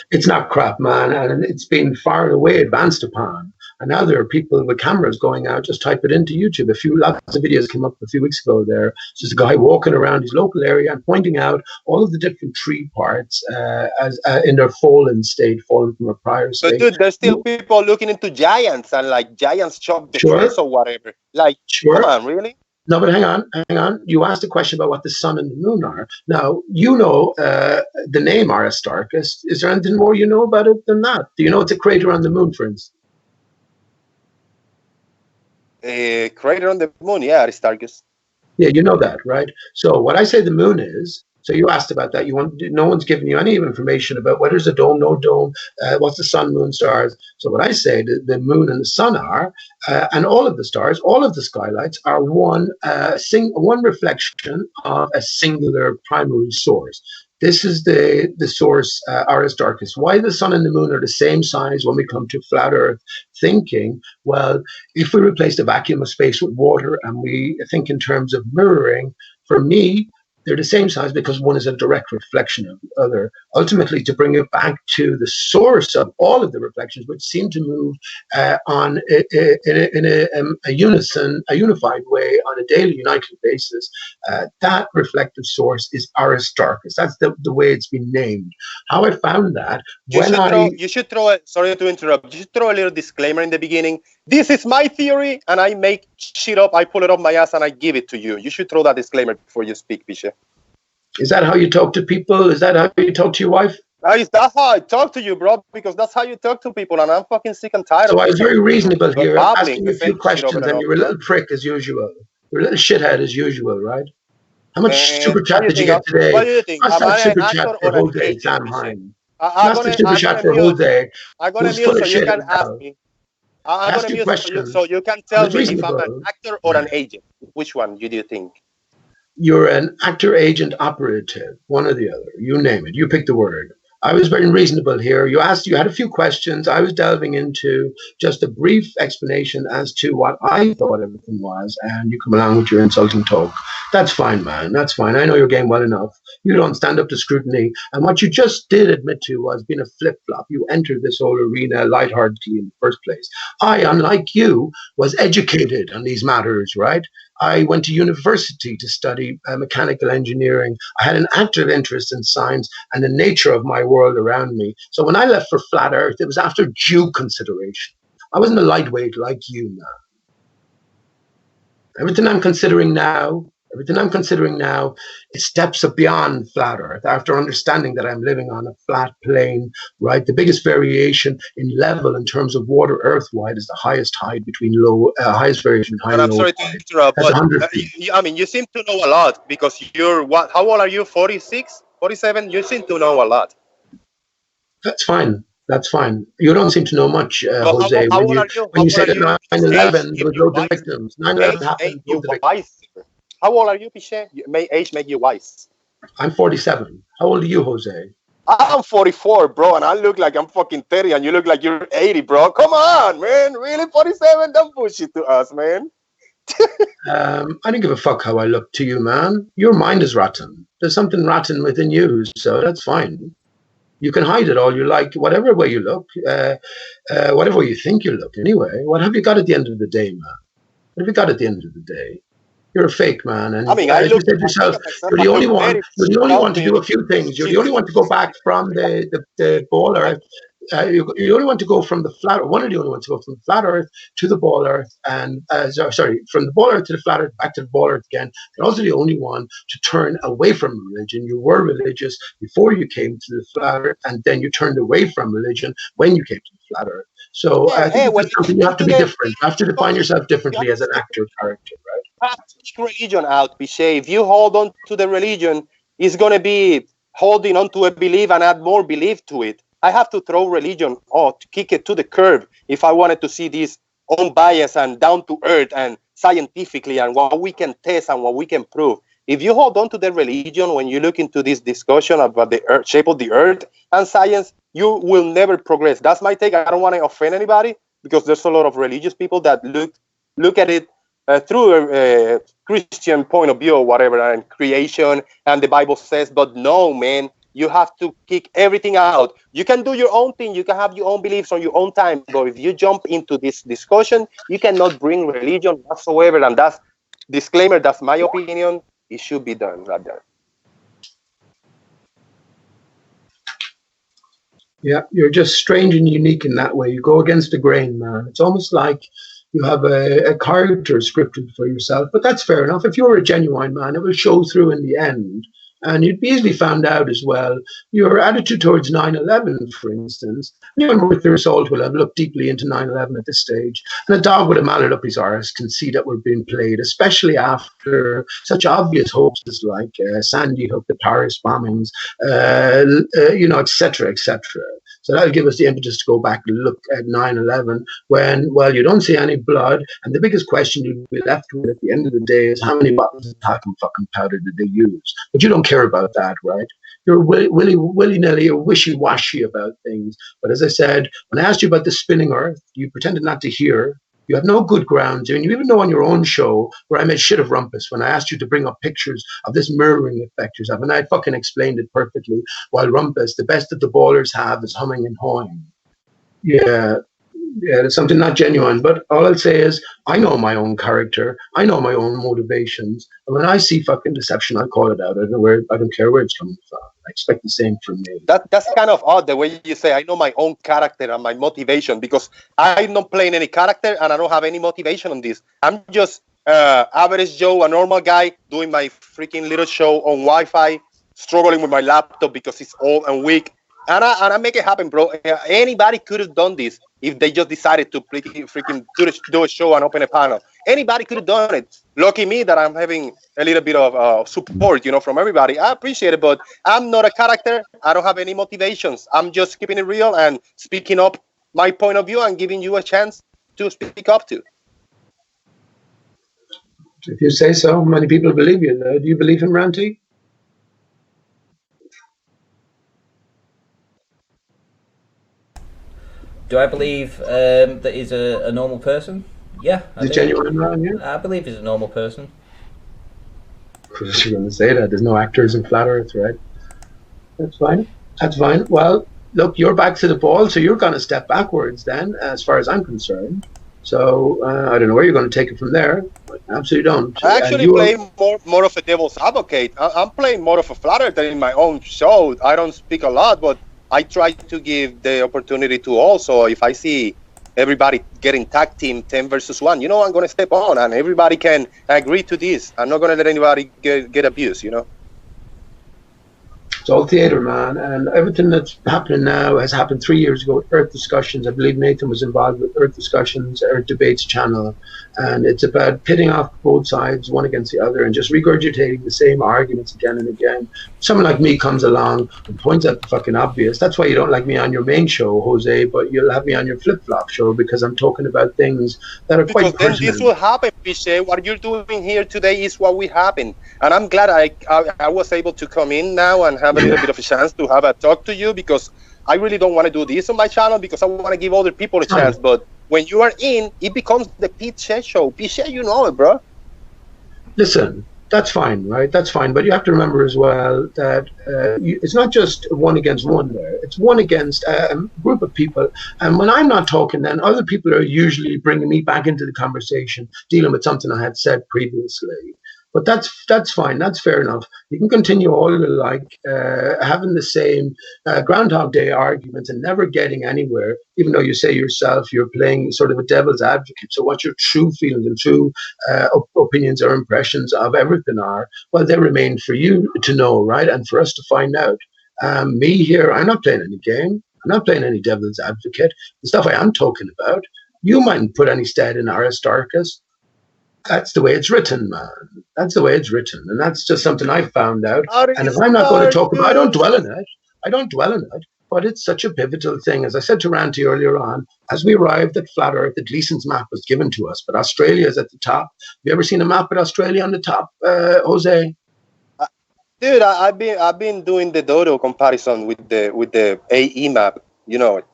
It's not crap, man, and it's been far away advanced upon. And now there are people with cameras going out, just type it into YouTube. Lots of videos came up a few weeks ago there. It's just a guy walking around his local area and pointing out all of the different tree parts as in their fallen state, fallen from a prior state. But dude, there's still people looking into giants and like giants chop the trees or whatever. Like, come on, really? No, but hang on. You asked a question about what the sun and the moon are. Now, you know the name Aristarchus. Is there anything more you know about it than that? Do you know it's a crater on the moon, for instance? A crater on the moon, yeah, Aristarchus. Yeah, you know that, right? So what I say the moon is, so you asked about that. No one's given you any information about whether there's a dome, no dome, what's the sun, moon, stars. So what I say the moon and the sun are, and all of the stars, all of the skylights are one reflection of a singular primary source. This is the source, Aristarchus. Why the sun and the moon are the same size when we come to flat Earth thinking? Well, if we replace the vacuum of space with water and we think in terms of mirroring, for me, they're the same size because one is a direct reflection of the other. Ultimately, to bring it back to the source of all of the reflections, which seem to move in a unified way on a daily, united basis, that reflective source is Aristarchus. That's the way it's been named. How I found that you should throw sorry to interrupt. You should throw a little disclaimer in the beginning. This is my theory, and I make shit up. I pull it up my ass, and I give it to you. You should throw that disclaimer before you speak, Pisha. Is that how you talk to people? Is that how you talk to your wife? That's how I talk to you, bro, because that's how you talk to people, and I'm fucking sick and tired of it. So I was very reasonable here, asking you a few questions, and you're a little prick as usual. You're a little shithead as usual, right? How much Man, super what chat do you did you think? get today? What do you think? Smash Am that I an super chat actor for or an Jose agent, Sam Piche? Hine. Smash the super I'm chat gonna for mute. Jose, I'm gonna who's mute full so of you shit can ask himself. me. I'm gonna Ask your mute so questions. you can And tell it's me if I'm an reasonable. actor or an agent. Which one do you think? You're an actor, agent, operative, one or the other. You name it. You pick the word. I was very reasonable here. You had a few questions. I was delving into just a brief explanation as to what I thought everything was, and you come along with your insulting talk. That's fine, man. That's fine. I know your game well enough. You don't stand up to scrutiny. And what you just did admit to was being a flip flop. You entered this whole arena lightheartedly in the first place. I, unlike you, was educated on these matters, right? I went to university to study mechanical engineering. I had an active interest in science and the nature of my world around me. So when I left for Flat Earth, it was after due consideration. I wasn't a lightweight like you now. Everything I'm considering now, it steps up beyond flat Earth after understanding that I'm living on a flat plane, right? The biggest variation in level in terms of water Earth-wide is the highest height between highest variation between high And and I'm low sorry to tide. interrupt, That's but 100 feet. I mean, you seem to know a lot because you're what? How old are you? 46, 47? You seem to know a lot. That's fine. That's fine. You don't seem to know much, But Jose. how When old you are you? when How you old say are that you? Because 9/11, age there gives was you loads of wise. victims. 9/11 Age make happened, you loads of victims. wise. How old are you, Piche? May age make you wise. I'm 47. How old are you, Jose? I'm 44, bro, and I look like I'm fucking 30, and you look like you're 80, bro. Come on, man. Really, 47? Don't push it to us, man. I don't give a fuck how I look to you, man. Your mind is rotten. There's something rotten within you, so that's fine. You can hide it all you like, whatever way you look, whatever way you think you look. Anyway, what have you got at the end of the day, man? What have you got at the end of the day? You're a fake man, I and mean, as you said I look yourself, at myself, you're I the only look one. very You're the only well, one to man. do a few things. You're the She's only one to go back from the ball earth. You're the only one to go from the flat. One of the only ones to go from the flat earth to the ball earth, and sorry, from the ball earth to the flat earth, back to the ball earth again. And also the only one to turn away from religion. You were religious before you came to the flat earth, and then you turned away from religion when you came to the flat earth. So I think hey, it's when just something you you have come to to be the different. You have to define yourself you differently as an actor character. have to take religion out, Piche. If you hold on to the religion, it's going to be holding on to a belief and add more belief to it. I have to throw religion or to kick it to the curb if I wanted to see this unbiased and down to earth and scientifically and what we can test and what we can prove. If you hold on to the religion when you look into this discussion about the earth, shape of the earth and science, you will never progress. That's my take. I don't want to offend anybody because there's a lot of religious people that look at it through a Christian point of view or whatever, and creation and the Bible says, but no, man, you have to kick everything out. You can do your own thing, you can have your own beliefs on your own time, but if you jump into this discussion, you cannot bring religion whatsoever. And that's disclaimer, that's my opinion. It should be done right there. Yeah, you're just strange and unique in that way. You go against the grain, man. It's almost like you have a character scripted for yourself, but that's fair enough. If you're a genuine man, it will show through in the end. And you'd be easily found out as well. Your attitude towards 9/11, for instance, anyone worth their salt will have looked deeply into 9/11 at this stage. And a dog with a mallet up his arse can see that we're being played, especially after such obvious hoaxes like Sandy Hook, the Paris bombings, etc., etc. So that'll give us the impetus to go back and look at 9/11 when, well, you don't see any blood. And the biggest question you'll be left with at the end of the day is how many bottles of talcum fucking powder did they use? But you don't care about that, right? You're willy-nilly or wishy-washy about things. But as I said, when I asked you about the spinning earth, you pretended not to hear. You have no good grounds. And you even know on your own show where I made shit of Rumpus when I asked you to bring up pictures of this mirroring effect yourself. And I fucking explained it perfectly. While Rumpus, the best that the ballers have is humming and hawing. Yeah, it's something not genuine. But all I'll say is, I know my own character. I know my own motivations. And when I see fucking deception, I call it out. I don't care where it's coming from. I expect the same from me. That's kind of odd the way you say I know my own character and my motivation, because I'm not playing any character and I don't have any motivation on this. I'm just average Joe, a normal guy doing my freaking little show on Wi-Fi, struggling with my laptop because it's old and weak. And I make it happen, bro. Anybody could have done this if they just decided to freaking do a show and open a panel. Anybody could have done it. Lucky me that I'm having a little bit of support, from everybody. I appreciate it, but I'm not a character. I don't have any motivations. I'm just keeping it real and speaking up my point of view and giving you a chance to speak up to. If you say so, many people believe you. Do you believe him, Ranty? Do I believe that he's a normal person? Yeah, Is it genuine, Ron? Yeah. I believe he's a normal person. Of course, you're going to say that. There's no actors in Flat Earth, right? That's fine. That's fine. Well, look, you're back to the ball, so you're going to step backwards then, as far as I'm concerned. So I don't know where you're going to take it from there. But absolutely don't. I actually play more of a devil's advocate. I'm playing more of a Flat Earth than in my own show. I don't speak a lot, but I try to give the opportunity to all. So if I see everybody getting tag team 10 versus 1, I'm going to step on and everybody can agree to this. I'm not going to let anybody get abused, It's all theatre, man, and everything that's happening now has happened 3 years ago with Earth Discussions. I believe Nathan was involved with Earth Discussions, Earth Debates channel, and it's about pitting off both sides, one against the other, and just regurgitating the same arguments again and again. Someone like me comes along and points out the fucking obvious. That's why you don't like me on your main show, Jose, but you'll have me on your flip-flop show because I'm talking about things that are quite personal. Because then this will happen, Piche. What you're doing here today is what will happen. And I'm glad I was able to come in now and have a little bit of a chance to have a talk to you, because I really don't want to do this on my channel because I want to give other people a chance. But when you are in, it becomes the Piche show. Piche, you know it, bro. Listen, that's fine, right? That's fine. But you have to remember as well that it's not just one against one there. It's one against a group of people. And when I'm not talking, then other people are usually bringing me back into the conversation, dealing with something I had said previously. But that's fine. That's fair enough. You can continue all you like, having the same Groundhog Day arguments and never getting anywhere, even though you say yourself you're playing sort of a devil's advocate. So what your true feelings and true opinions or impressions of everything are, well, they remain for you to know, right? And for us to find out. Me here, I'm not playing any game. I'm not playing any devil's advocate. The stuff I am talking about, you mightn't put any stead in Aristarchus. That's the way it's written, man. That's the way it's written. And that's just something I found out. And if I'm not going to talk about it, I don't dwell in it. But it's such a pivotal thing. As I said to Ranty earlier on, as we arrived at Flat Earth, the Gleason's map was given to us, but Australia is at the top. Have you ever seen a map with Australia on the top, Jose? Dude, I've been doing the Dodo comparison with the AE map. You know it.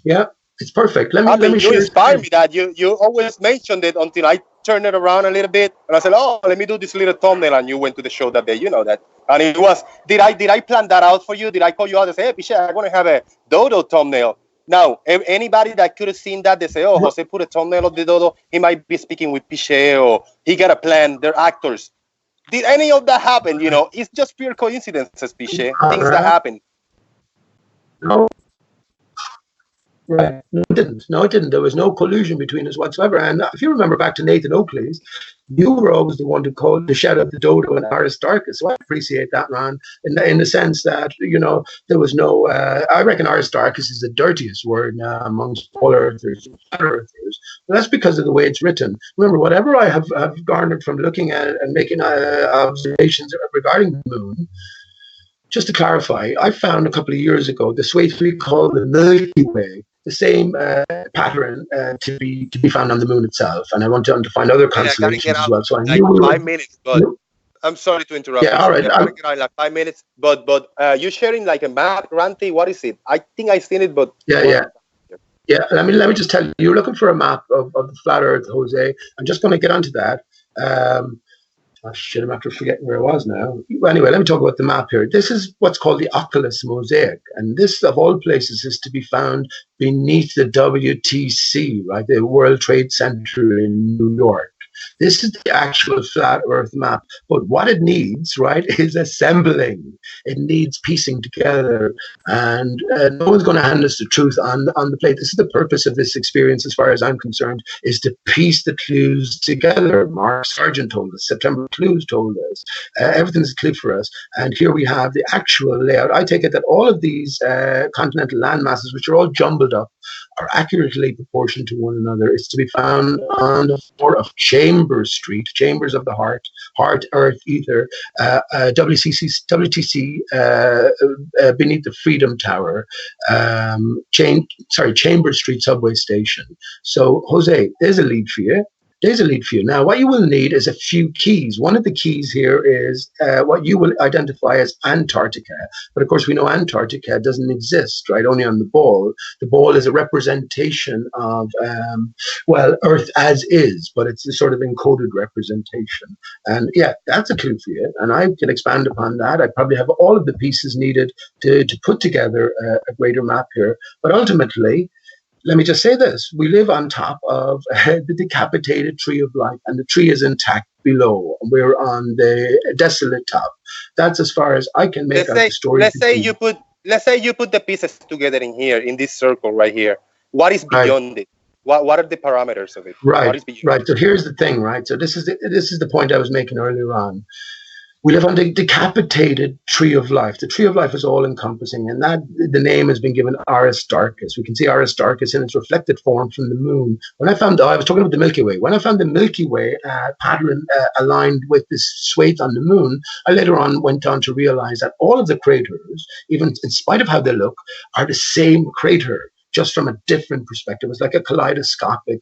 Yeah, it's perfect. Let me you inspired me that you always mentioned it until I turned it around a little bit, and I said, "Oh, let me do this little thumbnail." And you went to the show that day. You know that, and it was. Did I plan that out for you? Did I call you out and say, "Hey, Piche, I'm gonna have a Dodo thumbnail"? Now, anybody that could have seen that, they say, "Oh, Jose put a thumbnail of the Dodo. He might be speaking with Piche, or he got a plan. They're actors." Did any of that happen? It's just pure coincidences, Piche. Things that happen. No. Right. No, it didn't. There was no collusion between us whatsoever. And if you remember back to Nathan Oakley's, you were always the one to shout out the Dodo and Aristarchus. So I appreciate that, man, in the sense that, there was no, I reckon Aristarchus is the dirtiest word now amongst all earthers and flat earthers. But that's because of the way it's written. Remember, whatever I have garnered from looking at it and making observations regarding the moon, just to clarify, I found a couple of years ago this way we call the Milky Way, the same pattern to be found on the moon itself, and I want to find other constellations as well. So I knew 5 minutes, but I'm sorry to interrupt. Yeah, all right. I get out in 5 minutes, but you're sharing like a map, Ranty. What is it? I think I've seen it, but yeah. Let me just tell you, you're looking for a map of the flat Earth, Jose. I'm just going to get onto that. I'm after forgetting where I was now. Well, anyway, let me talk about the map here. This is what's called the Oculus Mosaic. And this, of all places, is to be found beneath the WTC, right? The World Trade Center in New York. This is the actual flat Earth map. But what it needs, right, is assembling. It needs piecing together. And no one's going to hand us the truth on the plate. This is the purpose of this experience, as far as I'm concerned, is to piece the clues together. Mark Sargent told us. September Clues told us. Everything is a clue for us. And here we have the actual layout. I take it that all of these continental land masses, which are all jumbled up, are accurately proportioned to one another. It's to be found on the floor of Chambers Street, Chambers of the Heart, Earth, Ether, WTC, beneath the Freedom Tower, Chambers Street subway station. So, Jose, there's a lead for you. Now, what you will need is a few keys. One of the keys here is what you will identify as Antarctica. But of course, we know Antarctica doesn't exist, right? Only on the ball. The ball is a representation of, Earth as is, but it's a sort of encoded representation. And yeah, that's a clue for you. And I can expand upon that. I probably have all of the pieces needed to put together a greater map here. But ultimately, let me just say this. We live on top of the decapitated tree of life, and the tree is intact below. We're on the desolate top. That's as far as I can make out the story. Let's say you put the pieces together in here, in this circle right here. What is beyond it? What are the parameters of it? Right. So here's the thing, right? So this is the point I was making earlier on. We live on the decapitated tree of life. The tree of life is all encompassing, and that the name has been given Aristarchus. We can see Aristarchus in its reflected form from the moon. I was talking about the Milky Way. When I found the Milky Way pattern aligned with this swathe on the moon, I later on went on to realize that all of the craters, even in spite of how they look, are the same crater, just from a different perspective. It's like a kaleidoscopic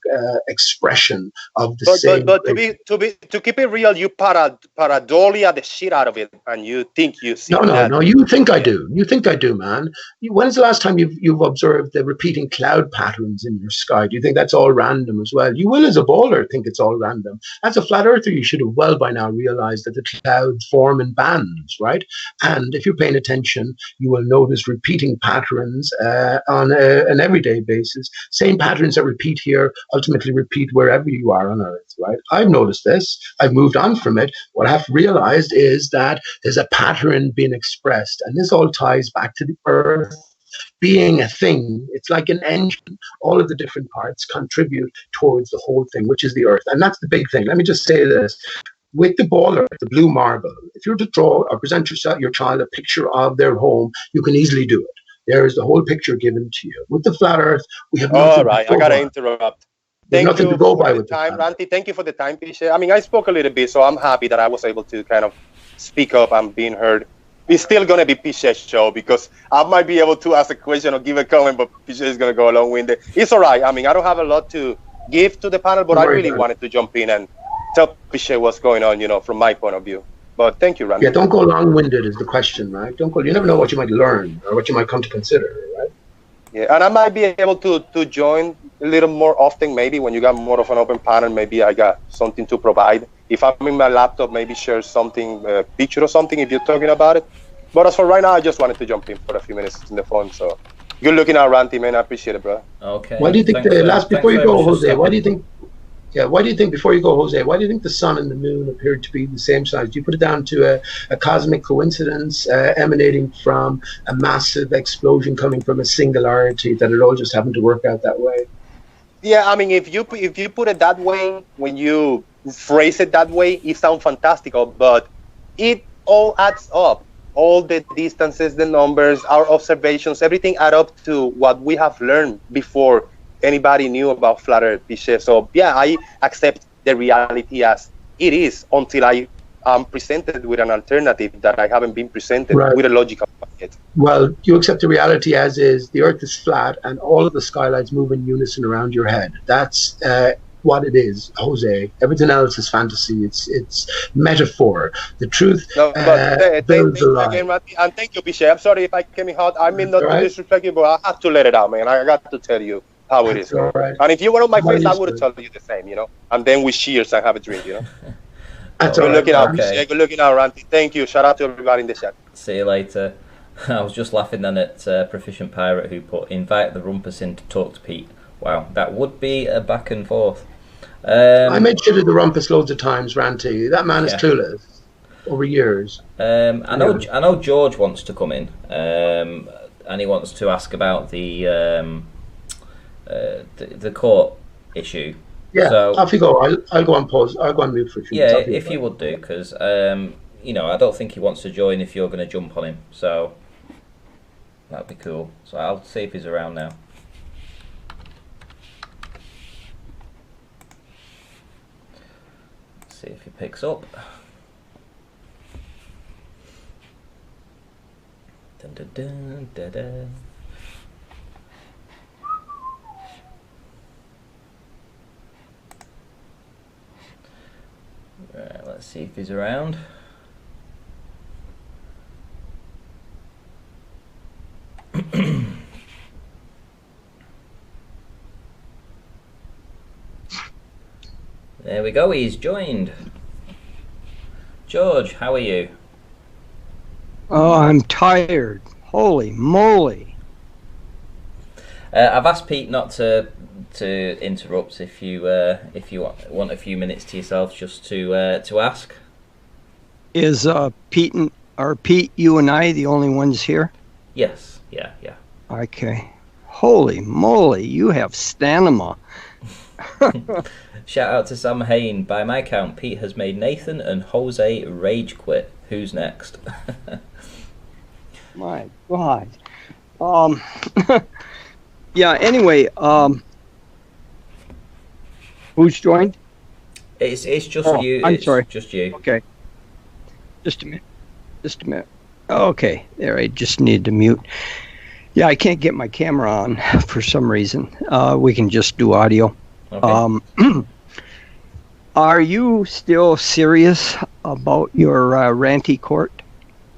expression of the same. But to keep it real, you paradolia the shit out of it, and you think you see. No. You think I do. You think I do, man. When is the last time you've observed the repeating cloud patterns in your sky? Do you think that's all random as well? You will, as a bowler, think it's all random. As a flat earther, you should have well by now realized that the clouds form in bands, right? And if you're paying attention, you will notice repeating patterns on an everyday basis. Same patterns that repeat here ultimately repeat wherever you are on Earth, right? I've noticed this. I've moved on from it. What I've realized is that there's a pattern being expressed, and this all ties back to the Earth being a thing. It's like an engine. All of the different parts contribute towards the whole thing, which is the Earth. And that's the big thing. Let me just say this. With the baller, the blue marble, if you were to draw or present your child a picture of their home, you can easily do it. There is the whole picture given to you. With the flat Earth, we have nothing. All right, I gotta interrupt. Thank you to go by with the time, Ranti. Thank you for the time, Pisha. I mean, I spoke a little bit, so I'm happy that I was able to kind of speak up and being heard. It's still gonna be Pisha's show because I might be able to ask a question or give a comment, but Pisha is gonna go long-winded. It's all right. I mean, I don't have a lot to give to the panel, but I really wanted to jump in and tell Pisha what's going on, from my point of view. But thank you, Randy. Yeah, don't go long-winded is the question, right? Don't go. You never know what you might learn or what you might come to consider, right? Yeah, and I might be able to join a little more often, maybe when you got more of an open panel. Maybe I got something to provide. If I'm in my laptop, maybe share something, picture or something if you're talking about it. But as for right now, I just wanted to jump in for a few minutes in the phone. So good looking out, Randy, man. I appreciate it, bro. Okay. Why do you think before you go, Jose? Why do you think? Yeah, why do you think, before you go, Jose, why do you think the sun and the moon appeared to be the same size? Do you put it down to a cosmic coincidence emanating from a massive explosion coming from a singularity, that it all just happened to work out that way? Yeah, I mean, if you put it that way, when you phrase it that way, it sounds fantastical, but it all adds up. All the distances, the numbers, our observations, everything add up to what we have learned before anybody knew about flat Earth. So yeah, I accept the reality as it is until I am presented with an alternative that I haven't been presented with a logical yet. Well, you accept the reality as is. The Earth is flat, and all of the skylights move in unison around your head. That's what it is, Jose. Everything else is fantasy. It's metaphor. The truth builds a lie. Again, and thank you, Pisha. I'm sorry if I came in hot. I mean not to disrespect you, but I have to let it out, man. I got to tell you how it is. Right. And if you were on my face, I would have told you the same, And then we cheers and have a drink, That's good looking out, okay. Good looking out, Ranty. Thank you. Shout out to everybody in the chat. See you later. I was just laughing then at Proficient Pirate who put, invite the Rumpus in to talk to Pete. Wow, that would be a back and forth. I made shit of the rumpus loads of times, Ranty. That man is Yeah. clueless over years. I know George wants to come in, and he wants to ask about the court issue. Yeah, So, off you go. I'll go on pause. I'll go on mute for a few yeah, minutes. if you would do, because I don't think he wants to join if you're going to jump on him. So that'd be cool. So I'll see if he's around now. See if he picks up. Dun, dun, dun, dun, dun. Right, let's see if he's around. There we go, he's joined. George, how are you? Oh, I'm tired. Holy moly. I've asked Pete not to interrupt if you want a few minutes to yourself just to ask. Is Pete, you and I the only ones here? Yes, yeah. Okay. Holy moly, you have stamina. Shout out to Sam Hain. By my count, Pete has made Nathan and Jose rage quit. Who's next? My God. Yeah, anyway, who's joined? It's just you. I'm it's sorry. Just you. Okay. Just a minute. Okay, there, I just need to mute. Yeah, I can't get my camera on for some reason. We can just do audio. Okay. Are you still serious about your ranty court?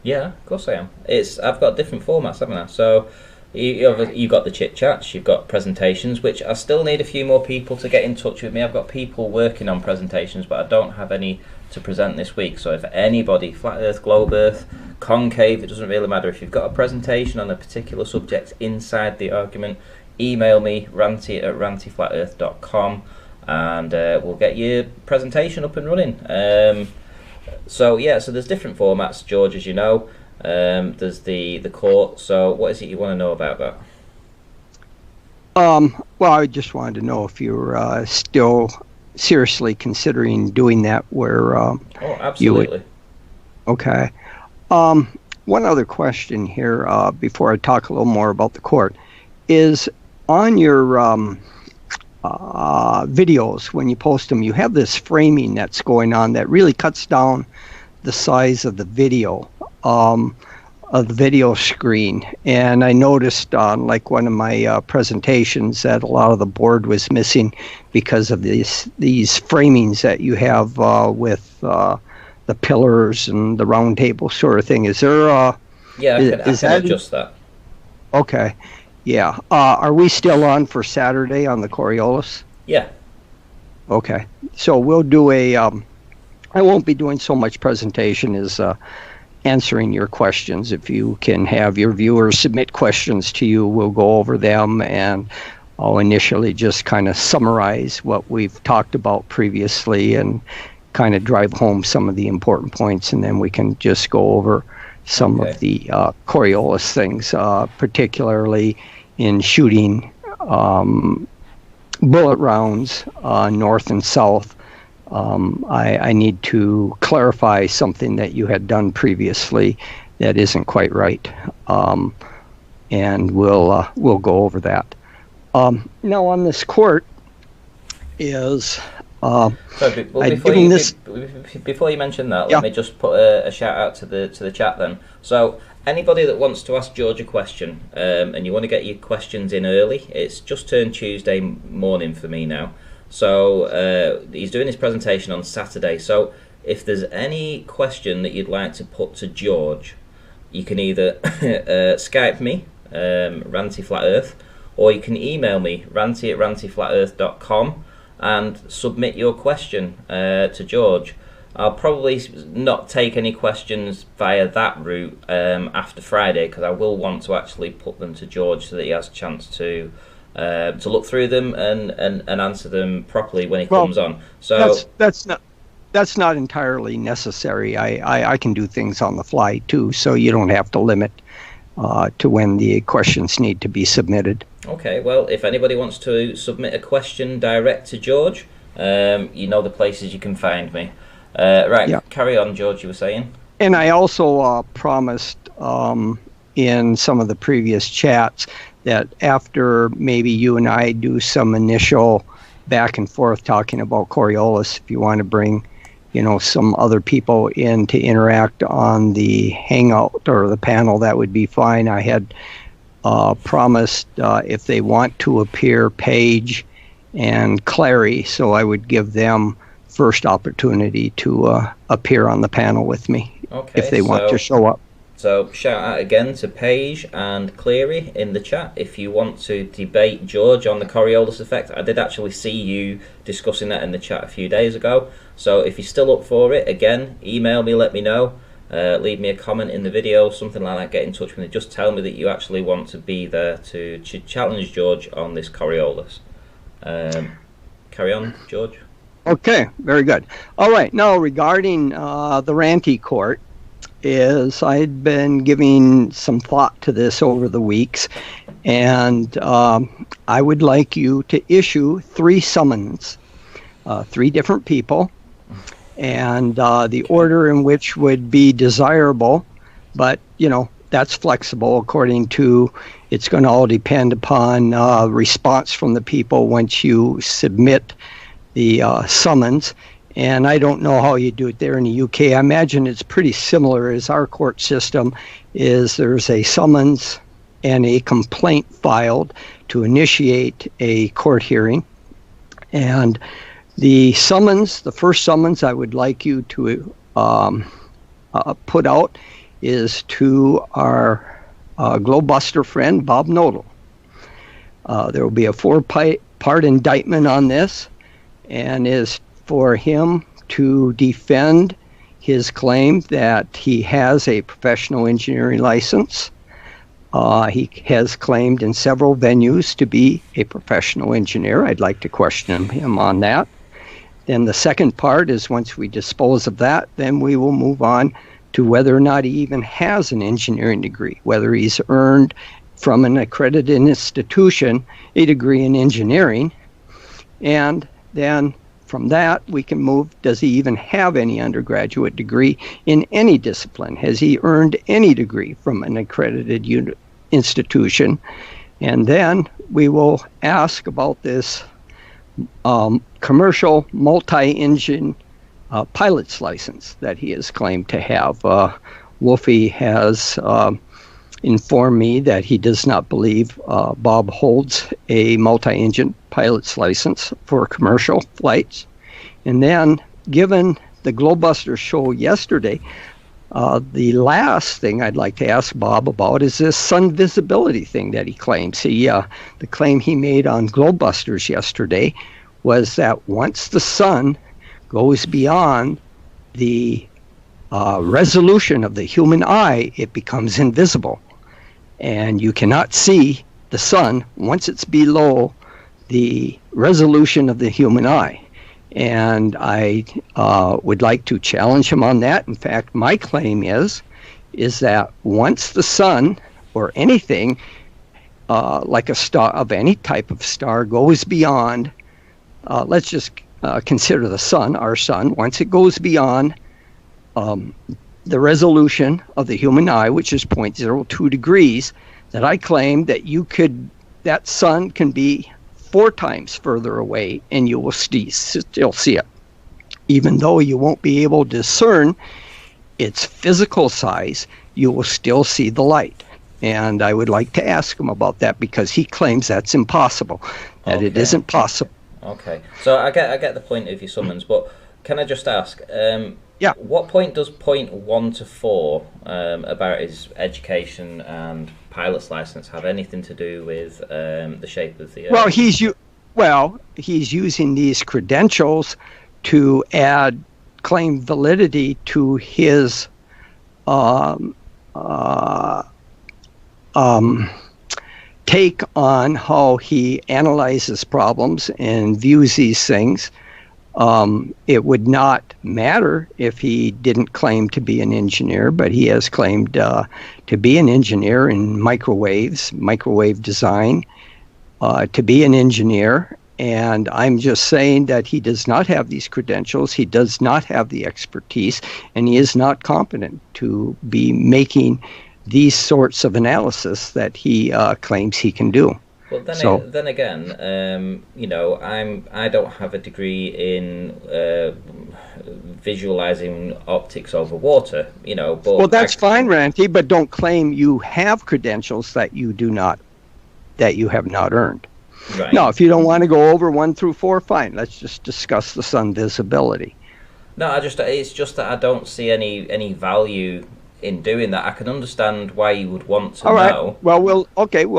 Yeah, of course I am. I've got different formats, haven't I? So you've got the chit chats, you've got presentations, which I still need a few more people to get in touch with me. I've got people working on presentations, but I don't have any to present this week. So if anybody, flat Earth, globe Earth, concave, it doesn't really matter. If you've got a presentation on a particular subject inside the argument, email me, ranty@rantyflatearth.com, and we'll get your presentation up and running. So there's different formats, George, as you know. There's the court. So what is it you want to know about that? Well, I just wanted to know if you're still seriously considering doing that where absolutely. Okay. One other question here before I talk a little more about the court is on your videos, when you post them, you have this framing that's going on that really cuts down the size of the video screen. And I noticed on like one of my presentations that a lot of the board was missing because of these framings that you have with the pillars and the round table sort of thing. Is there I can adjust that. Okay. Yeah. Are we still on for Saturday on the Coriolis? Yeah. Okay. So we'll do I won't be doing so much presentation as answering your questions. If you can have your viewers submit questions to you, we'll go over them, and I'll initially just kind of summarize what we've talked about previously and kind of drive home some of the important points, and then we can just go over some of the Coriolis things, particularly in shooting bullet rounds north and south. I need to clarify something that you had done previously that isn't quite right, and we'll go over that. Now on this court is before you mention that, let me just put a shout out to the chat then. So anybody that wants to ask George a question and you want to get your questions in early, it's just turned Tuesday morning for me now. So he's doing his presentation on Saturday. So if there's any question that you'd like to put to George, you can either Skype me, rantyflatearth, or you can email me, ranty@rantyflatearth.com, and submit your question to George. I'll probably not take any questions via that route after Friday, because I will want to actually put them to George so that he has a chance to to look through them and answer them properly when he comes on. So that's not entirely necessary. I can do things on the fly too, so you don't have to limit to when the questions need to be submitted. Okay, well, if anybody wants to submit a question direct to George, you know the places you can find me. Right, yeah. Carry on, George, you were saying? And I also promised in some of the previous chats that after maybe you and I do some initial back and forth talking about Coriolis, if you want to bring, some other people in to interact on the Hangout or the panel, that would be fine. I had promised if they want to appear, Paige and Clary, so I would give them first opportunity to appear on the panel with me if they want to show up. So shout out again to Paige and Cleary in the chat if you want to debate George on the Coriolis effect. I did actually see you discussing that in the chat a few days ago. So if you're still up for it, again, email me, let me know. Leave me a comment in the video, something like that, get in touch with me. Just tell me that you actually want to be there to challenge George on this Coriolis. Carry on, George. Okay, very good. All right, now regarding the Ranty Court, I'd been giving some thought to this over the weeks, and I would like you to issue 3 summons, 3 different people, and the order in which would be desirable, but that's flexible according to, it's going to all depend upon response from the people once you submit the summons. And I don't know how you do it there in the UK. I imagine it's pretty similar as our court system is there's a summons and a complaint filed to initiate a court hearing. And the summons, the first summons I would like you to put out is to our Globebuster friend, Bob Nodal. There will be a 4-part indictment on this, and is for him to defend his claim that he has a professional engineering license. He has claimed in several venues to be a professional engineer. I'd like to question him on that. Then the second part is once we dispose of that, then we will move on to whether or not he even has an engineering degree, whether he's earned from an accredited institution a degree in engineering. And then from that, we can move, does he even have any undergraduate degree in any discipline? Has he earned any degree from an accredited institution? And then we will ask about this commercial multi-engine pilot's license that he has claimed to have. Wolfie has informed me that he does not believe Bob holds a multi-engine pilot's license for commercial flights. And then, given the Globebuster show yesterday, the last thing I'd like to ask Bob about is this sun visibility thing that he claims. The claim he made on Globebusters yesterday was that once the sun goes beyond the resolution of the human eye, it becomes invisible. And you cannot see the sun once it's below the resolution of the human eye. And I would like to challenge him on that. In fact, my claim is that once the sun or anything like a star of any type of star goes beyond, let's just consider the sun, our sun, once it goes beyond the resolution of the human eye, which is 0.02 degrees, that I claim that that sun can be 4 times further away and you will still see it. Even though you won't be able to discern its physical size, you will still see the light. And I would like to ask him about that because he claims that's impossible, that it isn't possible. Okay, so I get the point of your summons, but can I just ask, what point does point 1 to 4 about his education and pilot's license have anything to do with the shape of the Earth? He's using these credentials to claim validity to his take on how he analyzes problems and views these things. It would not matter if he didn't claim to be an engineer, but he has claimed to be an engineer in microwave design, to be an engineer. And I'm just saying that he does not have these credentials, he does not have the expertise, and he is not competent to be making these sorts of analysis that he claims he can do. Well, then again, you know, I don't have a degree in visualizing optics over water, you know. But well, that's fine, Ranty, but don't claim you have credentials that you have not earned. Right. No, if you don't want to go over 1 through 4, fine. Let's just discuss the sun visibility. No, it's just that I don't see any value in doing that. I can understand why you would want to know. All right. know. Well, we'll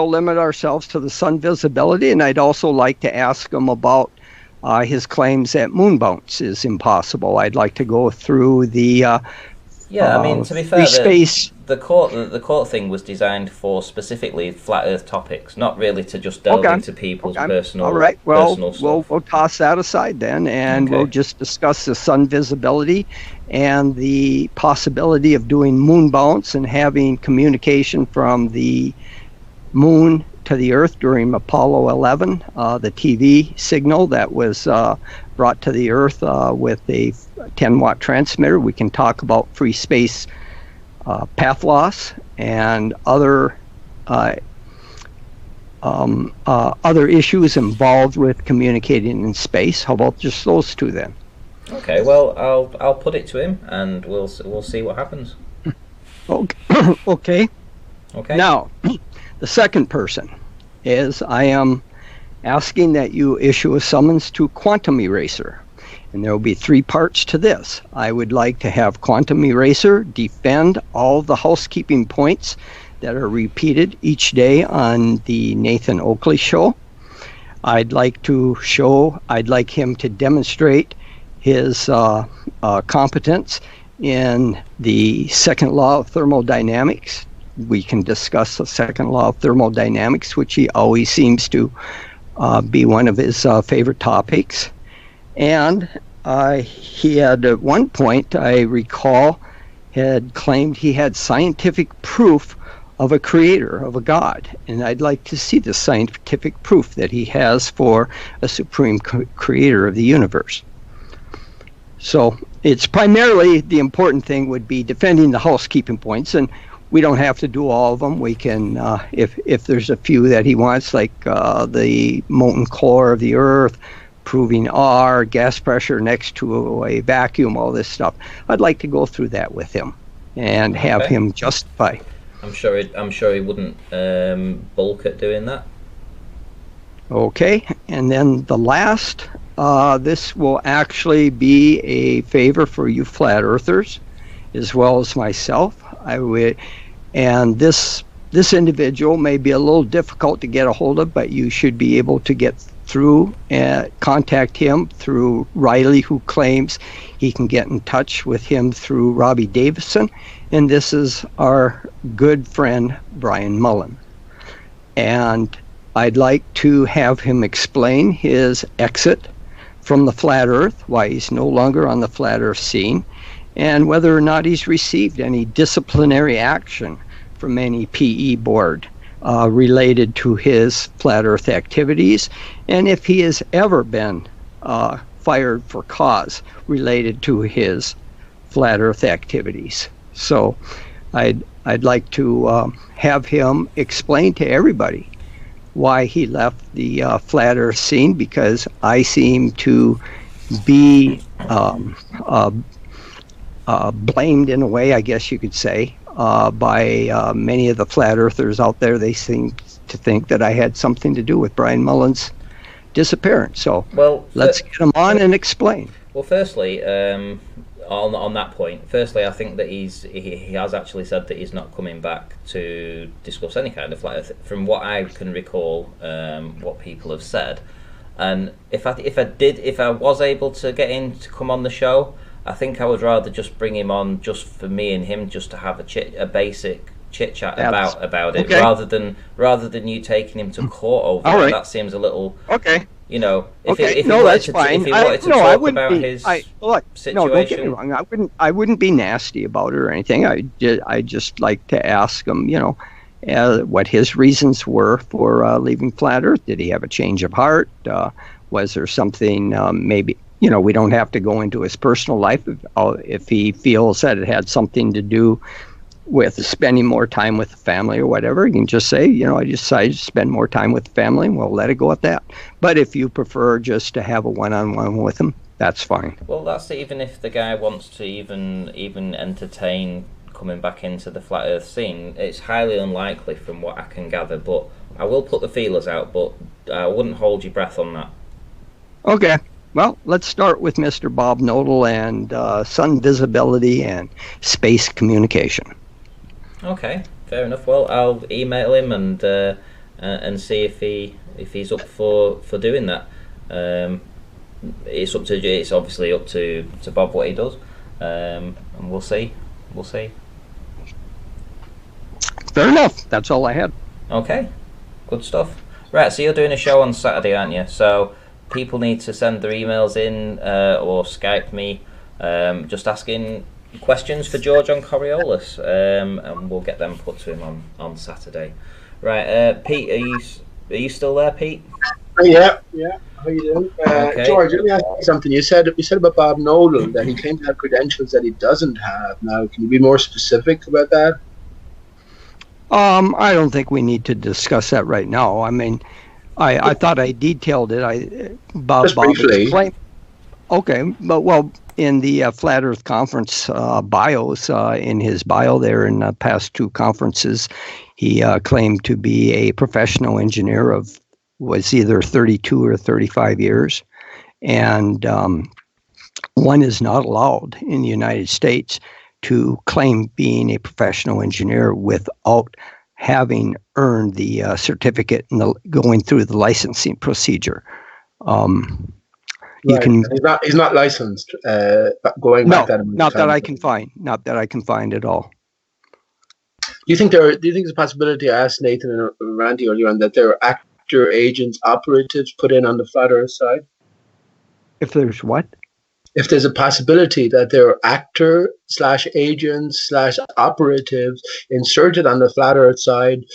limit ourselves to the sun visibility, and I'd also like to ask him about his claims that moon bounce is impossible. I'd like to go through the I mean, to be fair, space. The court thing was designed for specifically flat Earth topics, not really to just delve into people's personal. All right. Well, personal stuff. we'll toss that aside then, and we'll just discuss the sun visibility and the possibility of doing moon bounce and having communication from the moon to the Earth during Apollo 11, the TV signal that was brought to the Earth with a 10-watt transmitter. We can talk about free space path loss and other issues involved with communicating in space. How about just those two then? Okay, well, I'll put it to him, and we'll see what happens. Okay. Okay. Now, the second person is I am asking that you issue a summons to Quantum Eraser. And there will be 3 parts to this. I would like to have Quantum Eraser defend all the housekeeping points that are repeated each day on the Nathan Oakley show. I'd like him to demonstrate his competence in the second law of thermodynamics. We can discuss the second law of thermodynamics, which he always seems to be one of his favorite topics. And he had at one point, I recall, had claimed he had scientific proof of a creator, of a God. And I'd like to see the scientific proof that he has for a supreme creator of the universe. So it's primarily, the important thing would be defending the housekeeping points, and we don't have to do all of them. We can, if there's a few that he wants, like the molten core of the Earth, proving R, gas pressure next to a vacuum, all this stuff. I'd like to go through that with him and have him justify. I'm sure he wouldn't balk at doing that. Okay, and then the last, this will actually be a favor for you flat earthers, as well as myself. And this individual may be a little difficult to get a hold of, but you should be able to get through and contact him through Riley, who claims he can get in touch with him through Robbie Davison. And this is our good friend Brian Mullen. And I'd like to have him explain his exit from the flat earth, why he's no longer on the flat earth scene, and whether or not he's received any disciplinary action from any PE board related to his flat earth activities, and if he has ever been fired for cause related to his flat earth activities. So I'd like to have him explain to everybody why he left the flat earth scene, because I seem to be blamed in a way, I guess you could say, by many of the flat earthers out there. They seem to think that I had something to do with Brian Mullen's disappearance. So let's get him on and explain. Well, firstly, on that point, I think that he has actually said that he's not coming back to discuss any kind of flat earth, from what I can recall, what people have said. And if I was able to get him to come on the show, I think I would rather just bring him on just for me and him, just to have a basic chit chat about it, okay. rather than you taking him to court over All it. right. That seems a little. Okay. You know, if Okay. he No, wanted that's to, fine. if he wanted to talk about his situation. No, don't get me wrong. I wouldn't be nasty about it or anything. I just like to ask him, what his reasons were for leaving Flat Earth. Did he have a change of heart? Was there something maybe? We don't have to go into his personal life if he feels that it had something to do with spending more time with the family or whatever. You can just say, I decided to spend more time with the family, and we'll let it go at that. But if you prefer just to have a one-on-one with him, that's fine. Well, that's even if the guy wants to even entertain coming back into the Flat Earth scene. It's highly unlikely from what I can gather, but I will put the feelers out, but I wouldn't hold your breath on that. Okay. Well, let's start with Mr. Bob Nodal and sun visibility and space communication. Okay, fair enough. Well, I'll email him and see if he's up for doing that. It's obviously up to Bob what he does, and we'll see. Fair enough. That's all I had. Okay, good stuff. Right, so you're doing a show on Saturday, aren't you? So people need to send their emails in or Skype me, just asking questions for George on Coriolis, and we'll get them put to him on Saturday. Right, Pete, are you still there, Pete? Yeah. How you doing, okay. George? Let me ask you something. You said about Bob Nolan that he claimed to have credentials that he doesn't have. Now, can you be more specific about that? I don't think we need to discuss that right now. I mean, I thought I detailed it. Bob explained. Okay, but in the Flat Earth Conference bios, in his bio there in the past two conferences, he claimed to be a professional engineer was either 32 or 35 years, and one is not allowed in the United States to claim being a professional engineer without having earned the certificate and going through the licensing procedure. You can. He's not licensed. Going back that. Not that I can find. Not that I can find at all. Do you think there's a possibility? I asked Nathan and Randy earlier on that there are actor, agents, operatives put in on the Flat Earth side. If there's what? If there's a possibility that there are actor/agents/operatives inserted on the Flat Earth side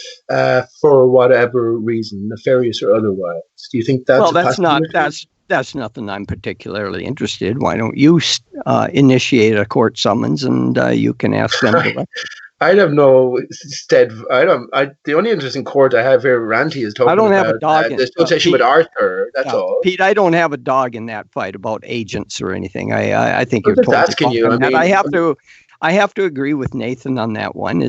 for whatever reason, nefarious or otherwise. Do you think that's a possibility? That's nothing I'm particularly interested. Why don't you initiate a court summons and you can ask them? I have no the only interesting court I have here, Ranty, is talking about. I don't have a dog in the association with Arthur. That's all. Pete, I don't have a dog in that fight about agents or anything. I think you're totally asking you. I have to agree with Nathan on that one.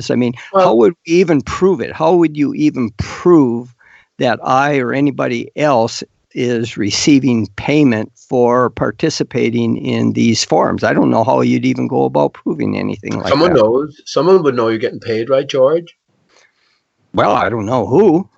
How would we even prove it? How would you even prove that I or anybody else is receiving payment for participating in these forums? I don't know how you'd even go about proving anything like that. Someone knows. Someone would know you're getting paid, right, George? Well, I don't know who.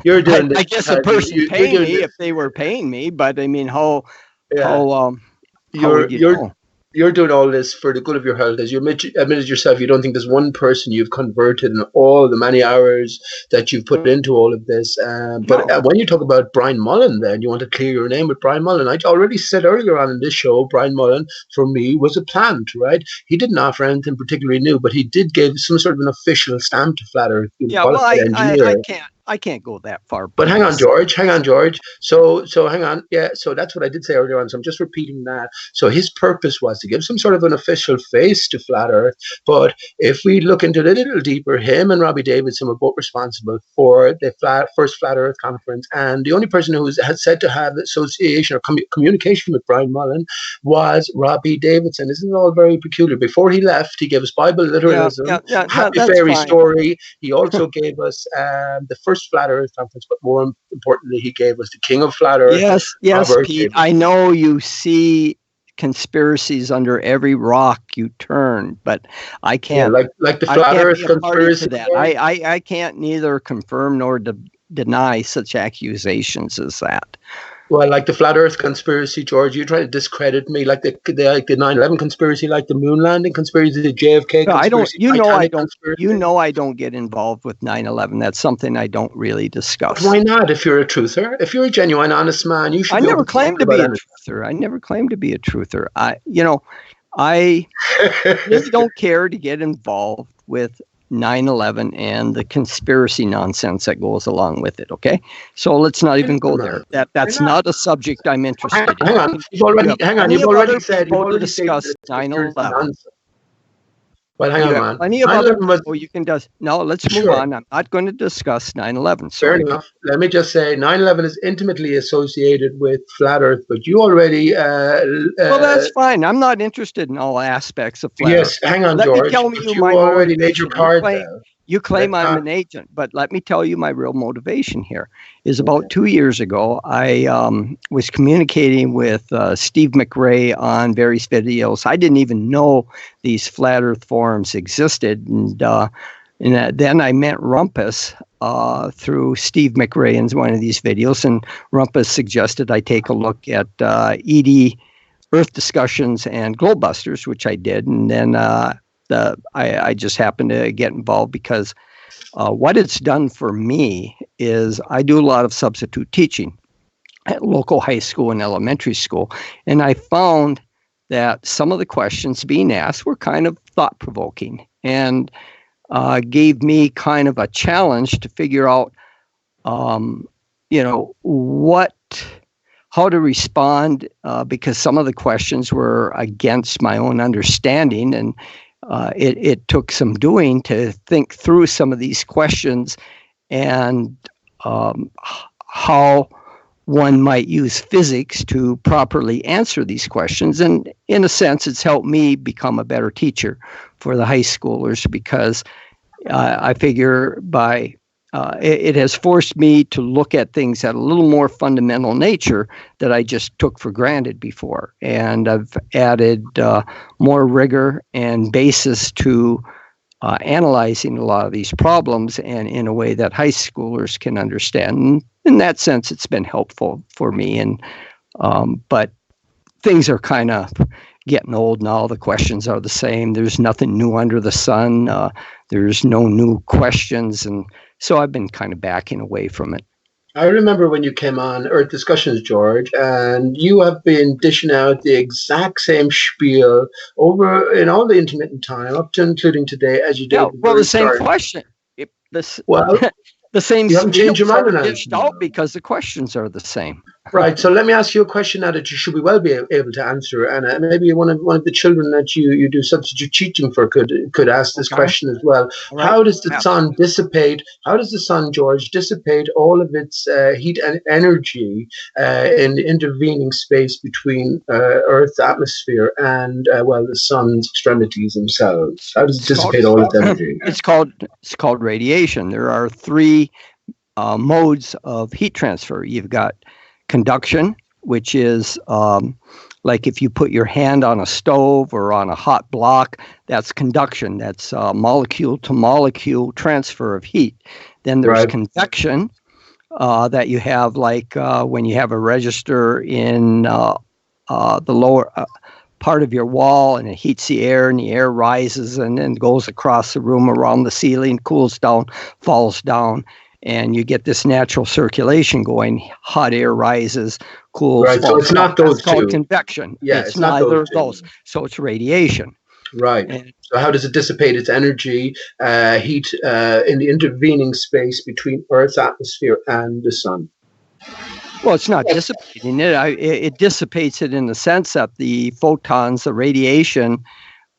You're doing this. I guess a person paying me if they were paying me, but I mean, how would you know? You're doing all this for the good of your health. As you admitted yourself, you don't think there's one person you've converted in all the many hours that you've put into all of this. But when you talk about Brian Mullen, then you want to clear your name with Brian Mullen. I already said earlier on in this show, Brian Mullen, for me, was a plant, right? He didn't offer anything particularly new, but he did give some sort of an official stamp to Flat Earth. Yeah, well, I can't go that far. But hang on, George. So hang on. Yeah, so that's what I did say earlier on. So I'm just repeating that. So his purpose was to give some sort of an official face to Flat Earth. But if we look into it a little deeper, him and Robbie Davidson were both responsible for the first Flat Earth conference. And the only person who has said to have association or communication with Brian Mullen was Robbie Davidson. This is all very peculiar. Before he left, he gave us Bible literalism, Happy Fairy Story. He also gave us the first Flat Earth conference, but more importantly, he gave us the King of Flat Earth. Yes, Pete. Davidson. I know you see conspiracies under every rock you turn, but I can't. Yeah, like the Flat Earth conspiracy. That. I can't neither confirm nor deny such accusations as that. Well, like the flat Earth conspiracy, George, you try to discredit me, like the 9/11 conspiracy, like the moon landing conspiracy, the JFK No, I don't. conspiracy, You know, I Titanic don't. conspiracy. You know, I don't get involved with 9/11. That's something I don't really discuss. Why not? If you're a truther, if you're a genuine, honest man, you should. I be never open claimed to talk be a about truther. I never claimed to be a truther. I really don't care to get involved with 9/11 and the conspiracy nonsense that goes along with it. Okay, so let's not even go there. That's not a subject I'm interested in. Hang on, you've already said discuss 9/11. Well, hang You on, have man. plenty of other 9/11 was people you can just. No, let's move Sure. on. I'm not going to discuss 9/11. fair Sorry. enough. Let me just say, 9/11 is intimately associated with flat Earth, but you already. Well, that's fine. I'm not interested in all aspects of flat Yes, Earth. hang on, Let George. me tell but you you my already made your motivation. card. You claim Let's I'm not- an agent, but let me tell you my real motivation here is about 2 years ago, I was communicating with Steve McRae on various videos. I didn't even know these flat Earth forums existed. And then I met Rumpus through Steve McRae in one of these videos. And Rumpus suggested I take a look at ED Earth Discussions and Globebusters, which I did. And then I just happened to get involved because what it's done for me is I do a lot of substitute teaching at local high school and elementary school. And I found that some of the questions being asked were kind of thought-provoking and gave me kind of a challenge to figure out, how to respond because some of the questions were against my own understanding. And it took some doing to think through some of these questions and how one might use physics to properly answer these questions. And in a sense, it's helped me become a better teacher for the high schoolers because I figure it has forced me to look at things at a little more fundamental nature that I just took for granted before. And I've added more rigor and basis to analyzing a lot of these problems and in a way that high schoolers can understand. And in that sense, it's been helpful for me. And but things are kind of getting old now. The questions are the same. There's nothing new under the sun. There's no new questions. And so I've been kind of backing away from it. I remember when you came on Earth Discussions, George, and you have been dishing out the exact same spiel over in all the intermittent time, up to including today, as you did. Yeah, well, the same question. The same you haven't changed your mind on that. Dished out because the questions are the same. Right. So let me ask you a question now that you should be well be able to answer, and maybe one of the children that you do substitute teaching for could ask this question as well. Right. How does the sun dissipate? How does the sun, George, dissipate all of its heat and energy in the intervening space between Earth's atmosphere and the sun's extremities themselves? How does it dissipate all its energy? It's called radiation. There are three modes of heat transfer. You've got conduction, which is like if you put your hand on a stove or on a hot block, that's conduction. That's molecule to molecule transfer of heat. Then there's convection that you have like when you have a register in the lower part of your wall and it heats the air and the air rises and then goes across the room around the ceiling, cools down, falls down. And you get this natural circulation going. Hot air rises, cools. Right, so it's not those two. It's called convection. Yeah, it's neither of those. So it's radiation. Right. So how does it dissipate its energy, heat in the intervening space between Earth's atmosphere and the sun? Well, it's not dissipating it. It dissipates it in the sense that the photons, the radiation,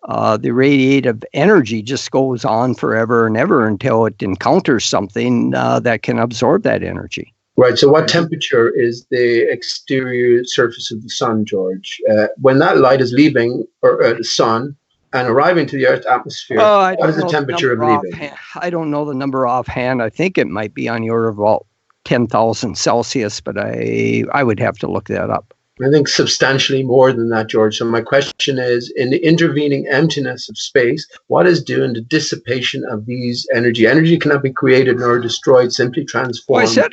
the radiative energy just goes on forever and ever until it encounters something that can absorb that energy. Right. So what temperature is the exterior surface of the sun, George? When that light is leaving the sun and arriving to the Earth's atmosphere, what is the temperature of leaving? I don't know the number offhand. I think it might be on the order of about 10,000 Celsius, but I would have to look that up. I think substantially more than that, George. So my question is, in the intervening emptiness of space, what is doing the dissipation of these energy? Energy cannot be created nor destroyed, simply Well, I transformed. said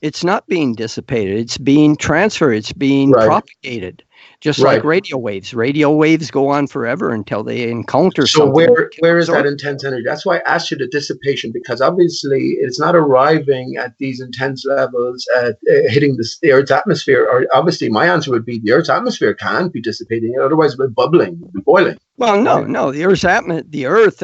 it's not being dissipated. It's being transferred. It's being Right. propagated, just Right. like radio waves. Radio waves go on forever until they encounter So something. where is that intense energy? That's why I asked you the dissipation, because obviously it's not arriving at these intense levels at hitting the Earth's atmosphere. Or obviously my answer would be the Earth's atmosphere can't be dissipating, otherwise it would be bubbling, it would be boiling. Well, no. The Earth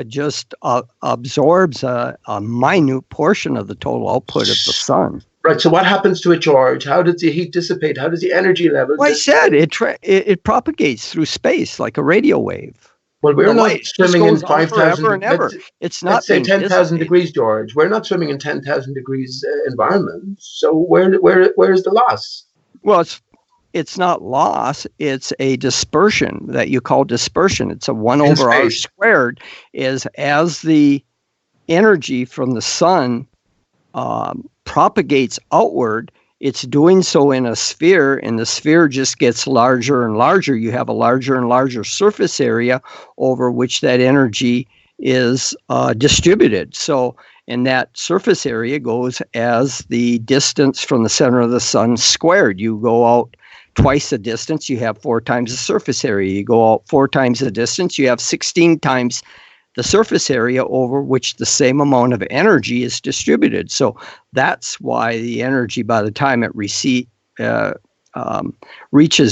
just absorbs a minute portion of the total output of the sun. Right. So what happens to it, George? How does the heat dissipate? How does the energy level? Well, I said it propagates through space like a radio wave. Well, we're The not light just swimming in goes on forever 5,000. and ever. It's not Let's say being 10,000 dissipated. degrees, George. We're not swimming in 10,000 degrees environment. So where is the loss? Well, it's not loss. It's a dispersion that you call dispersion. It's a 1 In over r space. squared. Is as the energy from the sun propagates outward, it's doing so in a sphere, and the sphere just gets larger and larger. You have a larger and larger surface area over which that energy is distributed. So, and that surface area goes as the distance from the center of the sun squared. You go out twice the distance, you have 4 times the surface area. You go out 4 times the distance, you have 16 times the surface area over which the same amount of energy is distributed. So that's why the energy, by the time it reaches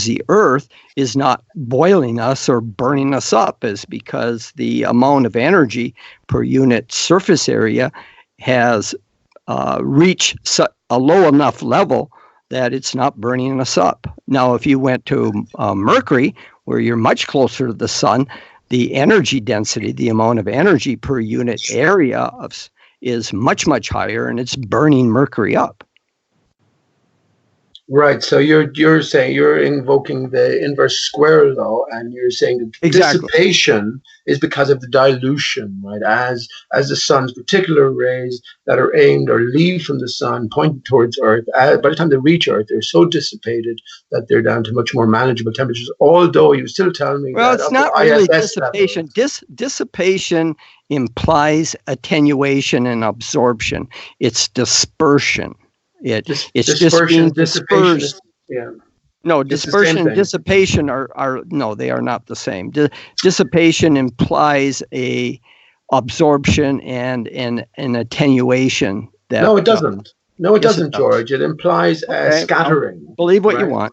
the Earth, is not boiling us or burning us up, is because the amount of energy per unit surface area has reached a low enough level that it's not burning us up. Now, if you went to Mercury, where you're much closer to the sun, the energy density, the amount of energy per unit area is much, much higher, and it's burning Mercury up. Right. So you're saying, you're invoking the inverse square law, and you're saying that Exactly. dissipation is because of the dilution, right? As the sun's particular rays that are aimed or leave from the sun pointed towards Earth, by the time they reach Earth, they're so dissipated that they're down to much more manageable temperatures. Although you still tell me Well, that it's up not to really ISS dissipation. levels- Dissipation implies attenuation and absorption. It's dispersion. It's just being dissipation dispersed. yeah. No, It's the same dispersion and thing. dissipation are no, they are not the same. Dissipation implies a absorption and an attenuation. That, No, it doesn't. No, it yes, it doesn't, does. George. It implies Okay, scattering. well, believe what you right? want.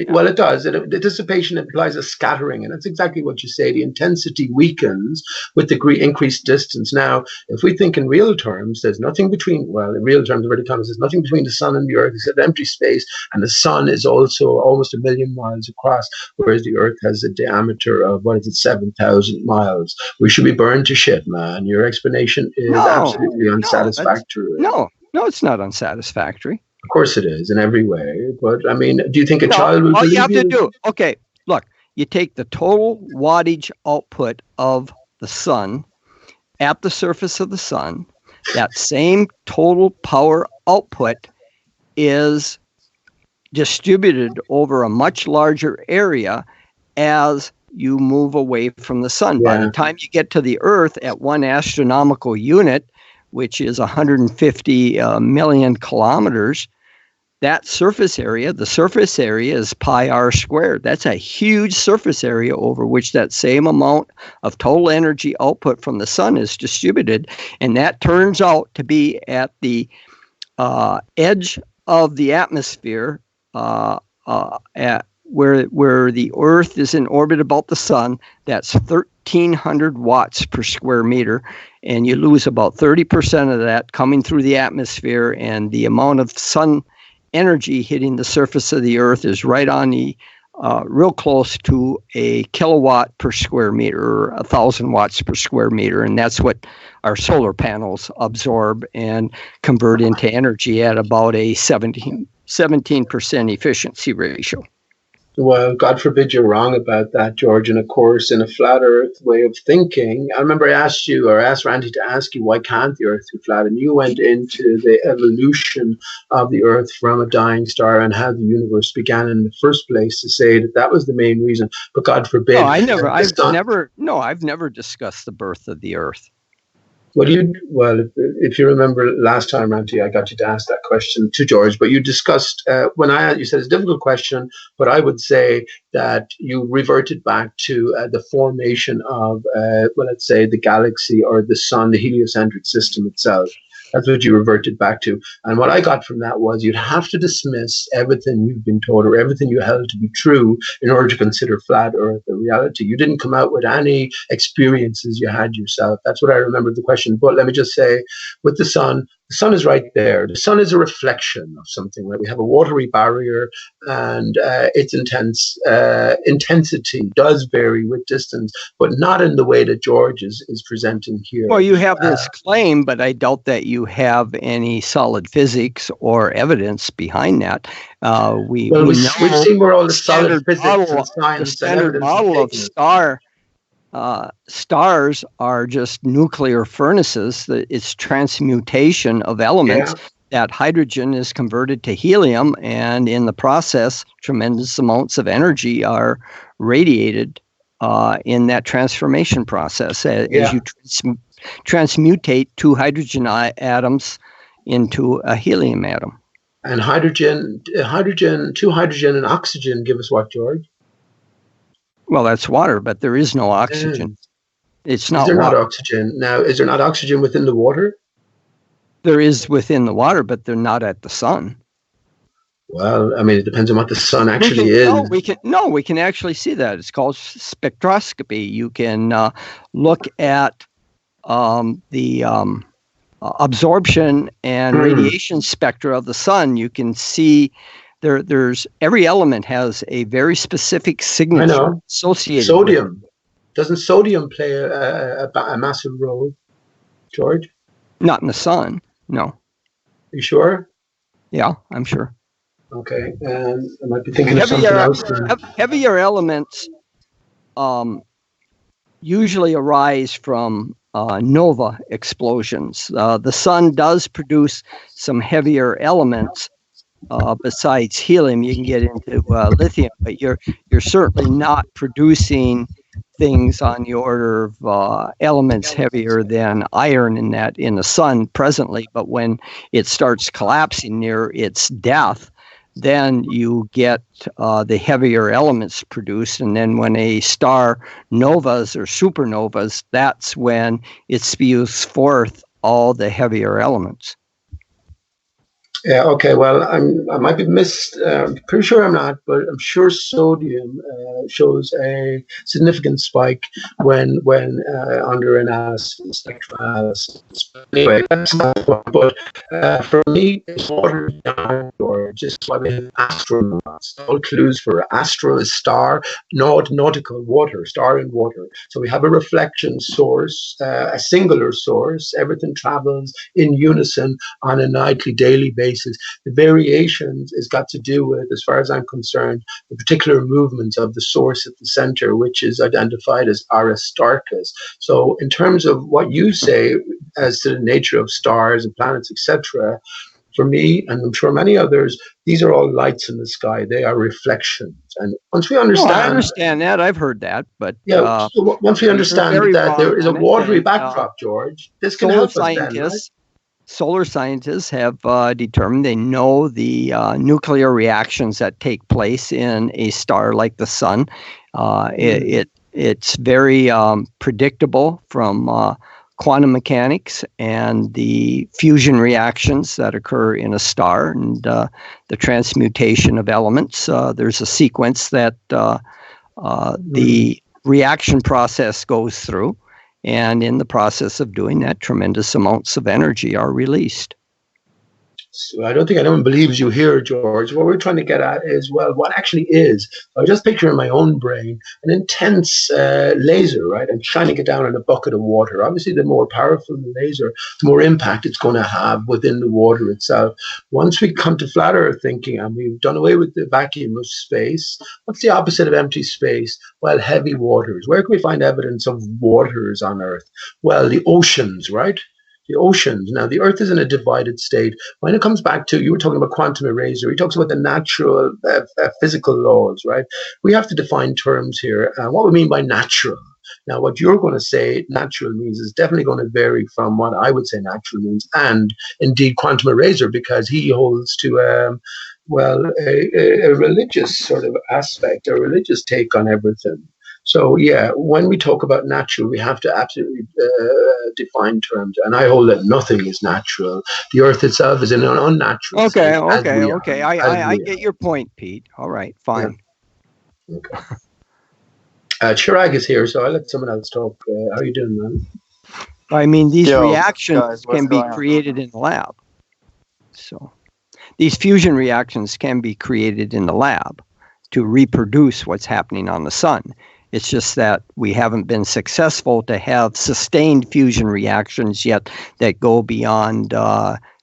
Well, it does. The dissipation implies a scattering, and that's exactly what you say. The intensity weakens with the increased distance. Now, if we think in real terms, there's nothing between, well, in real terms, already there's nothing between the sun and the Earth except empty space, and the sun is also almost 1 million miles across, whereas the Earth has a diameter of, 7,000 miles. We should be burned to shit, man. Your explanation is absolutely unsatisfactory. No, it's not unsatisfactory. Of course it is in every way, but I mean, do you think a child will all believe you have you? to do, okay, look, you take the total wattage output of the sun at the surface of the sun. That same total power output is distributed over a much larger area as you move away from the sun. By Yeah. the time you get to the Earth at 1 astronomical unit, which is 150 million kilometers, that surface area, the surface area is pi r squared. That's a huge surface area over which that same amount of total energy output from the sun is distributed. And that turns out to be at the edge of the atmosphere, at where the Earth is in orbit about the sun. That's 1,300 watts per square meter, and you lose about 30% of that coming through the atmosphere, and the amount of sun energy hitting the surface of the Earth is right on the real close to a kilowatt per square meter, or 1,000 watts per square meter, and that's what our solar panels absorb and convert into energy at about a 17% efficiency ratio. Well, God forbid you're wrong about that, George. And of course, in a flat Earth way of thinking, I remember I asked you, or asked Randy to ask you, why can't the Earth be flat? And you went into the evolution of the Earth from a dying star and how the universe began in the first place to say that that was the main reason. But God No, forbid, I've never discussed the birth of the Earth. If you remember last time, Randy, I got you to ask that question to George, but you discussed you said it's a difficult question, but I would say that you reverted back to the formation of, let's say, the galaxy or the sun, the heliocentric system itself. That's what you reverted back to. And what I got from that was you'd have to dismiss everything you've been told or everything you held to be true in order to consider flat Earth a reality. You didn't come out with any experiences you had yourself. That's what I remember the question. But let me just say, with the sun is right there. The sun is a reflection of something, right? We have a watery barrier, and its intensity does vary with distance, but not in the way that George is presenting here. Well, you have this claim, but I doubt that you have any solid physics or evidence behind that. We've seen where all the solid physics and science the standard model of stars are just nuclear furnaces. It's transmutation of elements. Yeah. That hydrogen is converted to helium, and in the process, tremendous amounts of energy are radiated in that transformation process as you transmutate two hydrogen atoms into a helium atom. And two hydrogen and oxygen give us what, George? Well, that's water, but there is no oxygen. It's not. Is there not oxygen? Now, is there not oxygen within the water? There is within the water, but they're not at the sun. Well, I mean, it depends on what the sun actually is. We can actually see that. It's called spectroscopy. You can look at the absorption and radiation spectra of the sun. You can see there's every element has a very specific signature associated. Sodium. Doesn't sodium play a massive role, George? Not in the sun, no. Are you sure? Yeah, I'm sure. Okay, and I might be thinking of something else. Heavier elements usually arise from nova explosions. The sun does produce some heavier elements besides helium. You can get into lithium, but you're certainly not producing things on the order of elements heavier than iron in the sun presently. But when it starts collapsing near its death, then you get the heavier elements produced. And then when a star novas or supernovas, that's when it spews forth all the heavier elements. Yeah, okay, well, I might be pretty sure I'm not, but I'm sure sodium shows a significant spike when under analysis, spectral analysis. Anyway, that's not the point. But for me, it's water down, or just why we have astronauts. All clues for astro is star, nautical, water, star and water. So we have a reflection source, a singular source. Everything travels in unison on a nightly, daily basis. The variations has got to do with, as far as I'm concerned, the particular movements of the source at the center, which is identified as Aristarchus. So in terms of what you say as to the nature of stars and planets, etc., for me, and I'm sure many others, these are all lights in the sky. They are reflections. And once we understand... I understand that. I've heard that. But so once we understand that there is a watery backdrop, George, this can help us then, right? Solar scientists have determined, they know the nuclear reactions that take place in a star like the sun. It's very predictable from quantum mechanics and the fusion reactions that occur in a star and the transmutation of elements. There's a sequence that the reaction process goes through. And in the process of doing that, tremendous amounts of energy are released. So I don't think anyone believes you here, George. What we're trying to get at is, well, what actually is. I just picture in my own brain an intense laser, right? And shining it down in a bucket of water. Obviously, the more powerful the laser, the more impact it's going to have within the water itself. Once we come to flat Earth thinking, and we've done away with the vacuum of space, what's the opposite of empty space? Well, heavy waters. Where can we find evidence of waters on Earth? Well, the oceans, right? The oceans. Now, the Earth is in a divided state. When it comes back to, you were talking about quantum eraser, he talks about the natural physical laws, right? We have to define terms here. What we mean by natural. Now, what you're going to say natural means is definitely going to vary from what I would say natural means, and indeed quantum eraser, because he holds to, a religious sort of aspect, a religious take on everything. So yeah, when we talk about natural, we have to absolutely define terms, and I hold that nothing is natural. The Earth itself is in an unnatural Okay, state. okay. I get your point, Pete. All right, fine. Yeah. Okay. Chirag is here, so I'll let someone else talk. How are you doing, man? I mean, these Yo, reactions guys, what's can be going on? created in the lab. So these fusion reactions can be created in the lab to reproduce what's happening on the sun. It's just that we haven't been successful to have sustained fusion reactions yet that go beyond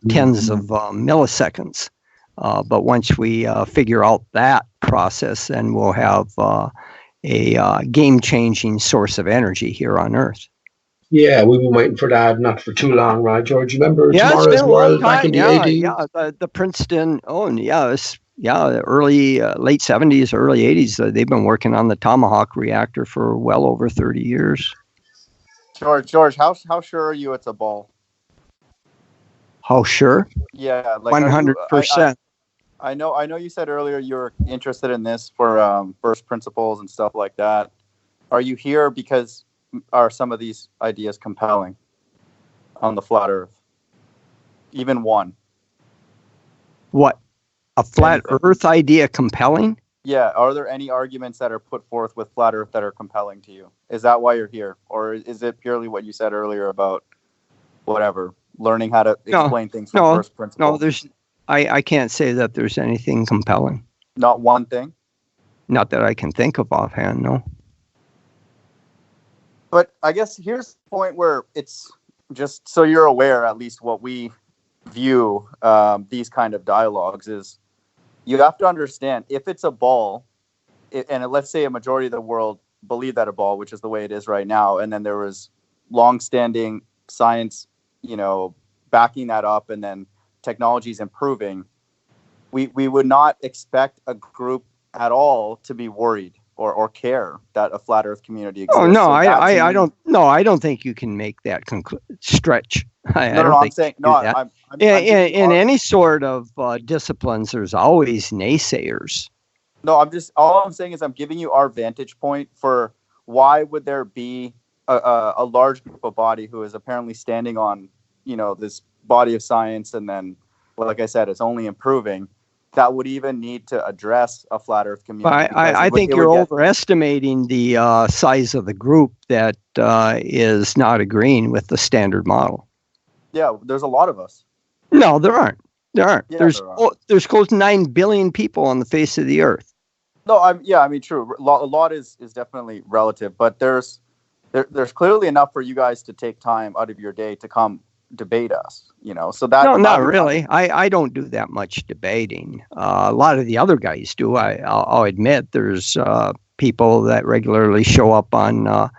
tens of milliseconds. But once we figure out that process, then we'll have a game-changing source of energy here on Earth. Yeah, we've been waiting for that, not for too long, right, George? Remember Yeah, it's Tomorrow's been a long World back in time. the 80s? Yeah, the Princeton. The early late 70s, early 80s. They've been working on the Tomahawk reactor for well over 30 years. George, how sure are you it's a ball? How sure? Yeah, like 100%. I know you said earlier you were interested in this for first principles and stuff like that. Are you here because are some of these ideas compelling on the flat Earth? Even one. What? A flat Earth idea compelling? Yeah. Are there any arguments that are put forth with flat Earth that are compelling to you? Is that why you're here? Or is it purely what you said earlier about whatever, learning how to explain things from first principles? No, I can't say that there's anything compelling. Not one thing? Not that I can think of offhand, no. But I guess here's the point where it's just so you're aware, at least what we view these kind of dialogues is you have to understand if it's a ball, and let's say a majority of the world believe that a ball, which is the way it is right now, and then there was long-standing science, backing that up, and then technology's improving, we would not expect a group at all to be worried or care that a flat Earth community exists. Oh no, so I don't. No, I don't think you can make that stretch. I'm saying in any sort of disciplines, there's always naysayers. No, all I'm saying is I'm giving you our vantage point for why would there be a large group of body who is apparently standing on this body of science, and then, like I said, it's only improving. That would even need to address a flat Earth community. I think you're overestimating the size of the group that is not agreeing with the standard model. Yeah, there's a lot of us. No, there aren't. Yeah, there's close to 9 billion people on the face of the Earth. No, true. A lot is definitely relative, but there's clearly enough for you guys to take time out of your day to come debate us, so that no, not really. I don't do that much debating. A lot of the other guys do. I'll admit there's people that regularly show up on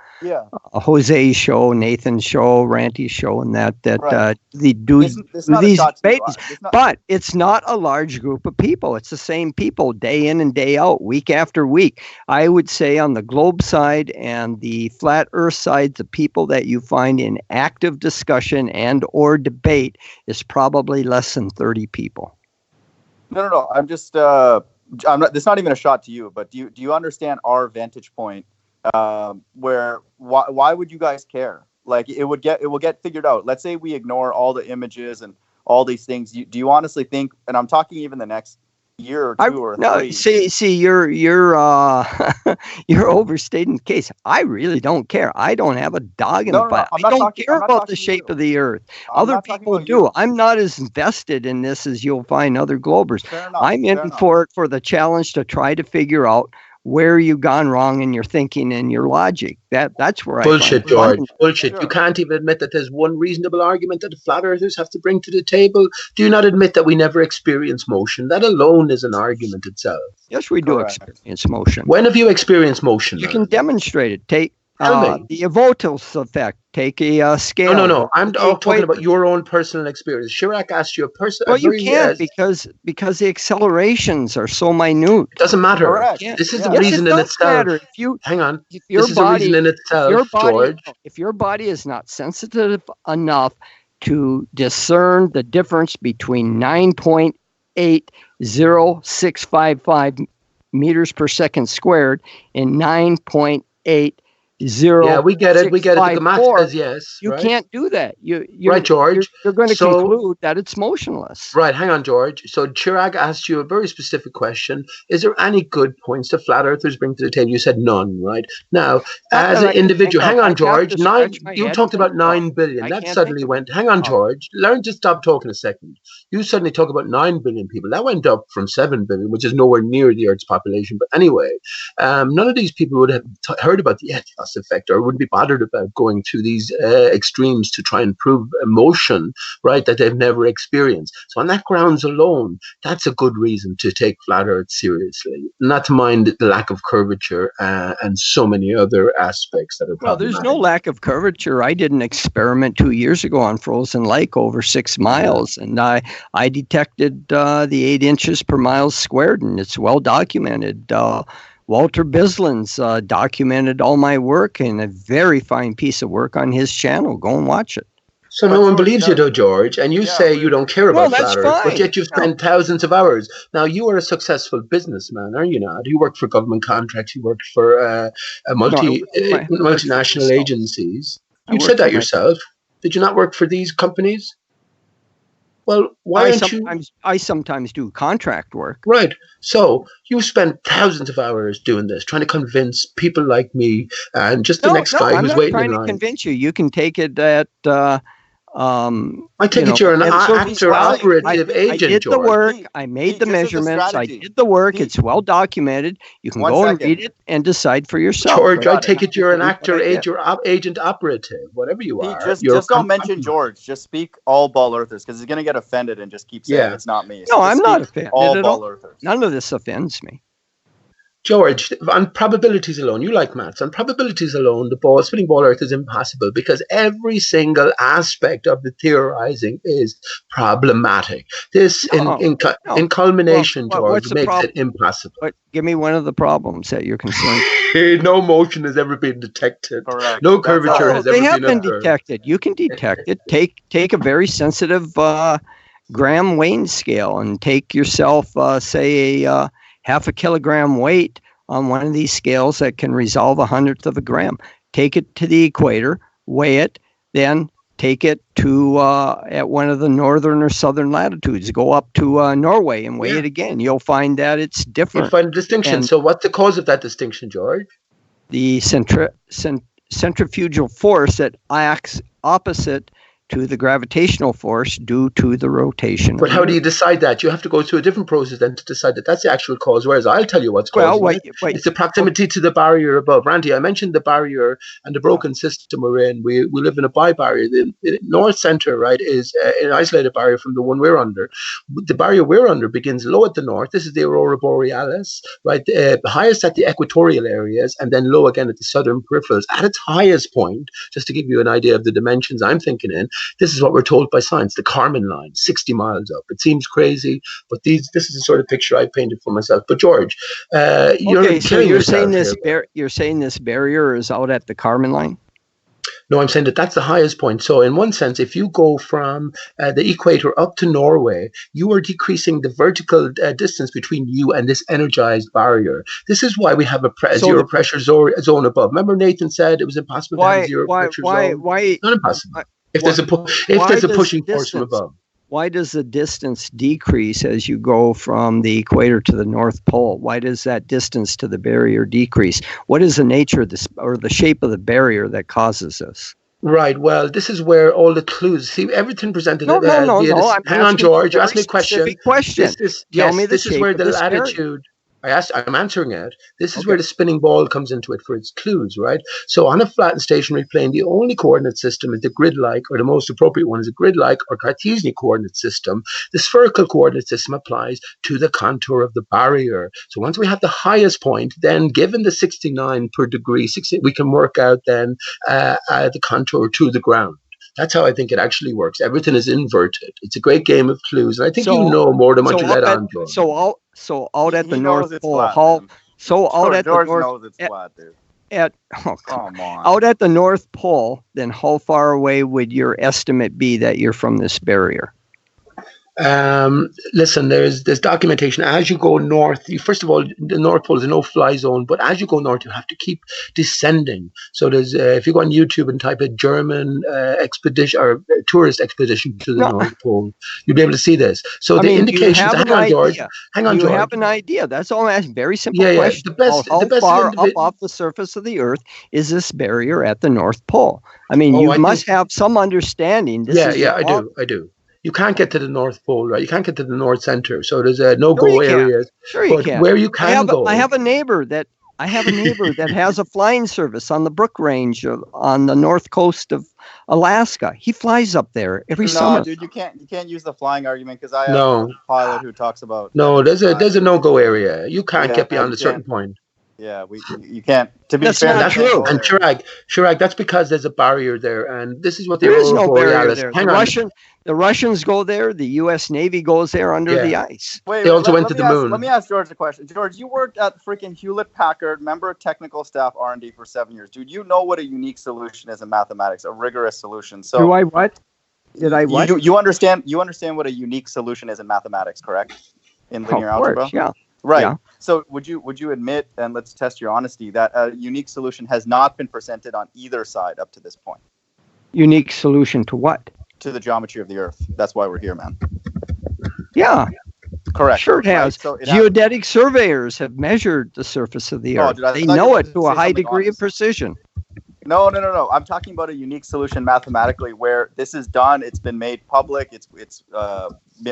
Jose's show, Nathan's show, Ranty's show, and that right. They do these debates. But it's not a large group of people. It's the same people day in and day out, week after week. I would say on the globe side and the flat Earth side, the people that you find in active discussion and or debate is probably less than 30 people. No. I'm just. I'm not. It's not even a shot to you, but do you understand our vantage point? Why would you guys care? Like it will get figured out. Let's say we ignore all the images and all these things. Do you honestly think, and I'm talking even the next year or two or three. See, you're you're overstating the case. I really don't care. I don't have a dog in the fight. I don't care about the shape of the Earth. Other people do. I'm not as invested in this as you'll find other Globers. I'm in for the challenge to try to figure out where you've gone wrong in your thinking and your logic. That's where bullshit, I George. Bullshit. Sure. You can't even admit that there's one reasonable argument that the flat earthers have to bring to the table. Do you not admit that we never experience motion? That alone is an argument itself. Yes, we do experience motion. When have you experienced motion? You can demonstrate it. Take the Votos effect. Take a scale. No. I'm talking about your own personal experience. Chirac asked you a personal. Well, you can't because the accelerations are so minute. It doesn't matter. Correct. This is the reason in itself. Hang on. This is the reason in itself, George. If your body is not sensitive enough to discern the difference between 9.80655 meters per second squared and 9.80655. Yeah, we get it. The math says yes. You can't do that. You're right, George. You're going to conclude that it's motionless. Right. Hang on, George. So Chirag asked you a very specific question. Is there any good points the flat earthers bring to the table? You said none, right? Now, as an individual, hang on, George. You talked about 9 billion. That suddenly went, hang on, George. Learn to stop talking a second. You suddenly talk about 9 billion people. That went up from 7 billion, which is nowhere near the Earth's population. But anyway, none of these people would have heard about the Ethos effect or wouldn't be bothered about going to these extremes to try and prove emotion, right, that they've never experienced. So on that grounds alone, that's a good reason to take flat Earth seriously, not to mind the lack of curvature and so many other aspects that are problematic. Well, there's no lack of curvature. I did an experiment 2 years ago on Frozen Lake over 6 miles, and I detected the 8 inches per mile squared, and it's well documented. Walter Bislin's documented all my work in a very fine piece of work on his channel. Go and watch it. So no one believes you, though, George, and you say you don't care about flat Earth, but yet you've spent thousands of hours. Now, you are a successful businessman, are you not? You worked for government contracts. You worked for multinational agencies. You said that yourself. Did you not work for these companies? Well, why don't you? I sometimes do contract work. Right. So you spend thousands of hours doing this, trying to convince people like me and just the next guy who's waiting in line. I'm not trying to convince you. You can take it at. I take it you're an actor operative agent. I did the work. I made the measurements. I did the work. It's well documented. You can go and read it and decide for yourself. George, I take it you're an actor, agent operative, whatever you are. Just don't mention George. Just speak all ball earthers because he's going to get offended and just keep saying it's not me. So no, I'm not offended all at ball all. earthers. None of this offends me. George, on probabilities alone, you like maths. On probabilities alone, the spinning ball Earth is impossible because every single aspect of the theorizing is problematic. This, in culmination, George, makes it impossible. But give me one of the problems that you're concerned. No motion has ever been detected. Correct. No curvature has ever been observed. They have been detected. You can detect it. Take a very sensitive gram weighing scale and take yourself, say, a half a kilogram weight on one of these scales that can resolve 1/100th of a gram. Take it to the equator, weigh it, then take it to at one of the northern or southern latitudes. Go up to Norway and weigh it again. You'll find that it's different. You'll find a distinction. So what's the cause of that distinction, George? The centrifugal force that acts opposite to the gravitational force due to the rotation. But how do you decide that? You have to go through a different process then to decide that that's the actual cause, whereas I'll tell you what's causing it. It's the proximity to the barrier above. Randy, I mentioned the barrier and the broken system we're in. We live in a bi-barrier. The north center, right, is an isolated barrier from the one we're under. The barrier we're under begins low at the north. This is the Aurora Borealis, right, highest at the equatorial areas and then low again at the southern peripherals. At its highest point, just to give you an idea of the dimensions I'm thinking in, this is what we're told by science, the Kármán line, 60 miles up. It seems crazy, but this is the sort of picture I painted for myself. But George, you're saying this barrier is out at the Kármán line? No, I'm saying that's the highest point. So in one sense, if you go from the equator up to Norway, you are decreasing the vertical distance between you and this energized barrier. This is why we have a zero pressure zone above. Remember Nathan said it was impossible to have a zero pressure zone? Not impossible. If there's a pushing force from above. why does the distance decrease as you go from the equator to the North Pole? Why does that distance to the barrier decrease? What is the nature of this or the shape of the barrier that causes this? Right. Well, this is where all the clues. See, everything presented. No. I'm Hang on, asking you George. a You asked very me a question. specific question. Tell me the This is shape where of the this barrier. latitude. I'm answering it. This is where the spinning ball comes into it for its clues, right? So on a flat and stationary plane, the only coordinate system is the grid-like, or the most appropriate one is a grid-like or Cartesian coordinate system. The spherical coordinate system applies to the contour of the barrier. So once we have the highest point, then given the 69 per degree, we can work out then the contour to the ground. That's how I think it actually works. Everything is inverted. It's a great game of clues, and I think you know more than what you let on, George. So out at the North Pole, George knows it's flat, dude. Come on. Out at the North Pole, then how far away would your estimate be that you're from this barrier? Listen, there's documentation. As you go north, first of all, the North Pole is a no-fly zone, but as you go north, you have to keep descending. So there's, if you go on YouTube and type a German expedition or tourist expedition to the North Pole, you'll be able to see this. So the indications. Hang on, George. You have an idea. That's all. That's very simple question. How far up off the surface of the Earth is this barrier at the North Pole? I mean, you must have some understanding. I do. You can't get to the North Pole, right? You can't get to the North Center. So there's a no-go area. Sure you can. Where you can go. I have a neighbor that has a flying service on the Brook Range on the north coast of Alaska. He flies up there every summer. No, dude, you can't use the flying argument because I have a pilot who talks about. No, there's a no-go area. You can't get beyond a certain point. Yeah, you can't. To be that's fair, not true. And Chirag, that's because there's a barrier there, and this is what there is no barrier there. The Russians go there. The U.S. Navy goes there under the ice. They also went to the moon. Let me ask George a question. George, you worked at freaking Hewlett-Packard, member of technical staff R&D for 7 years, dude. You know what a unique solution is in mathematics, a rigorous solution. So do I what? Did I what? You understand what a unique solution is in mathematics, correct? In linear algebra. Yeah. Right. Yeah. So would you admit, and let's test your honesty, that a unique solution has not been presented on either side up to this point? Unique solution to what? To the geometry of the Earth. That's why we're here, man. Yeah. Correct. Sure it has. Right? So geodetic surveyors have measured the surface of the Earth. Dude, they know it to a high degree of precision. No. I'm talking about a unique solution mathematically where this is done. It's been made public. It's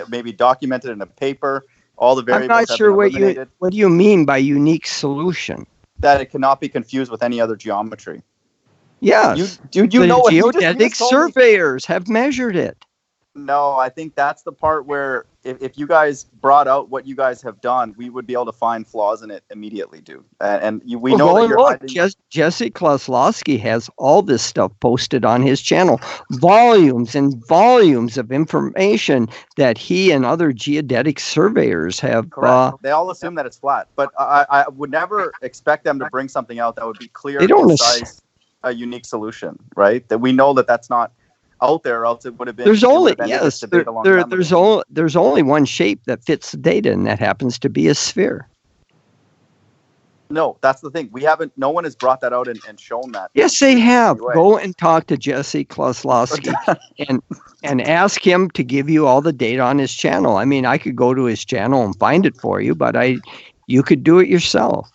maybe documented in a paper. All the variables. I'm not sure what do you mean by unique solution? That it cannot be confused with any other geometry. Yes. You know what? Geodetic surveyors have measured it. No, I think that's the part where if you guys brought out what you guys have done, we would be able to find flaws in it immediately, dude. We know that you're hiding. Jesse Kloslowski has all this stuff posted on his channel. Volumes and volumes of information that he and other geodetic surveyors have. Correct. They all assume that it's flat. But I would never expect them to bring something out that would be clear and concise, a unique solution, right? That we know that that's not out there, else it would have been. There's only one shape that fits the data, and that happens to be a sphere. No, that's the thing. No one has brought that out and shown that. Yes, they have. Go and talk to Jesse Kloslowski and ask him to give you all the data on his channel. I mean, I could go to his channel and find it for you, but you could do it yourself.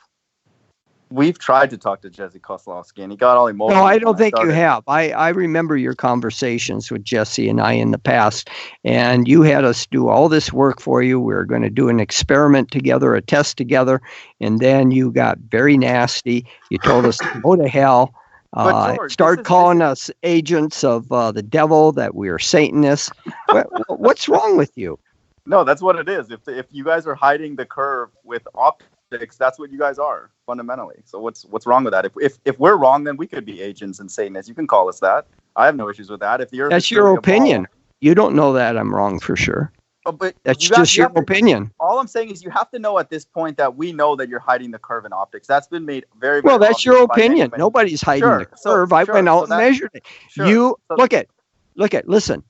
We've tried to talk to Jesse Kloslowski, and he got all emotional. No, I don't think you have. I remember your conversations with Jesse and I in the past, and you had us do all this work for you. We were going to do an experiment together, a test together, and then you got very nasty. You told us to go to hell, start calling us agents of the devil, that we are Satanists. What's wrong with you? No, that's what it is. If you guys are hiding the curve with optics, that's what you guys are fundamentally. So what's wrong with that? If we're wrong, then we could be agents and Satanists. You can call us that. I have no issues with that. If the Earth that's your opinion. You don't know that I'm wrong for sure. But that's just your opinion. All I'm saying is you have to know at this point that we know that you're hiding the curve in optics. That's been made very, very well. That's your opinion. Nobody's hiding the curve. I went out and measured it. You look at. Listen,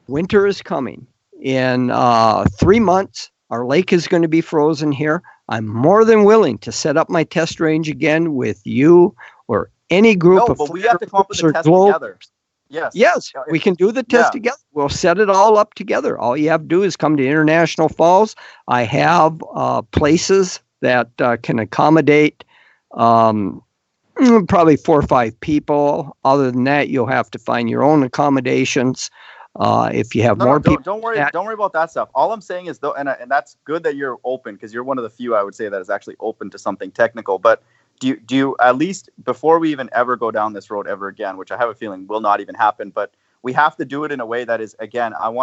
winter is coming. In 3 months, our lake is going to be frozen here. I'm more than willing to set up my test range again with you or any group of but we have to come up with a test together. Yes. Yes, we can do the test together. We'll set it all up together. All you have to do is come to International Falls. I have places that can accommodate probably 4 or 5 people. Other than that, you'll have to find your own accommodations. If you have more people, don't worry about that stuff. All I'm saying is, though, and that's good that you're open, because you're one of the few, I would say, that is actually open to something technical. But do you at least, before we even ever go down this road ever again, which I have a feeling will not even happen, but we have to do it in a way that is, again, I'm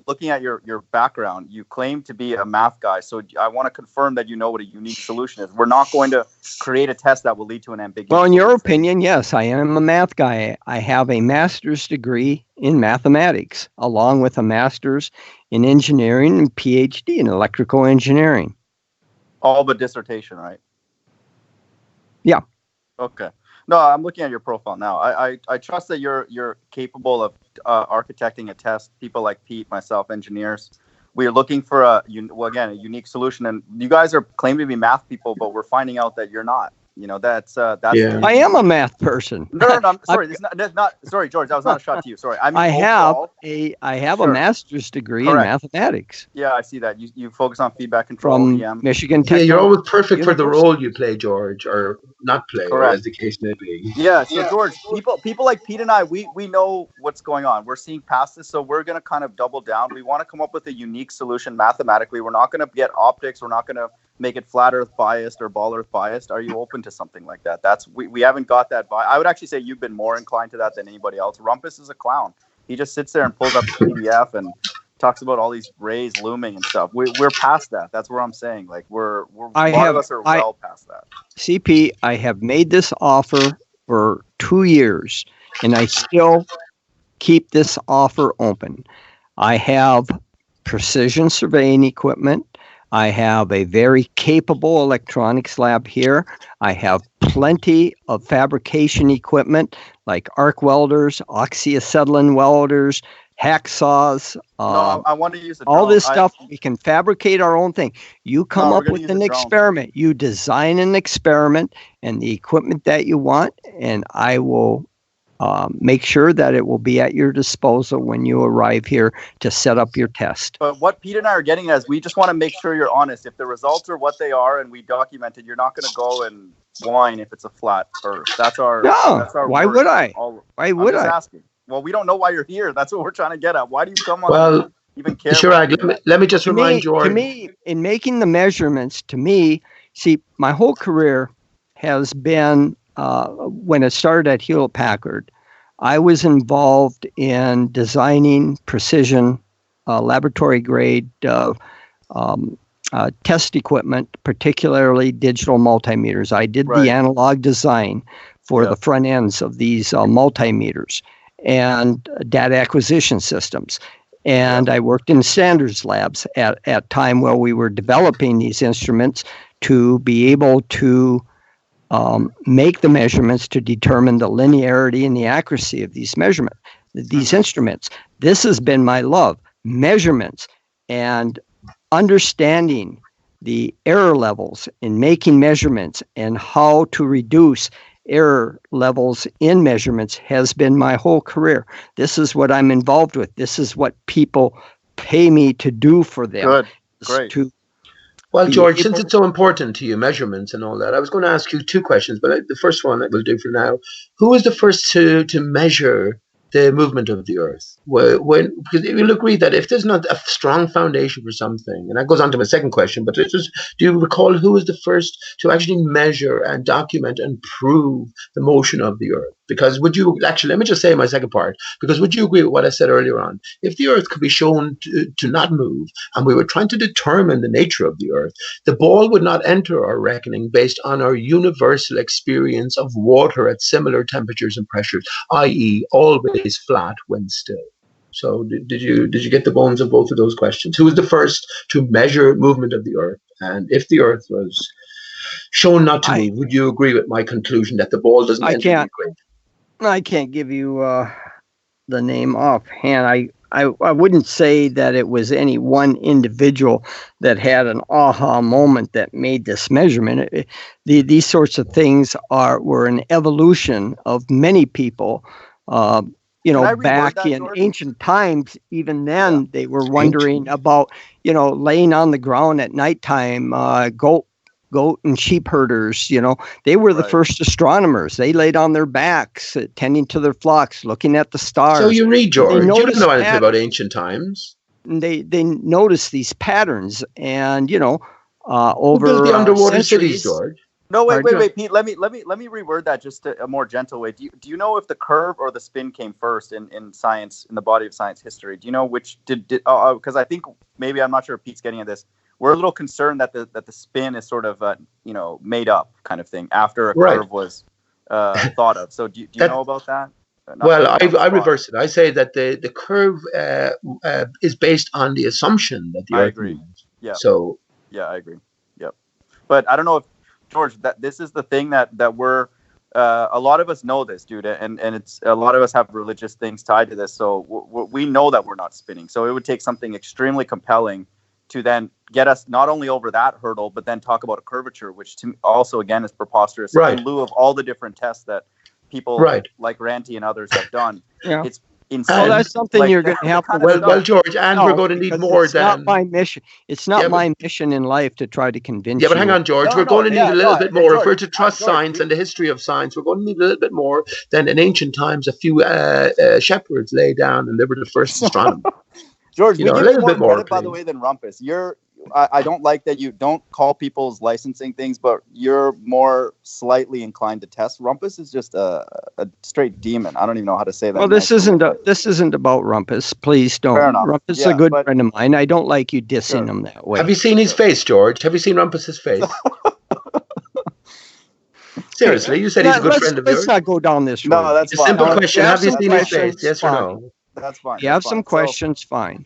looking at your background. You claim to be a math guy, so I want to confirm that you know what a unique solution is. We're not going to create a test that will lead to an ambiguous. Well, in your opinion, yes, I am a math guy. I have a master's degree in mathematics, along with a master's in engineering and PhD in electrical engineering. All but dissertation, right? Yeah. Okay. No, I'm looking at your profile now. I trust that you're capable of architecting a test. People like Pete, myself, engineers, we are looking for a unique solution. And you guys are claiming to be math people, but we're finding out that you're not. That's Yeah. I am a math person. No, I'm sorry. It's not. Sorry, George. That was not a shot to you. Sorry. I mean, I have Sure. a master's degree Correct. in mathematics Yeah, I see that. You focus on feedback control. from EM. Michigan Yeah, Tech. you're always perfect for the role you play, George, or not play, or Correct. as the case may be. Yeah, so George, people like Pete and I, we know what's going on. We're seeing past this, so we're going to kind of double down. We want to come up with a unique solution mathematically. We're not going to get optics. We're not going to make it flat earth biased or ball earth biased. Are you open to something like that? We haven't got that. I would actually say you've been more inclined to that than anybody else. Rumpus is a clown. He just sits there and pulls up the PDF and talks about all these rays looming and stuff. We're past that. That's where I'm saying. Like a lot of us are well past that. CP, I have made this offer for 2 years, and I still keep this offer open. I have precision surveying equipment. I have a very capable electronics lab here. I have plenty of fabrication equipment like arc welders, oxyacetylene welders, hacksaws. No, I want to use the all drone. this stuff. We can fabricate our own thing. You come up we're gonna with use an the drone. experiment. You design an experiment and the equipment that you want, and I will make sure that it will be at your disposal when you arrive here to set up your test. But what Pete and I are getting at is we just want to make sure you're honest. If the results are what they are and we document it, you're not going to go and whine if it's a flat earth. That's our Why word. would I? I'm just asking. Well, we don't know why you're here. That's what we're trying to get at. Why do you come on? Well, even care? Chirag, let me just remind George. To me, in making the measurements, see, my whole career has been, when it started at Hewlett Packard, I was involved in designing precision laboratory grade test equipment, particularly digital multimeters. I did the analog design for the front ends of these multimeters and data acquisition systems. And I worked in standards labs at time where we were developing these instruments to be able to make the measurements to determine the linearity and the accuracy of these instruments. This has been my love, measurements and understanding the error levels in making measurements and how to reduce error levels in measurements has been my whole career. This is what I'm involved with. This is what people pay me to do for them. Good, great. Well, George, since it's so important to you, measurements and all that, I was going to ask you 2 questions, but the first one I will do for now. Who was the first to measure the movement of the Earth? Because you'll agree that if there's not a strong foundation for something, and that goes on to my second question, but do you recall who was the first to actually measure and document and prove the motion of the Earth? Because let me just say my second part, because would you agree with what I said earlier on? If the Earth could be shown to not move, and we were trying to determine the nature of the Earth, the ball would not enter our reckoning based on our universal experience of water at similar temperatures and pressures, i.e. always flat when still. So did you get the bones of both of those questions? Who was the first to measure movement of the Earth? And if the Earth was shown not to move, would you agree with my conclusion that the ball doesn't enter the equation? I can't give you the name offhand. I wouldn't say that it was any one individual that had an aha moment that made this measurement. These sorts of things were an evolution of many people back in ancient times, even then they were wondering about, laying on the ground at nighttime, goat and sheep herders, they were the first astronomers. They laid on their backs, tending to their flocks, looking at the stars. So you read, George, you don't know anything about ancient times. They noticed these patterns, and over who built the underwater centuries, cities, George? No, wait, Pete. Let me reword that just a more gentle way. Do you know if the curve or the spin came first in science, in the body of science history? Do you know which did? Because I think maybe, I'm not sure if Pete's getting at this. We're a little concerned that the spin is sort of made up kind of thing after a curve was thought of. So do you know about that? I reverse it. I say that the curve is based on the assumption that the Earth moves. Yeah. So I agree. Yep. But I don't know if, George, that this is the thing that we're a lot of us know this, dude, and it's a lot of us have religious things tied to this. So we know that we're not spinning. So it would take something extremely compelling to then get us not only over that hurdle, but then talk about a curvature, which to me also again is preposterous in lieu of all the different tests that people like Ranty and others have done. Yeah. It's insane. So that's something you're going to have to. Well, George, and we're going to need more than. It's not my mission. It's not my mission in life to try to convince you. Yeah, but hang on, George. We're going to need a little bit more. If we're to trust science and the history of science, we're going to need a little bit more than in ancient times. A few shepherds lay down, and they were the first astronomers. George, we give a you little more bit more credit, by the way, than Rumpus. I don't like that you don't call people's licensing things, but you're more slightly inclined to test. Rumpus is just a straight demon. I don't even know how to say that. Well, this isn't about Rumpus. Please don't. Rumpus is a good friend of mine. I don't like you dissing him that way. Have you seen his face, George? Have you seen Rumpus's face? Seriously, you said he's a good friend of yours. Let's not go down this road. No, that's a simple question. Have you seen his face? Yes or no? That's fine. You have some questions, fine.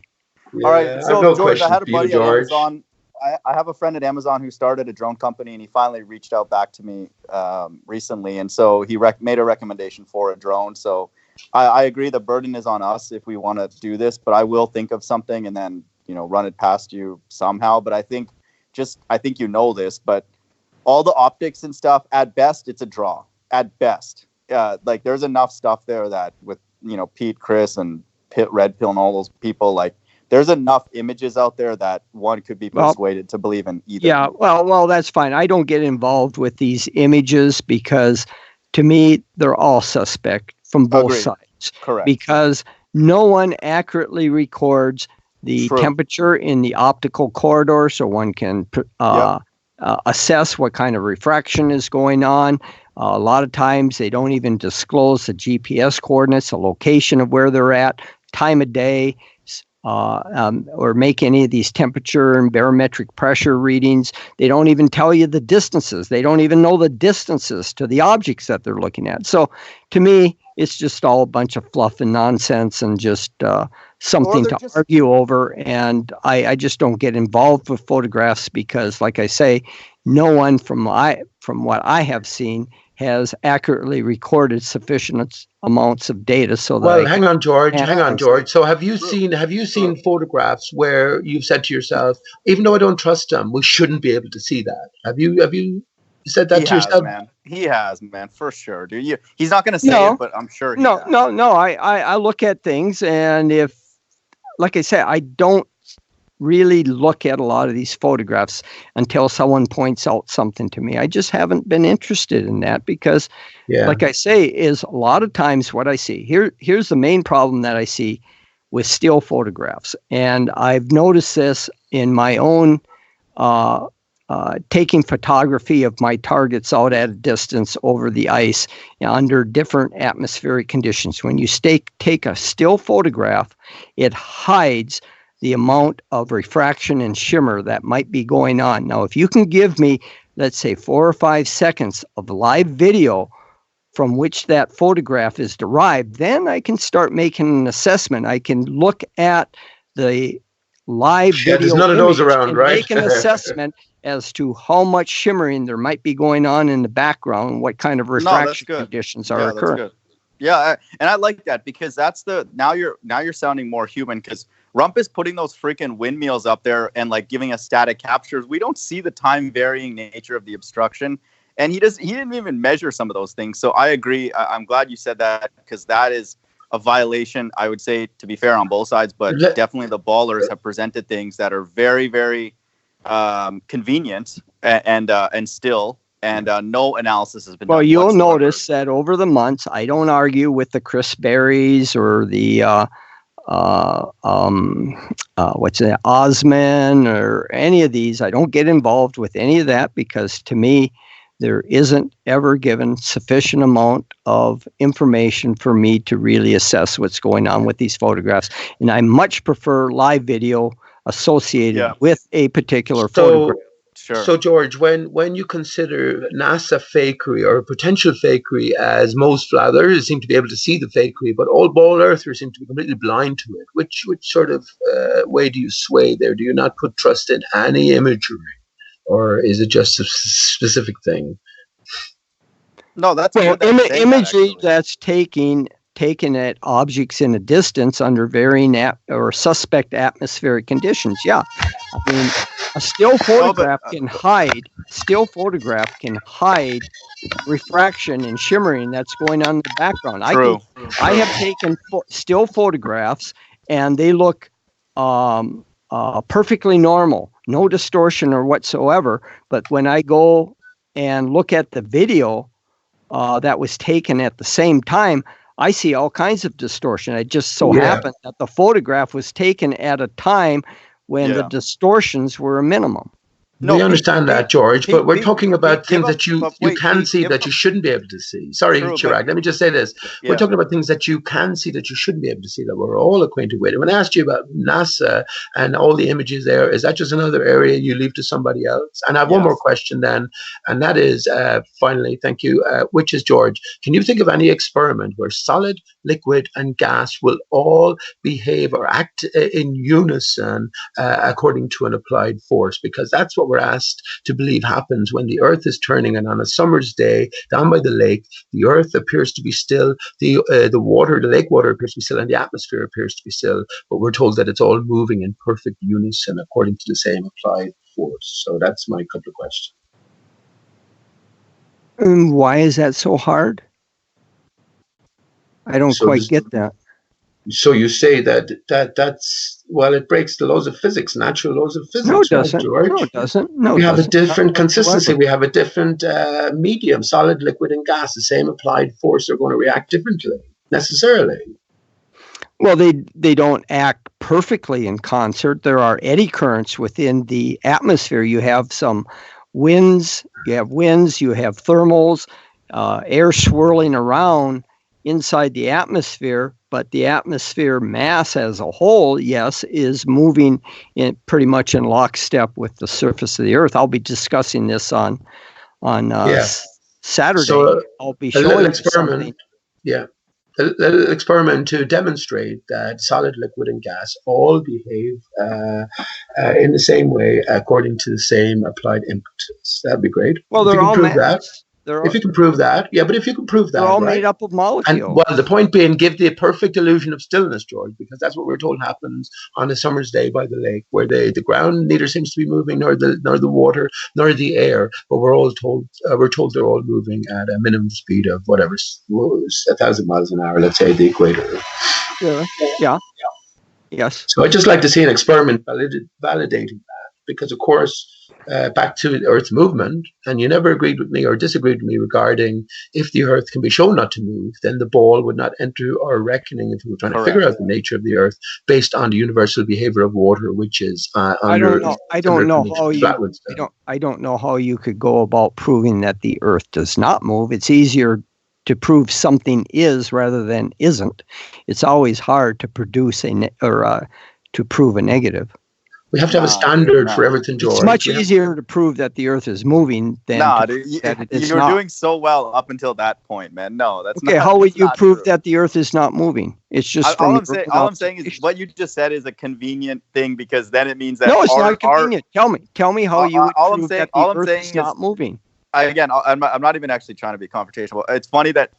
Yeah, all right, so George, I had a buddy at George. Amazon. I have a friend at Amazon who started a drone company, and he finally reached out back to me recently, and so he made a recommendation for a drone. So I agree the burden is on us if we want to do this, but I will think of something and then run it past you somehow. But I think you know this, but all the optics and stuff, at best, it's a draw. At best, like there's enough stuff there that with Pete, Chris, and Red Pill and all those people, like there's enough images out there that one could be persuaded to believe in either. Yeah, well, that's fine. I don't get involved with these images because to me, they're all suspect from both sides. Correct. Because no one accurately records the temperature in the optical corridor, so one can assess what kind of refraction is going on. A lot of times they don't even disclose the GPS coordinates, the location of where they're at, time of day, or make any of these temperature and barometric pressure readings. They don't even tell you the distances. They don't even know the distances to the objects that they're looking at. So to me, it's just all a bunch of fluff and nonsense and just something to argue over. And I just don't get involved with photographs because, like I say, no one from what I have seen has accurately recorded sufficient amounts of data so that hang on, George. So have you seen photographs where you've said to yourself, even though I don't trust them, we shouldn't be able to see that? Have you said that to yourself? Man. He has, man, for sure, dude. He's not going to say it, but I'm sure he has. No. I look at things, and if, like I said, I don't really look at a lot of these photographs until someone points out something to me. I just haven't been interested in that because, like I say, is a lot of times what I see. Here's the main problem that I see with still photographs, and I've noticed this in my own taking photography of my targets out at a distance over the ice under different atmospheric conditions. When you take a still photograph, it hides the amount of refraction and shimmer that might be going on. Now, if you can give me, let's say, 4 or 5 seconds of live video from which that photograph is derived, then I can start making an assessment. I can look at the live video there's none of those around, and right? make an assessment as to how much shimmering there might be going on in the background and what kind of refraction conditions are occurring. That's good. Yeah, and I like that because now you're sounding more human because Rumpus putting those freaking windmills up there and like giving us static captures. We don't see the time varying nature of the obstruction. And he didn't even measure some of those things. So I agree. I'm glad you said that, because that is a violation, I would say, to be fair, on both sides. But definitely the ballers have presented things that are very, very convenient and still. And no analysis has been done. Well, you'll whatsoever. notice that over the months, I don't argue with the Chris Berries or the what's it, Osman or any of these. I don't get involved with any of that, because to me, there isn't ever given sufficient amount of information for me to really assess what's going on with these photographs. And I much prefer live video associated with a particular photograph. Sure. So, George, when you consider NASA fakery or potential fakery, as most flat earthers seem to be able to see the fakery, but all ball earthers seem to be completely blind to it, which sort of way do you sway there? Do you not put trust in any imagery, or is it just a specific thing? No, that's imagery that's taken at objects in a distance under varying or suspect atmospheric conditions. Yeah, I mean, a still photograph can hide. Still photograph can hide refraction and shimmering that's going on in the background. True. I have taken still photographs, and they look perfectly normal, no distortion or whatsoever. But when I go and look at the video that was taken at the same time, I see all kinds of distortion. It just so happened that the photograph was taken at a time when the distortions were a minimum. We understand that, George, but we're talking about things that you can see that you shouldn't be able to see. Sorry, Chirag, let me just say this. We're talking about things that you can see that you shouldn't be able to see, that we're all acquainted with. And when I asked you about NASA and all the images there, is that just another area you leave to somebody else? And I have one more question then, and that is, finally, thank you, which is, George, can you think of any experiment where solid, liquid, and gas will all behave or act in unison according to an applied force? Because that's what we're asked to believe happens when the Earth is turning, and on a summer's day down by the lake, the Earth appears to be still, the water, the lake water appears to be still, and the atmosphere appears to be still, but we're told that it's all moving in perfect unison according to the same applied force. So that's my couple of questions. And why is that so hard? I don't quite get that. So you say that's, well, it breaks the laws of physics, natural laws of physics. No, it doesn't. Right, No, it doesn't. No, we have a different consistency. We have a different medium, solid, liquid, and gas. The same applied force are going to react differently, necessarily. Well, they don't act perfectly in concert. There are eddy currents within the atmosphere. You have some winds. You have thermals, air swirling around inside the atmosphere, but the atmosphere mass as a whole, yes, is moving in pretty much in lockstep with the surface of the Earth. I'll be discussing this on Saturday. So I'll be showing experiment. Yeah, a little experiment to demonstrate that solid, liquid, and gas all behave in the same way according to the same applied impetus. That'd be great. Well, they're all mass. If you can prove that, but if you can prove that, they're all made up of molecules. And, well, the point being, give the perfect illusion of stillness, George, because that's what we're told happens on a summer's day by the lake, where the ground neither seems to be moving, nor the water, nor the air, but we're told they're all moving at a minimum speed of whatever, 1,000 miles an hour, let's say, the equator. Yeah. Yes. So I'd just like to see an experiment validating that, because of course, back to the Earth's movement, and you never agreed with me or disagreed with me regarding if the Earth can be shown not to move, then the ball would not enter our reckoning if we were trying to figure out the nature of the Earth based on the universal behavior of water, which is I don't know how you could go about proving that the Earth does not move. It's easier to prove something is rather than isn't. It's always hard to produce to prove a negative. We have to have a standard for everything, George. It's much easier to prove that the Earth is moving than that it is not. You're doing so well up until that point, man. No, that's okay. How would you prove that the Earth is not moving? It's just all I'm saying is what you just said is a convenient thing, because then it means that it's not convenient. Tell me how you would prove that the Earth is not moving. Again, I'm not even actually trying to be confrontational. It's funny that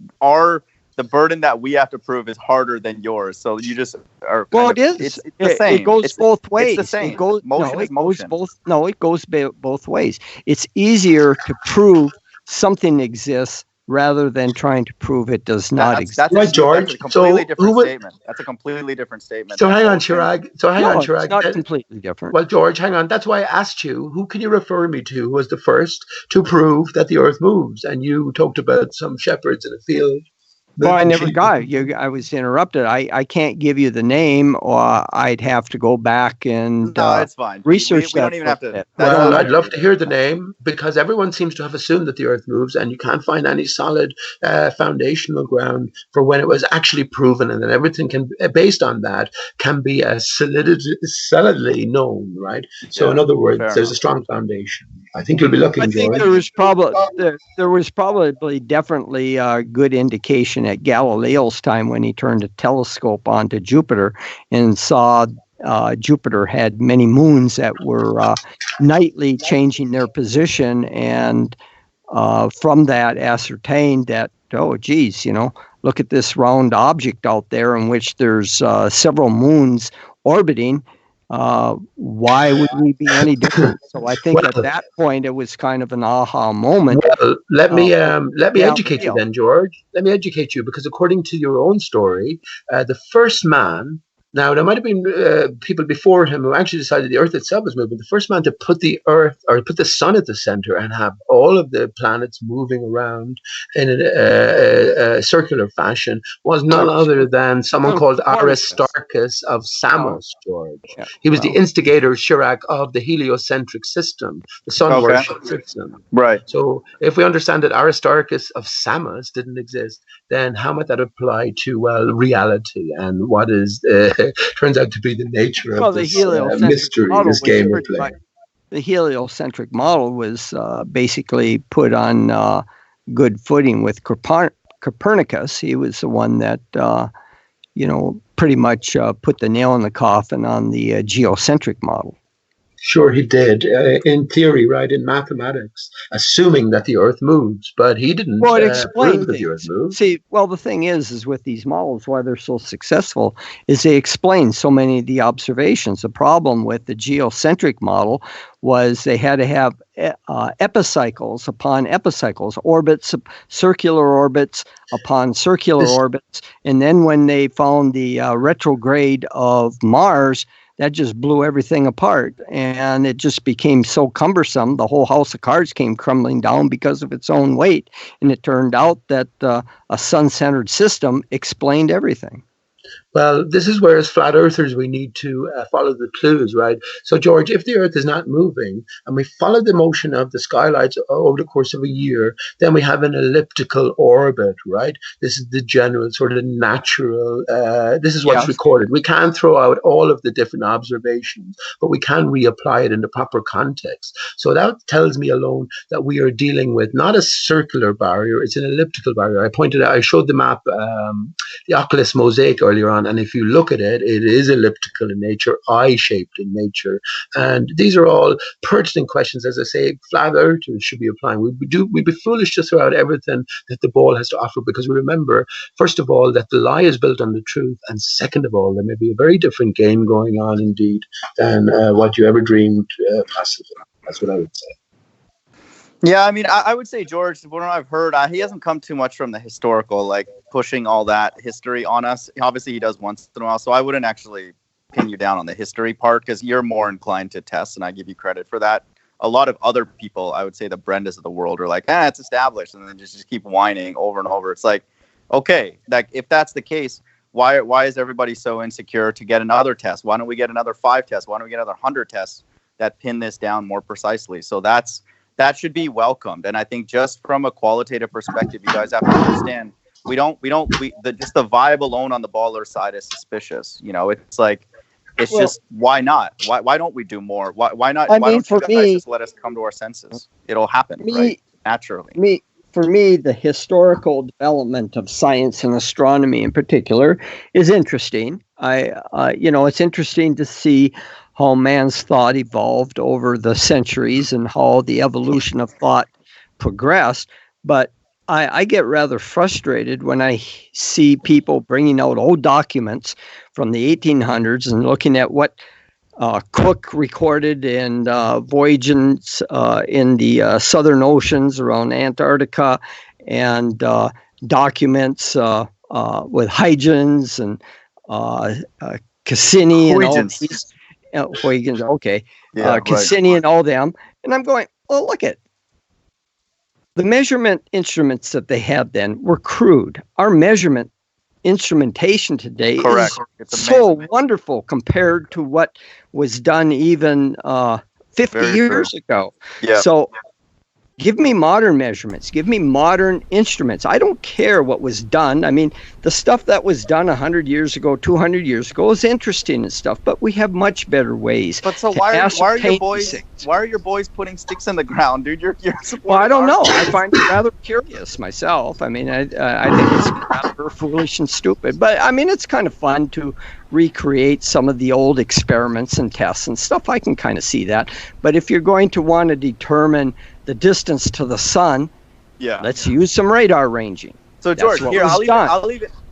the burden that we have to prove is harder than yours. So you just are. Well, it is. It's the same. It goes both ways. It's the same. It goes motion is motion. It goes both ways. It's easier to prove something exists rather than trying to prove it does not exist. That's Right, George. That's a completely So different who would- statement. That's a completely different statement. So than hang on, saying- Chirag. So hang No, on, it's Chirag. not completely different. Well, George, hang on. That's why I asked you, who can you refer me to who was the first to prove that the Earth moves? And you talked about some shepherds in a field. Well, I milking never sheep. got you. I was interrupted. I can't give you the name, or I'd have to go back and No, it's fine. research We that don't even for have a to. bit. that doesn't Well, I'd matter love either. to hear the name because everyone seems to have assumed that the Earth moves, and you can't find any solid foundational ground for when it was actually proven, and then everything can, based on that, can be solidly known, right? So, in Yeah, other words, fair there's enough. a strong foundation. I think you'll be looking, I think George. there was probably definitely a good indication at Galileo's time when he turned a telescope onto Jupiter and saw Jupiter had many moons that were nightly changing their position, and from that ascertained that, oh geez, look at this round object out there in which there's several moons orbiting. Why would we be any different? So I think at that point it was kind of an aha moment. Well, let me yeah, educate you yeah. then, George. Let me educate you because according to your own story, the first man. Now there might have been people before him who actually decided the Earth itself was moving. The first man to put the Earth or put the Sun at the center and have all of the planets moving around in a circular fashion was none other than someone called Aristarchus of Samos, George. Yeah, He was the instigator, Chirac, of the heliocentric system, the sun worship system. Right. So if we understand that Aristarchus of Samos didn't exist, then how might that apply to, well, reality and what is turns out to be the nature of this mystery, this game we're playing? The heliocentric model was basically put on good footing with Copernicus. He was the one that, pretty much put the nail in the coffin on the geocentric model. Sure, he did. In theory, right, in mathematics, assuming that the Earth moves, but he didn't Well, it explained prove that the Earth things. moves. See, well, the thing is with these models, why they're so successful, is they explain so many of the observations. The problem with the geocentric model was they had to have epicycles upon epicycles, orbits, circular orbits upon circular orbits, and then when they found the retrograde of Mars, that just blew everything apart, and it just became so cumbersome. The whole house of cards came crumbling down because of its own weight, and it turned out that a sun-centered system explained everything. Well, this is where, as flat earthers, we need to follow the clues, right? So, George, if the Earth is not moving and we follow the motion of the skylights over the course of a year, then we have an elliptical orbit, right? This is the general sort of natural, this is what's recorded. We can't throw out all of the different observations, but we can reapply it in the proper context. So that tells me alone that we are dealing with not a circular barrier, it's an elliptical barrier. I showed the map, the Oculus mosaic earlier on, and if you look at it, it is elliptical in nature, eye-shaped in nature. And these are all pertinent questions, as I say, flat earthers should be applying. We'd be foolish to throw out everything that the ball has to offer, because we remember, first of all, that the lie is built on the truth, and second of all, there may be a very different game going on indeed than what you ever dreamed possible. That's what I would say. Yeah, I mean, I would say, George, from what I've heard, he hasn't come too much from the historical, like pushing all that history on us. Obviously, he does once in a while, so I wouldn't actually pin you down on the history part, because you're more inclined to test, and I give you credit for that. A lot of other people, I would say the Brendas of the world, are like, it's established, and then just keep whining over and over. It's like, okay, like if that's the case, why is everybody so insecure to get another test? Why don't we get another 5 tests? Why don't we get another 100 tests that pin this down more precisely? So that should be welcomed. And I think just from a qualitative perspective, you guys have to understand, just the vibe alone on the baller side is suspicious. It's like, just, why not? Why don't we do more? Why not? Why don't you guys just let us come to our senses? It'll happen, right? Naturally. For me, the historical development of science and astronomy in particular is interesting. It's interesting to see how man's thought evolved over the centuries and how the evolution of thought progressed. But I get rather frustrated when I see people bringing out old documents from the 1800s and looking at what Cook recorded in voyages in the southern oceans around Antarctica, and documents with Huygens and Cassini and all these. Huygens, okay. Cassini and all them. And I'm going, oh, look at the measurement instruments that they had then were crude. Our measurement instrumentation today is so wonderful compared to what was done even 50 years ago. Yeah. So give me modern measurements. Give me modern instruments. I don't care what was done. I mean, the stuff that was done 100 years ago, 200 years ago is interesting and stuff, but we have much better ways. But so why are your boys putting sticks in the ground, dude? You're well, I don't know. I find it rather curious myself. I mean, I think it's rather foolish and stupid. But I mean, it's kind of fun to recreate some of the old experiments and tests and stuff. I can kind of see that. But if you're going to want to determine the distance to the sun, let's use some radar ranging. So George, here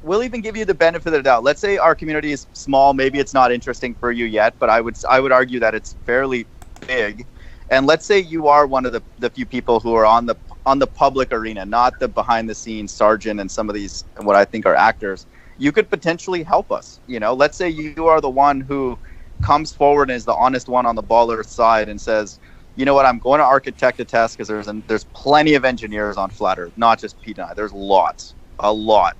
we'll even give you the benefit of the doubt. Let's say our community is small, maybe it's not interesting for you yet, but I would argue that it's fairly big. And let's say you are one of the few people who are on the public arena, not the behind the scenes sergeant and some of these what I think are actors. You could potentially help us. You know, let's say you are the one who comes forward and is the honest one on the baller side and says, you know what, I'm going to architect a test because there's plenty of engineers on Flat Earth, not just Pete and I. There's a lot,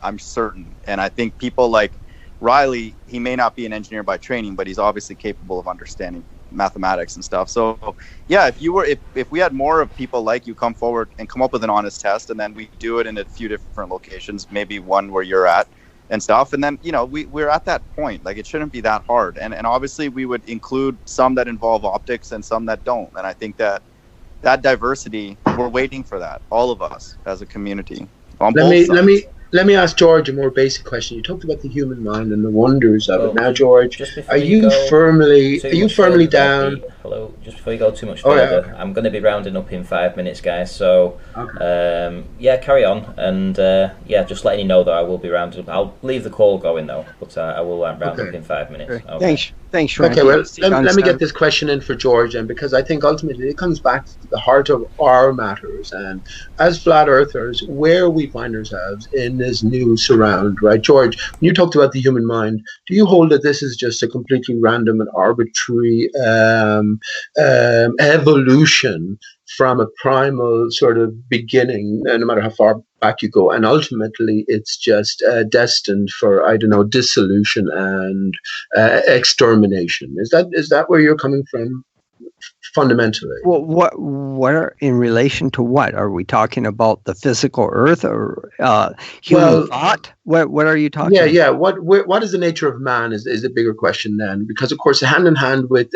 I'm certain. And I think people like Riley, he may not be an engineer by training, but he's obviously capable of understanding mathematics and stuff. So yeah, if we had more of people like you come forward and come up with an honest test, and then we do it in a few different locations, maybe one where you're at and stuff, and then we're at that point. Like, it shouldn't be that hard, and obviously we would include some that involve optics and some that don't. And I think that diversity, we're waiting for that, all of us as a community. Let me ask George a more basic question. You talked about the human mind and the wonders of it. Now, George, are you firmly down? Hello, just before you go too much further, I'm going to be rounding up in 5 minutes, guys. So, carry on, and just letting you know that I will be rounding up. I'll leave the call going though, but I will round up in 5 minutes. Okay. Thanks, Randy. Okay, well, let me get this question in for George, and because I think ultimately it comes back to the heart of our matters, and as flat earthers, where we find ourselves in this new surround, right? George, when you talked about the human mind, do you hold that this is just a completely random and arbitrary evolution from a primal sort of beginning, no matter how far back you go, and ultimately it's just destined for, I don't know, dissolution and extermination? Is that where you're coming from fundamentally? Well, what are, in relation to what? Are we talking about the physical Earth or human thought? What are you talking about? Yeah. What is the nature of man is a bigger question then, because of course hand in hand with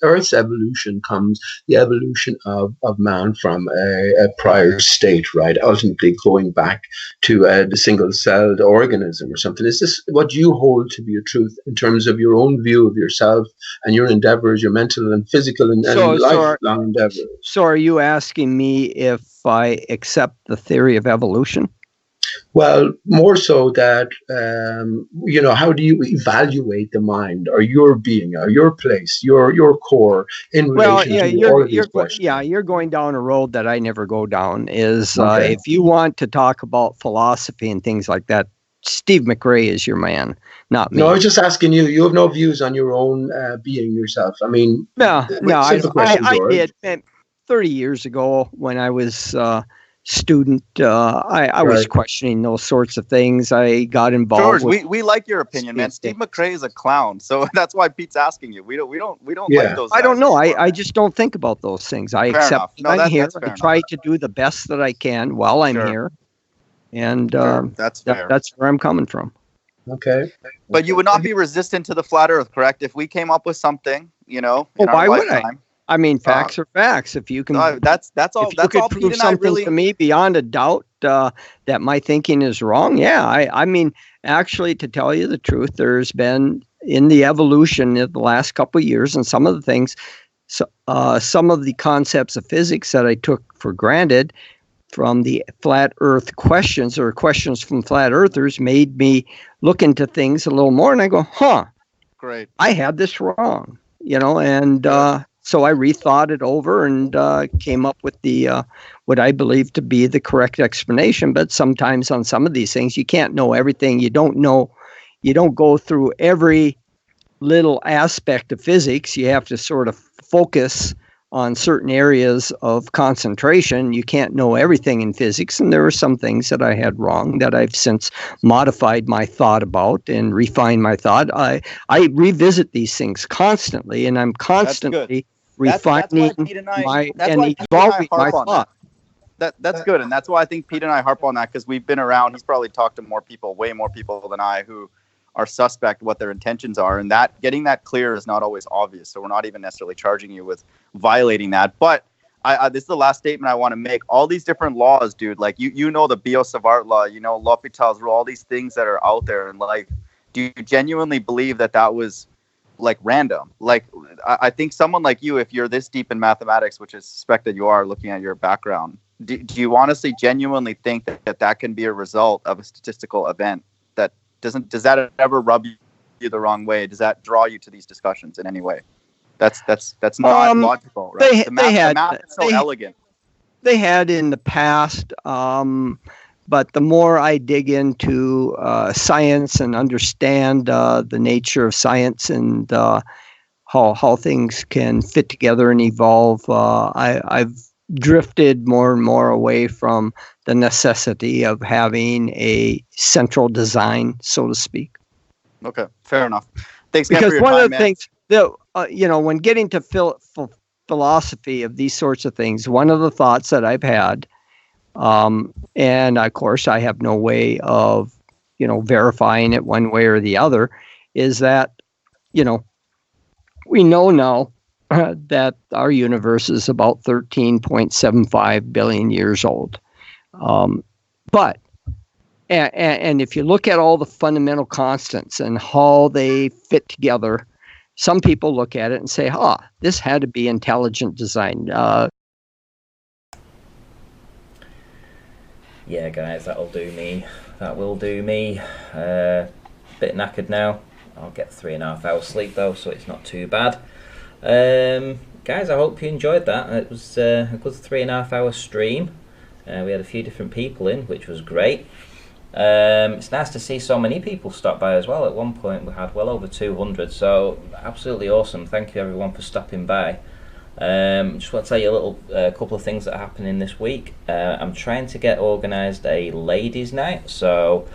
Earth's evolution comes the evolution of man from a prior state, right? Ultimately going back to the single-celled organism or something. Is this what you hold to be a truth in terms of your own view of yourself and your endeavors, your mental and physical and lifelong endeavors? So are you asking me if I accept the theory of evolution? Well, more so that, how do you evaluate the mind or your being or your place, your core in relation to all of these questions? You're going down a road that I never go down. If you want to talk about philosophy and things like that, Steve McRae is your man, not me. No, I was just asking you. You have no views on your own being yourself. I mean, I did. 30 years ago when I was student, I was questioning those sorts of things. I got involved. George, we like your opinion, man. Steve McRae is a clown, so that's why Pete's asking you. We don't like those guys. I don't know. I just don't think about those things. I accept that I'm here. I try to do the best that I can while I'm here, and that's fair. That's where I'm coming from. Okay. But you would not be resistant to the flat Earth, correct? If we came up with something, why would I? I mean, facts are facts. If you can, that's all. If you could prove something to me beyond a doubt that my thinking is wrong, I mean, actually, to tell you the truth, there's been in the evolution of the last couple of years, and some of the things, some of the concepts of physics that I took for granted from the flat Earth questions or questions from flat earthers made me look into things a little more, and I go, great, I had this wrong. and so I rethought it over and came up with the what I believe to be the correct explanation. But sometimes on some of these things, you can't know everything. You don't go through every little aspect of physics. You have to sort of focus on certain areas of concentration. You can't know everything in physics, and there are some things that I had wrong that I've since modified my thought about and refined my thought. I revisit these things constantly, and I'm constantly refining evolving my thought. That's good, and that's why I think Pete and I harp on that, because we've been around. He's probably talked to more people, way more people than I, who are suspect what their intentions are, and that getting that clear is not always obvious. So we're not even necessarily charging you with violating that. But this is the last statement I want to make. All these different laws, dude, like you know the Biot-Savart law, L'Hopital's rule, all these things that are out there, and like, do you genuinely believe that was like random? Like, I think someone like you, if you're this deep in mathematics, which I suspect that you are, looking at your background, do you honestly genuinely think that can be a result of a statistical event? Does that ever rub you the wrong way? Does that draw you to these discussions in any way? That's not logical, right? The math is so elegant. They had in the past, but the more I dig into science and understand the nature of science and how things can fit together and evolve, I've drifted more and more away from the necessity of having a central design, so to speak. Okay, fair enough. Thanks, because for your one time, of the things that when getting to philosophy of these sorts of things, one of the thoughts that I've had, and of course I have no way of verifying it one way or the other, is that we know now that our universe is about 13.75 billion years old. But if you look at all the fundamental constants and how they fit together, some people look at it and say, this had to be intelligent design. Yeah, guys, that'll do me. That will do me. Bit knackered now. I'll get 3.5 hours sleep though, so it's not too bad. Guys, I hope you enjoyed that. It was a good 3.5 hour stream. We had a few different people in, which was great. It's nice to see so many people stop by as well. At one point we had well over 200, so absolutely awesome. Thank you everyone for stopping by. Just want to tell you a little couple of things that are happening this week. I'm trying to get organised a ladies' night, so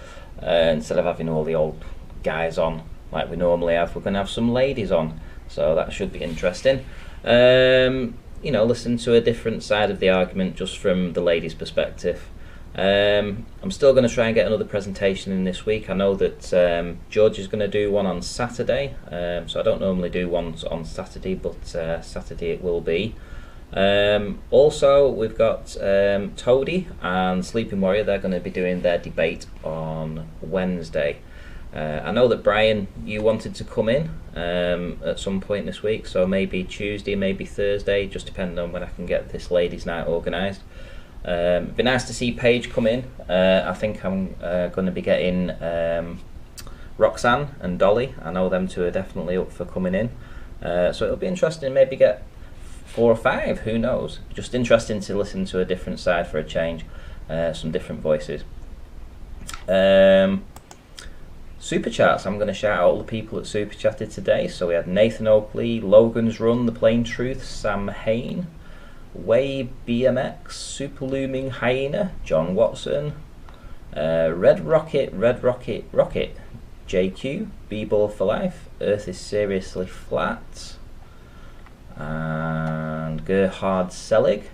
instead of having all the old guys on like we normally have, we're going to have some ladies on, so that should be interesting. Listen to a different side of the argument just from the ladies' perspective. I'm still going to try and get another presentation in this week. I know that George is going to do one on Saturday, so I don't normally do ones on Saturday, but Saturday it will be. Also, we've got Toady and Sleeping Warrior. They're going to be doing their debate on Wednesday. I know that Brian, you wanted to come in at some point this week, so maybe Tuesday, maybe Thursday, just depending on when I can get this ladies' night organised. It'd be nice to see Paige come in. I think I'm going to be getting Roxanne and Dolly. I know them two are definitely up for coming in. So it'll be interesting, maybe get 4 or 5, who knows. Just interesting to listen to a different side for a change, some different voices. Super chats, I'm going to shout out all the people that super chatted today. So we had Nathan Oakley, Logan's Run, The Plain Truth, Sam Hain, Way BMX, Super Looming Hyena, John Watson, Red Rocket, JQ, B-Ball for Life, Earth is Seriously Flat, and Gerhard Selig.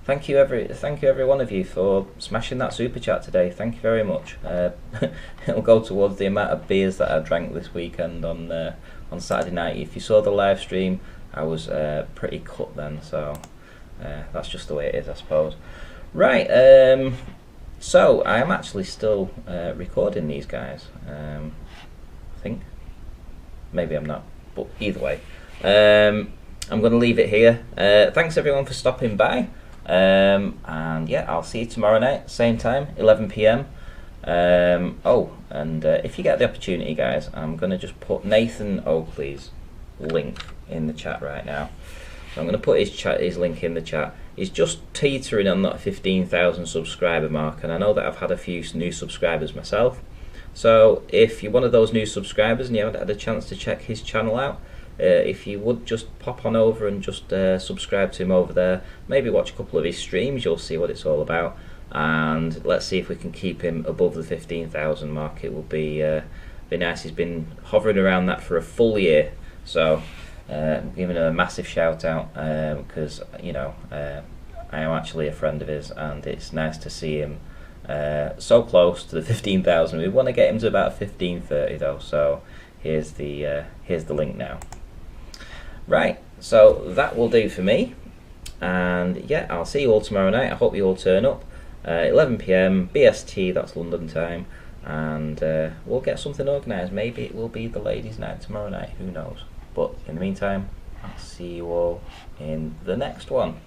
Thank you every one of you for smashing that super chat today. Thank you very much. It'll go towards the amount of beers that I drank this weekend on Saturday night. If you saw the live stream, I was pretty cut then, so that's just the way it is, I suppose. Right, so I am actually still recording these guys. I think. Maybe I'm not, but either way. I'm going to leave it here. Thanks everyone for stopping by. And yeah, I'll see you tomorrow night, same time, 11 p.m. If you get the opportunity, guys, I'm going to just put Nathan Oakley's link in the chat right now. So I'm going to put his link in the chat. He's just teetering on that 15,000 subscriber mark, and I know that I've had a few new subscribers myself. So if you're one of those new subscribers and you haven't had a chance to check his channel out, if you would just pop on over and just subscribe to him over there, maybe watch a couple of his streams, you'll see what it's all about, and let's see if we can keep him above the 15,000 mark. It would be nice. He's been hovering around that for a full year, so giving him a massive shout out, because you know, I am actually a friend of his, and it's nice to see him so close to the 15,000. We want to get him to about 1530 though, so here's the link now. Right, so that will do for me, and yeah, I'll see you all tomorrow night. I hope you all turn up, 11 PM BST, that's London time, and we'll get something organised. Maybe it will be the ladies' night tomorrow night, who knows. But in the meantime, I'll see you all in the next one.